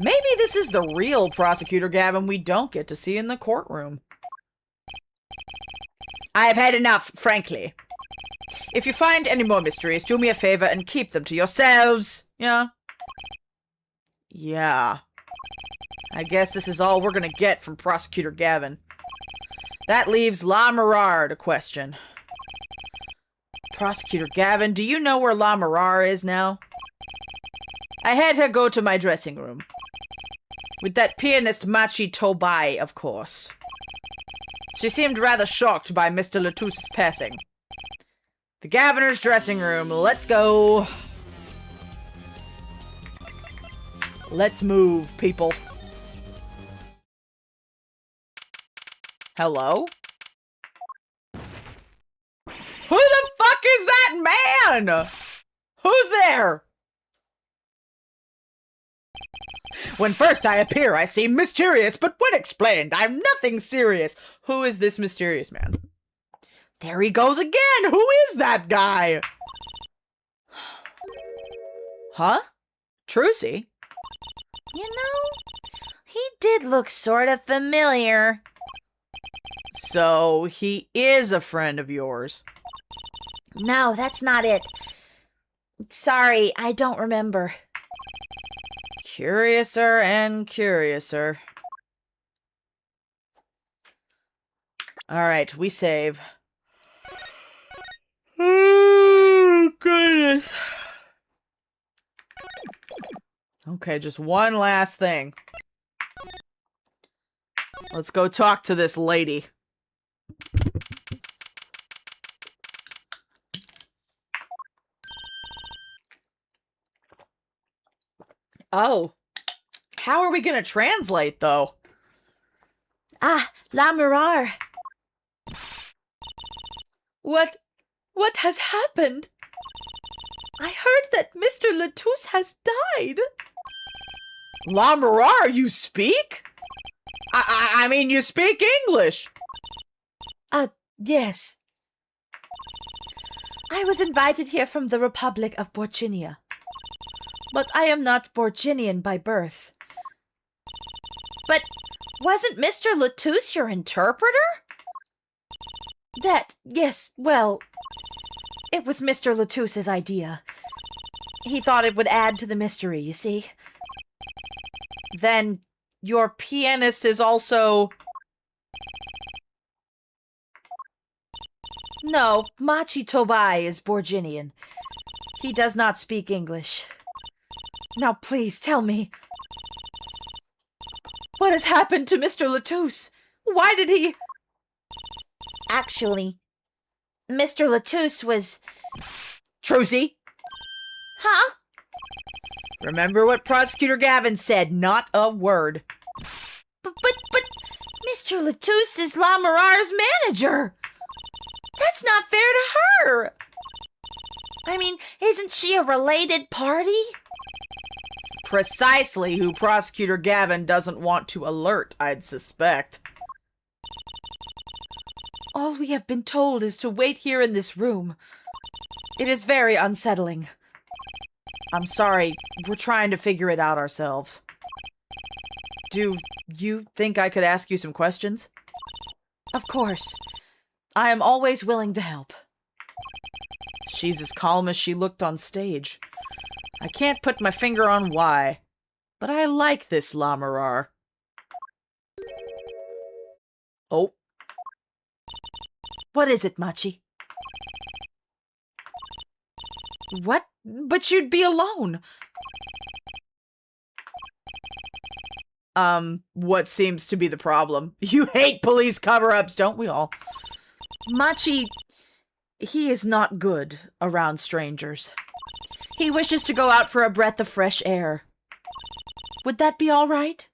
Maybe this is the real Prosecutor Gavin we don't get to see in the courtroom. I've had enough, frankly. If you find any more mysteries, do me a favor and keep them to yourselves. Yeah? Yeah. I guess this is all we're gonna get from Prosecutor Gavin. That leaves La Mirar to question. Prosecutor Gavin, do you know where La Mirar is now? I had her go to my dressing room. With that pianist Machi Tobai, of course. She seemed rather shocked by Mr. Latouche's passing. The Governor's dressing room. Let's go. Let's move, people. Hello? Who the fuck is that man? Who's there? When first I appear, I seem mysterious, but when explained, I'm nothing serious. Who is this mysterious man? There he goes again! Who is that guy? Huh? Trucy? You know, he did look sort of familiar. So, he is a friend of yours. No, that's not it. Sorry, I don't remember. Curiouser and curiouser. Alright, we save. Oh, goodness. Okay, just one last thing. Let's go talk to this lady. Oh. How are we gonna translate, though? Ah, La Mirar. What has happened? I heard that Mr. Latouche has died. La Mirar, you speak? I mean, you speak English. Yes. I was invited here from the Republic of Borginia. But I am not Borginian by birth. But wasn't Mr. Latouche your interpreter? Yes, well, it was Mr. Latouche's idea. He thought it would add to the mystery, you see. Then your pianist is also... No, Machi Tobai is Borginian. He does not speak English. Now please tell me, what has happened to Mr. Latouche? Why did he... Actually, Mr. Latouche was... Trucy? Huh? Remember what Prosecutor Gavin said, not a word. But Mr. Latouche is La Mirar's manager. That's not fair to her. I mean, isn't she a related party? Precisely who Prosecutor Gavin doesn't want to alert, I'd suspect. All we have been told is to wait here in this room. It is very unsettling. I'm sorry, we're trying to figure it out ourselves. Do you think I could ask you some questions? Of course. I am always willing to help. She's as calm as she looked on stage. I can't put my finger on why, but I like this La Mirar. Oh. What is it, Machi? What? But you'd be alone. What seems to be the problem? You hate police cover-ups, don't we all? Machi, he is not good around strangers. He wishes to go out for a breath of fresh air. Would that be all right?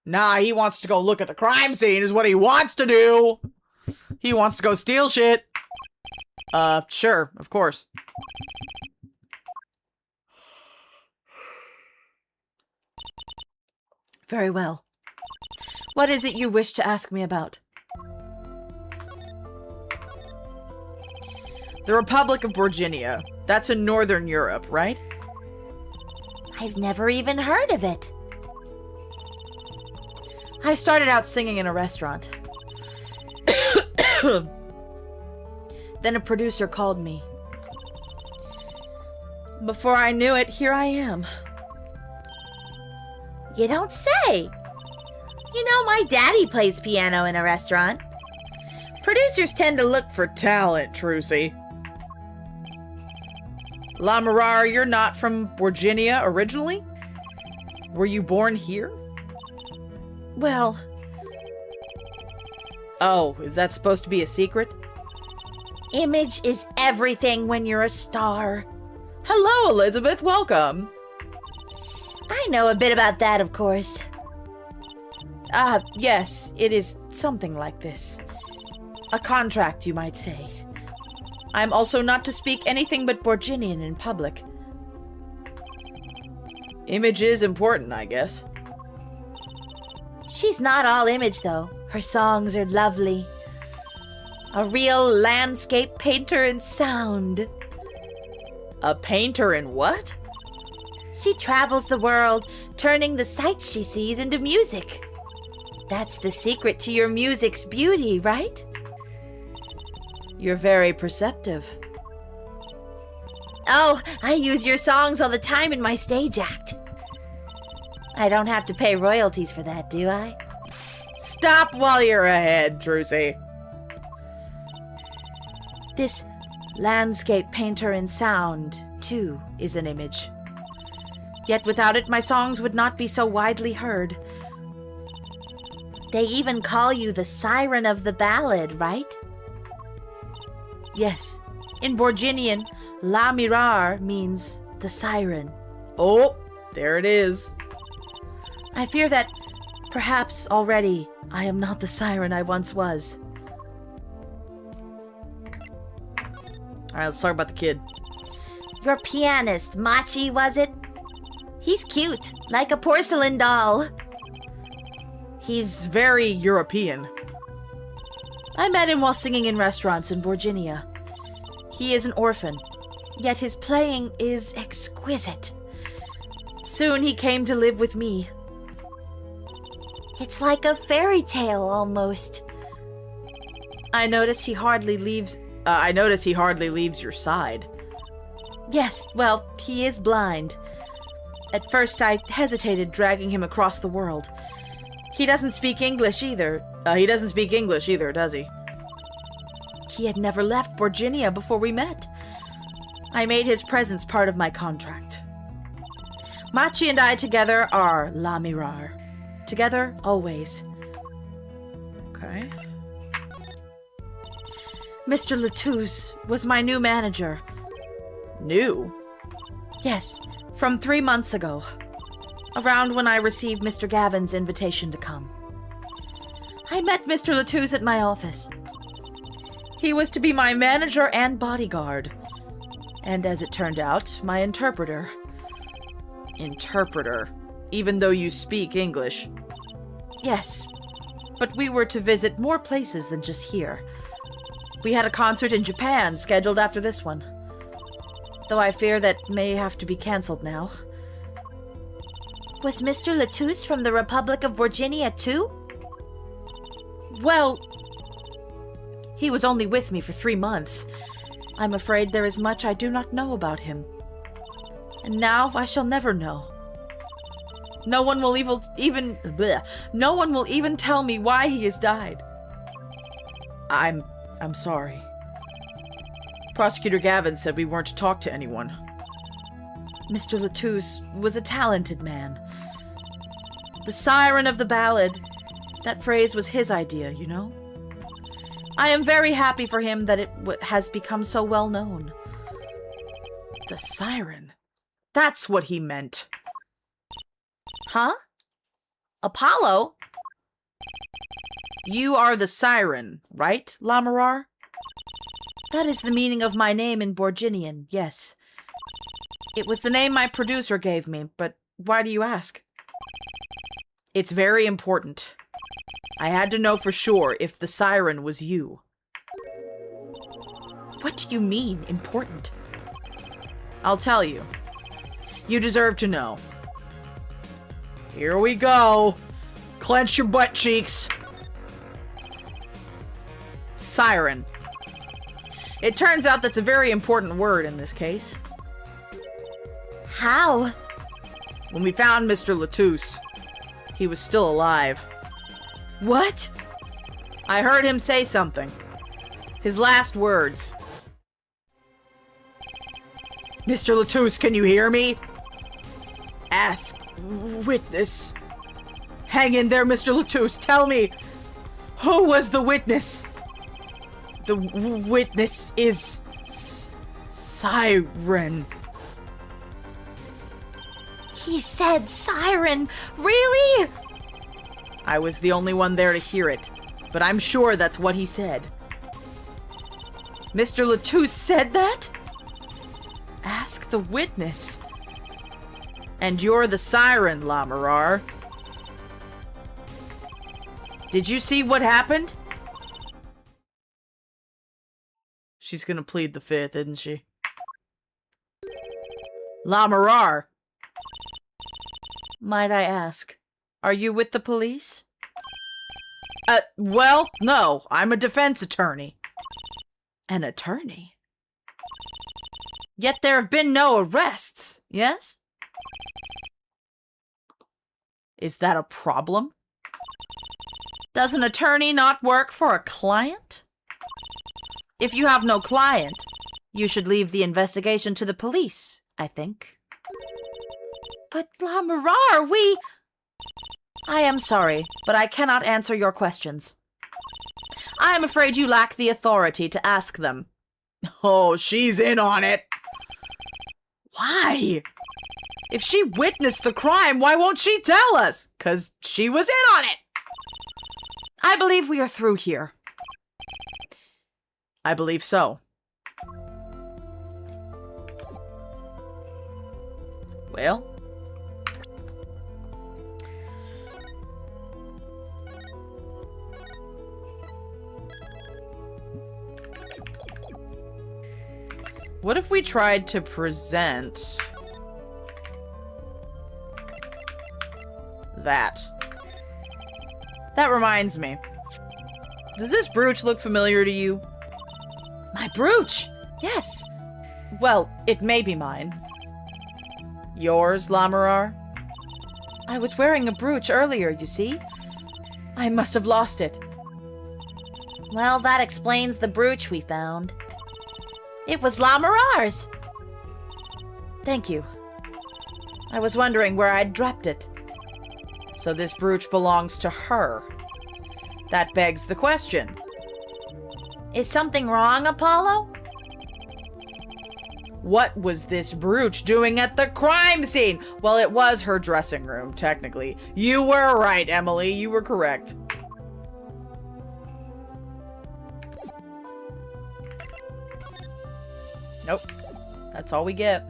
Nah, he wants to go look at the crime scene is what he wants to do. He wants to go steal shit. Sure, of course. Very well. What is it you wish to ask me about? The Republic of Borginia. That's in Northern Europe, right? I've never even heard of it. I started out singing in a restaurant. Then a producer called me. Before I knew it, here I am. You don't say. You know, my daddy plays piano in a restaurant. Producers tend to look for Talent, Trucy. La Mirar, you're not from Borginia originally? Were you born here? Well... Oh, is that supposed to be a secret? Image is everything when you're a star. Hello, Elizabeth. Welcome. I know a bit about that, of course. Yes, it is something like this. A contract, you might say. I'm also not to speak anything but Borginian in public. Image is important, I guess. She's not all image, though. Her songs are lovely. A real landscape painter in sound. A painter in what? She travels the world, turning the sights she sees into music. That's the secret to your music's beauty, right? You're very perceptive. Oh, I use your songs all the time in my stage act. I don't have to pay royalties for that, do I? Stop while you're ahead, Trucy. This landscape painter in sound, too, is an image. Yet without it, my songs would not be so widely heard. They even call you the siren of the ballad, right? Yes. In Borginian, La Mirar means the siren. Oh, there it is. I fear that perhaps already I am not the siren I once was. Alright, let's talk about the kid. Your pianist, Machi, was it? He's cute, like a porcelain doll. He's very European. I met him while singing in restaurants in Virginia. He is an orphan, yet his playing is exquisite. Soon he came to live with me. It's like a fairy tale, almost. I notice he hardly leaves your side. Yes, well, he is blind. At first I hesitated dragging him across the world. He doesn't speak English either. Does he? He had never left Virginia before we met. I made his presence part of my contract. Machi and I together are La Mirar. Together, always. Okay. Mr. Latouche was my new manager. New? Yes, from 3 months ago. Around when I received Mr. Gavin's invitation to come. I met Mr. Latouche at my office. He was to be my manager and bodyguard. And as it turned out, my interpreter. Interpreter? Even though you speak English? Yes, but we were to visit more places than just here. We had a concert in Japan scheduled after this one. Though I fear that may have to be cancelled now. Was Mr. Latouche from the Republic of Virginia, too? Well, he was only with me for 3 months. I'm afraid there is much I do not know about him. And now I shall never know. No one will even tell me why he has died. I'm sorry. Prosecutor Gavin said we weren't to talk to anyone. Mr. Latouche was a talented man. The siren of the ballad, that phrase was his idea, you know? I am very happy for him that it has become so well known. The siren? That's what he meant. Huh? Apollo? You are the siren, right, La Mirar? That is the meaning of my name in Borginian, yes. It was the name my producer gave me, but why do you ask? It's very important. I had to know for sure if the siren was you. What do you mean, important? I'll tell you. You deserve to know. Here we go. Clench your butt cheeks. Siren. It turns out that's a very important word in this case. How? When we found Mr. Latouche, he was still alive. What? I heard him say something. His last words. Mr. Latouche, can you hear me? Ask witness. Hang in there, Mr. Latouche. Tell me, who was the witness? The witness is Siren. He said siren. Really? I was the only one there to hear it, but I'm sure that's what he said. Mr. Latouche said that? Ask the witness. And you're the siren, La Mirar. Did you see what happened? She's gonna plead the fifth, isn't she? La Mirar. Might I ask, are you with the police? Well, no. I'm a defense attorney. An attorney? Yet there have been no arrests, yes? Is that a problem? Does an attorney not work for a client? If you have no client, you should leave the investigation to the police, I think. But La Mirar, I am sorry, but I cannot answer your questions. I am afraid you lack the authority to ask them. Oh, she's in on it. Why? If she witnessed the crime, why won't she tell us? 'Cause she was in on it. I believe we are through here. I believe so. Well. What if we tried to present that? That reminds me. Does this brooch look familiar to you? My brooch? Yes. Well, it may be mine. Yours, Lamarar? I was wearing a brooch earlier, you see? I must have lost it. Well, that explains the brooch we found. It was Lamarar's. Thank you. I was wondering where I'd dropped it. So this brooch belongs to her. That begs the question. Is something wrong, Apollo? What was this brooch doing at the crime scene? Well, it was her dressing room, technically. You were right, Emily. You were correct. Nope. That's all we get.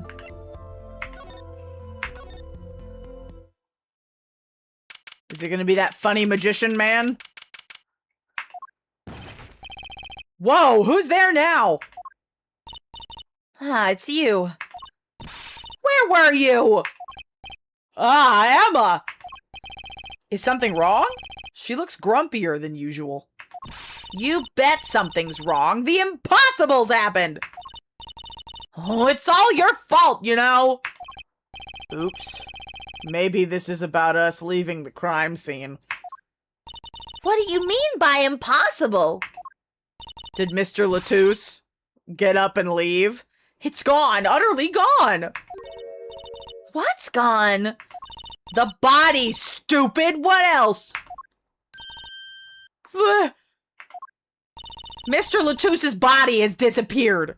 Is it gonna be that funny magician man? Whoa, who's there now? Ah, it's you. Where were you? Ah, Emma! Is something wrong? She looks grumpier than usual. You bet something's wrong. The impossible's happened! Oh, it's all your fault, you know! Oops. Maybe this is about us leaving the crime scene. What do you mean by impossible? Did Mr. Latouche get up and leave? It's gone! Utterly gone! What's gone? The body, stupid! What else? Mr. Latouche's body has disappeared.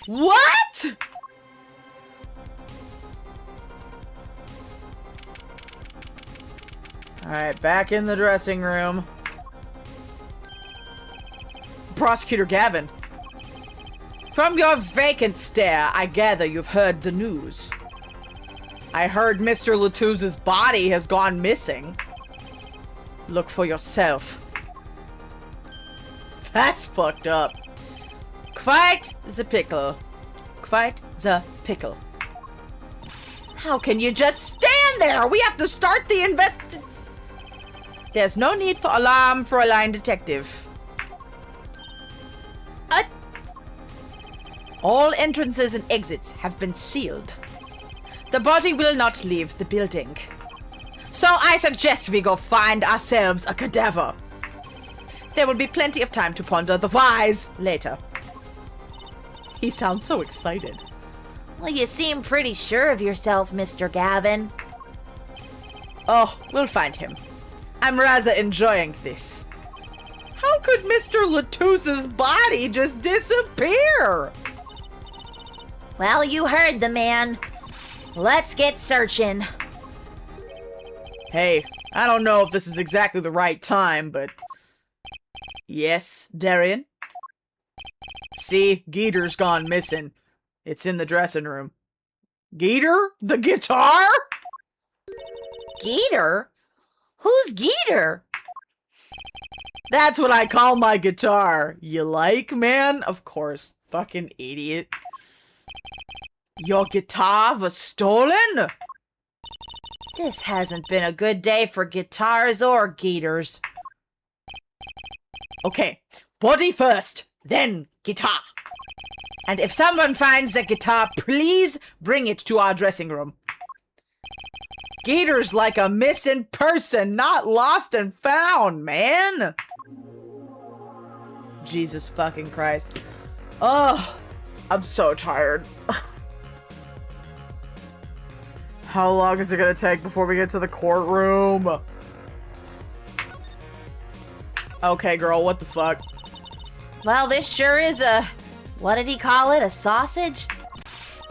What? Alright, back in the dressing room. Prosecutor Gavin. From your vacant stare, I gather you've heard the news. I heard Mr. Latouche's body has gone missing. Look for yourself. That's fucked up. Quite the pickle. Quite the pickle. How can you just stand there? We have to start the There's no need for alarm for a line detective. All entrances and exits have been sealed. The body will not leave the building. So I suggest we go find ourselves a cadaver. There will be plenty of time to ponder the whys later. He sounds so excited. Well, you seem pretty sure of yourself, Mr. Gavin. Oh, we'll find him. I'm rather enjoying this. How could Mr. Latouche's body just disappear? Well, you heard the man. Let's get searching. Hey, I don't know if this is exactly the right time, but... Yes, Darian? See, Geeter's gone missing. It's in the dressing room. Geeter? The guitar? Geeter? Who's Geeter? That's what I call my guitar. You like, man? Of course. Fucking idiot. Your guitar was stolen? This hasn't been a good day for guitars or Geeters. Okay, body first, then guitar. And if someone finds the guitar, please bring it to our dressing room. Geeter's like a missing person, not lost and found, man. Jesus fucking Christ. Oh, I'm so tired. How long is it gonna take before we get to the courtroom? Okay, girl, what the fuck? Well, this sure is a... What did he call it? A sausage?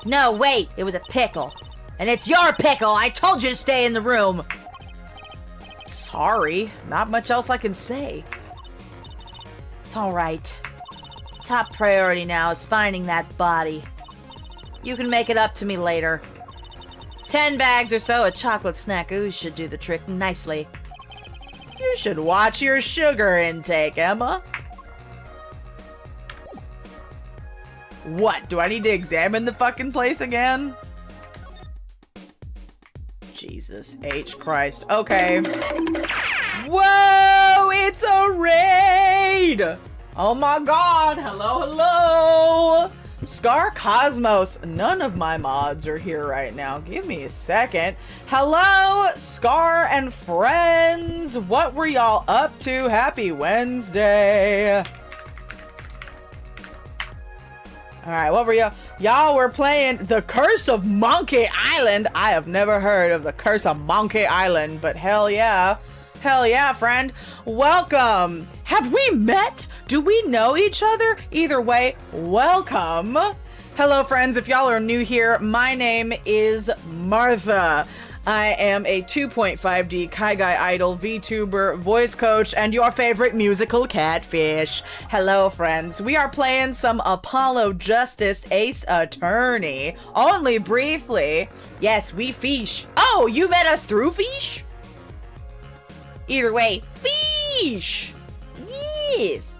No, wait, it was a pickle. And it's your pickle! I told you to stay in the room! Sorry, not much else I can say. It's alright. Top priority now is finding that body. You can make it up to me later. 10 bags or so of chocolate snack ooze should do the trick nicely. You should watch your sugar intake, Emma. What? Do I need to examine the fucking place again? Jesus H. Christ. Okay. Whoa! It's a raid! Oh my god! Hello, hello! Scar Cosmos. None of my mods are here right now. Give me a second. Hello, Scar and friends! What were y'all up to? Happy Wednesday! Alright, what were y'all? Y'all were playing The Curse of Monkey Island. I have never heard of The Curse of Monkey Island, but hell yeah. Hell yeah, friend. Welcome. Have we met? Do we know each other? Either way, welcome. Hello, friends. If y'all are new here, my name is Martha. I am a 2.5D Kaigai Idol, VTuber, voice coach, and your favorite musical catfish. Hello, friends. We are playing some Apollo Justice Ace Attorney. Only briefly. Yes, we fish. Oh, you met us through fish? Either way, fish! Yes!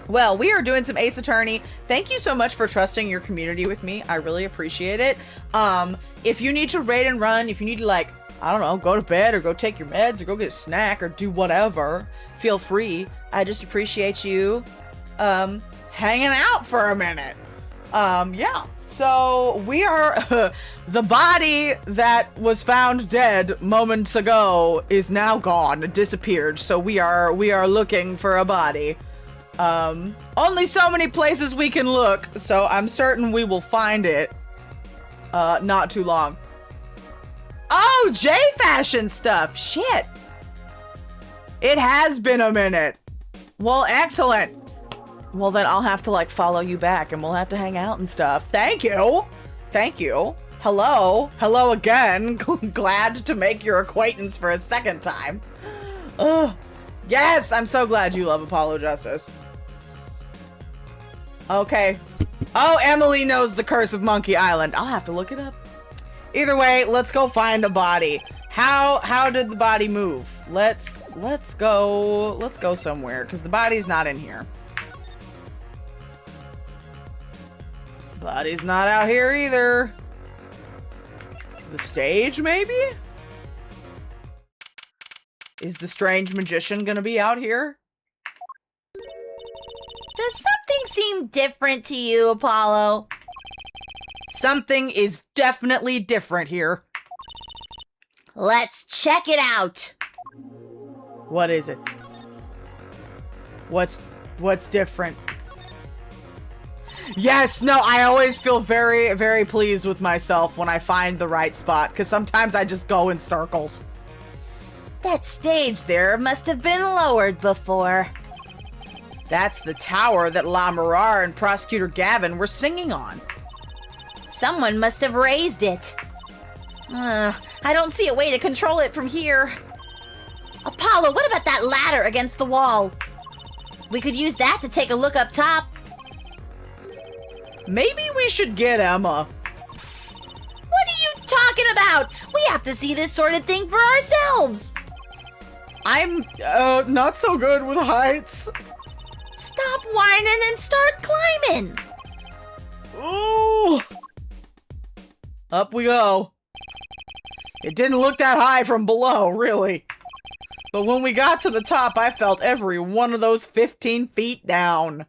Well, we are doing some Ace Attorney. Thank you so much for trusting your community with me. I really appreciate it. If you need to raid and run, if you need to, like, I don't know, go to bed or go take your meds or go get a snack or do whatever, feel free. I just appreciate you, hanging out for a minute. Yeah. So we are, the body that was found dead moments ago is now gone, disappeared. So we are looking for a body. Only so many places we can look, so I'm certain we will find it. Not too long. Oh, J-Fashion stuff. Shit. It has been a minute. Well, excellent. Well, then I'll have to, like, follow you back and we'll have to hang out and stuff. Thank you. Thank you. Hello. Hello again. Glad to make your acquaintance for a second time. Ugh. Yes, I'm so glad you love Apollo Justice. Okay. Oh, Emily knows the Curse of Monkey Island. I'll have to look it up. Either way, let's go find a body. How did the body move? Let's go somewhere, because the body's not in here. Body's not out here either. The stage, maybe? Is the strange magician gonna be out here? Does something seem different to you, Apollo? Something is definitely different here. Let's check it out. What is it? What's different? Yes, no, I always feel very, very pleased with myself when I find the right spot, because sometimes I just go in circles. That stage there must have been lowered before. That's the tower that La Mirar and Prosecutor Gavin were singing on. Someone must have raised it. I don't see a way to control it from here. Apollo, what about that ladder against the wall? We could use that to take a look up top. Maybe we should get Emma. What are you talking about? We have to see this sort of thing for ourselves. I'm, not so good with heights. Stop whining and start climbing. Ooh. Up we go. It didn't look that high from below, really. But when we got to the top, I felt every one of those 15 feet down.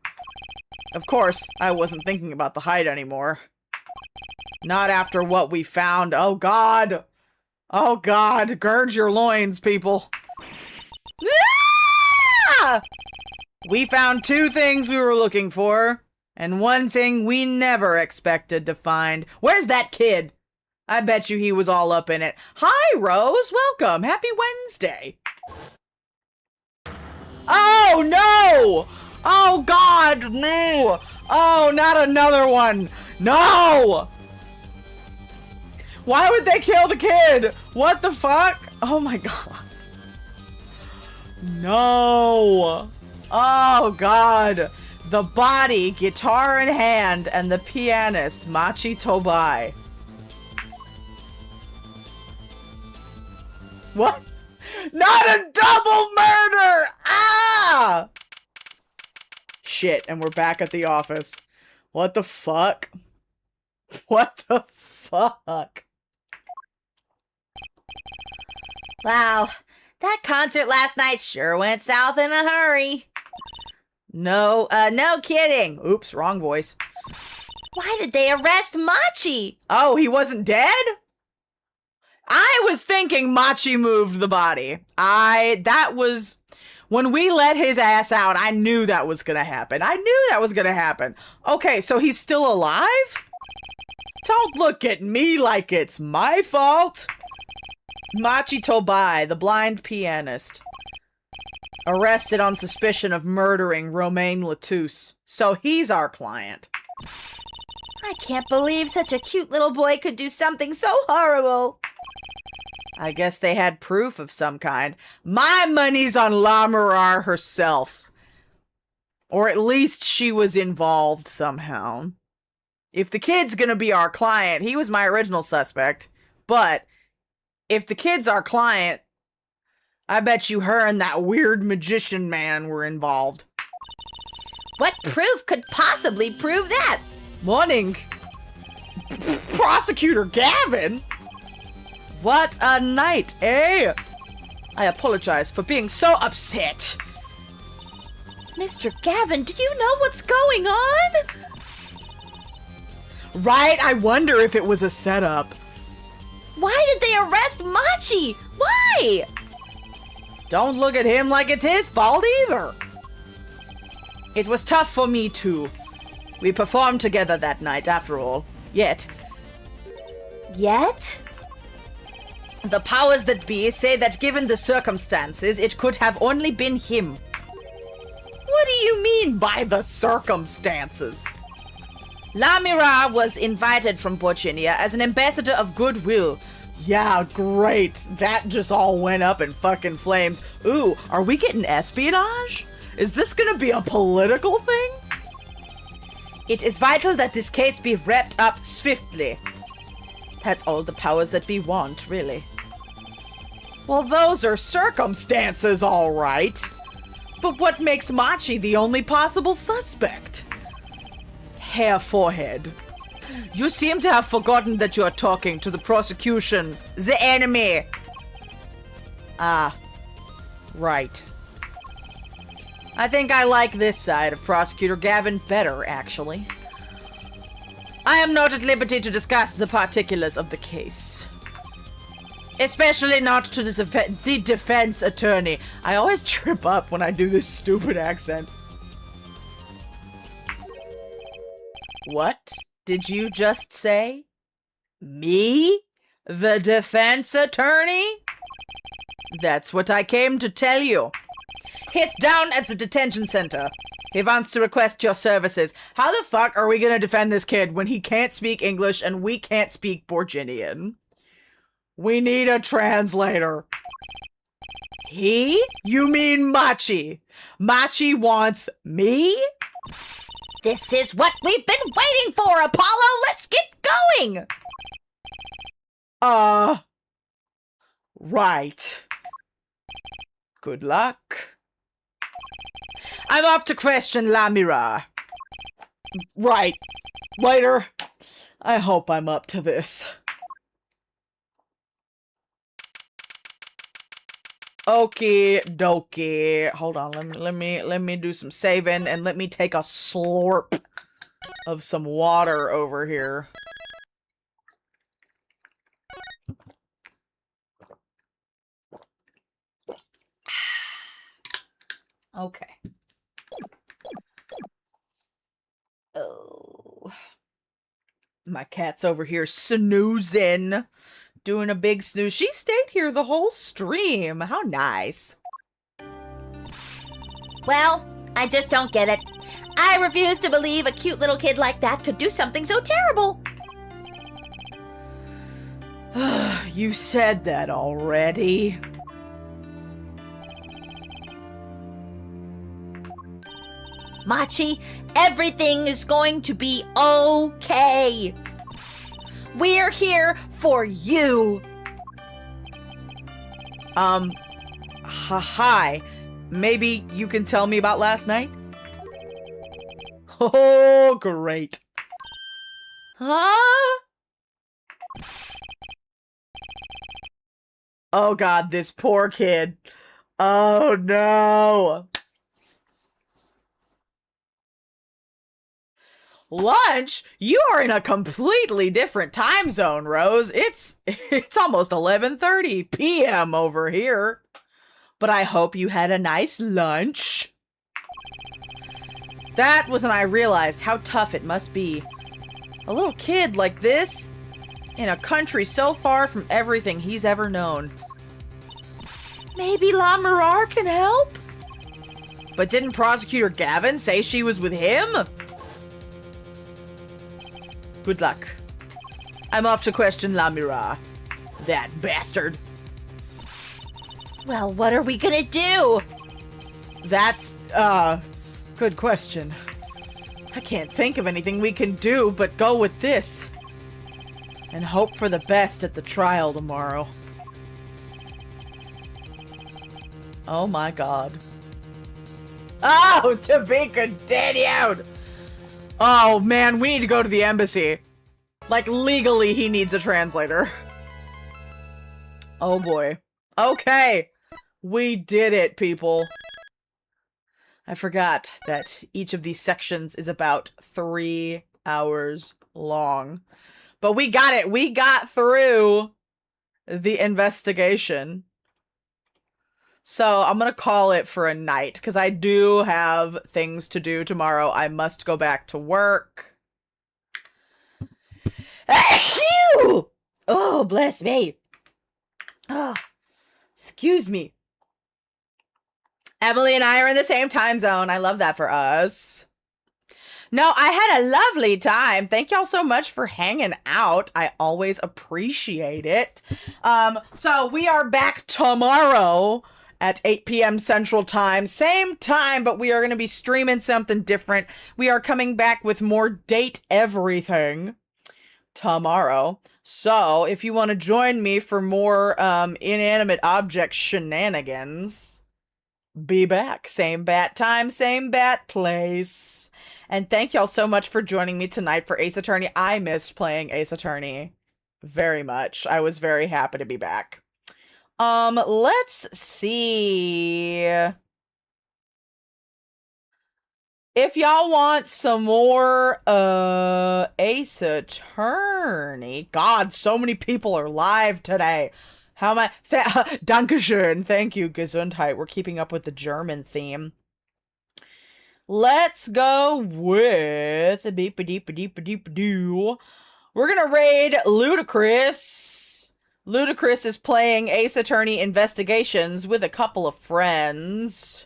Of course, I wasn't thinking about the height anymore. Not after what we found. Oh, God. Oh, God. Gird your loins, people. Ah! We found 2 things we were looking for, and 1 thing we never expected to find. Where's that kid? I bet you he was all up in it. Hi, Rose. Welcome. Happy Wednesday. Oh, no! Oh, God, no! Oh, not another one! No! Why would they kill the kid? What the fuck? Oh, my God. No! Oh, God. The body, guitar in hand, and the pianist, Machi Tobai. What? Not a double murder! Ah! Shit, and we're back at the office. What the fuck? What the fuck? Wow, that concert last night sure went south in a hurry. No kidding. Oops, wrong voice. Why did they arrest Machi? Oh, he wasn't dead? I was thinking Machi moved the body. When we let his ass out, I knew that was gonna happen. Okay, so he's still alive? Don't look at me like it's my fault. Machi Tobai, the blind pianist. Arrested on suspicion of murdering Romain Latouche. So he's our client. I can't believe such a cute little boy could do something so horrible. I guess they had proof of some kind. My money's on La Mirar herself. Or at least she was involved somehow. If the kid's gonna be our client, he was my original suspect. But if the kid's our client, I bet you her and that weird magician man were involved. What proof could possibly prove that? Morning. Prosecutor Gavin? What a night, eh? I apologize for being so upset. Mr. Gavin, do you know what's going on? Right? I wonder if it was a setup. Why did they arrest Machi? Why? Don't look at him like it's his fault either. It was tough for me too. We performed together that night, after all. Yet? The powers that be say that given the circumstances, it could have only been him. What do you mean by the circumstances? La Mirar was invited from Borginia as an ambassador of goodwill. Yeah, great. That just all went up in fucking flames. Ooh, are we getting espionage? Is this gonna be a political thing? It is vital that this case be wrapped up swiftly. That's all the powers that be want, really. Well, those are circumstances, all right. But what makes Machi the only possible suspect? Hair forehead. You seem to have forgotten that you are talking to the prosecution, the enemy. Ah, right. I think I like this side of Prosecutor Gavin better, actually. I am not at liberty to discuss the particulars of the case. Especially not to the defense attorney. I always trip up when I do this stupid accent. What did you just say? Me? The defense attorney? That's what I came to tell you. He's down at the detention center. He wants to request your services. How the fuck are we gonna defend this kid when he can't speak English and we can't speak Borginian? We need a translator. He? You mean Machi? Machi wants me? This is what we've been waiting for, Apollo! Let's get going! Right. Good luck. I'm off to question La Mirar. Right. Later. I hope I'm up to this. Okie dokie. Hold on, let me do some saving and let me take a slurp of some water over here. Okay. Oh. My cat's over here snoozing. Doing a big snooze. She stayed here the whole stream. How nice. Well, I just don't get it. I refuse to believe a cute little kid like that could do something so terrible. You said that already. Machi, everything is going to be okay. We're here for you. Hi. Maybe you can tell me about last night? Oh, great. Huh? Oh god, this poor kid. Oh no. Lunch? You are in a completely different time zone, Rose. It's almost 11:30 p.m. over here. But I hope you had a nice lunch. That was when I realized how tough it must be. A little kid like this, in a country so far from everything he's ever known. Maybe La Mirar can help? But didn't Prosecutor Gavin say she was with him? Good luck. I'm off to question La Mirar. That bastard. Well, what are we gonna do? That's, good question. I can't think of anything we can do but go with this. And hope for the best at the trial tomorrow. Oh my god. Oh, to be continued! Oh man, we need to go to the embassy. Like, legally, he needs a translator. Oh boy. Okay. We did it, people. I forgot that each of these sections is about 3 hours long. But we got it. We got through the investigation. So I'm going to call it for a night because I do have things to do tomorrow. I must go back to work. Achoo! Oh, bless me. Oh, excuse me. Emily and I are in the same time zone. I love that for us. No, I had a lovely time. Thank y'all so much for hanging out. I always appreciate it. So we are back tomorrow at 8 p.m. Central Time. Same time, but we are going to be streaming something different. We are coming back with more Date Everything tomorrow. So if you want to join me for more inanimate object shenanigans, be back. Same bat time, same bat place. And thank y'all so much for joining me tonight for Ace Attorney. I missed playing Ace Attorney very much. I was very happy to be back. Let's see. If y'all want some more, Ace Attorney. God, so many people are live today. How am I? Dankeschön. Thank you, Gesundheit. We're keeping up with the German theme. Let's go with beep-a-deep-a-deep-a-deep-a-doo. We're gonna raid Ludacris. Ludacris is playing Ace Attorney Investigations with a couple of friends.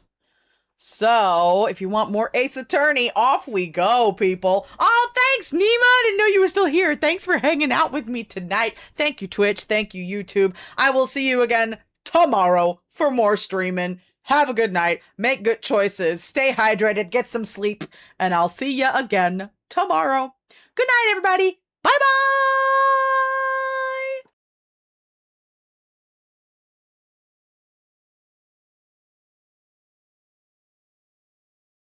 So, if you want more Ace Attorney, off we go, people. Oh, thanks, Nima. I didn't know you were still here. Thanks for hanging out with me tonight. Thank you, Twitch. Thank you, YouTube. I will see you again tomorrow for more streaming. Have a good night. Make good choices. Stay hydrated. Get some sleep. And I'll see ya again tomorrow. Good night, everybody. Bye-bye.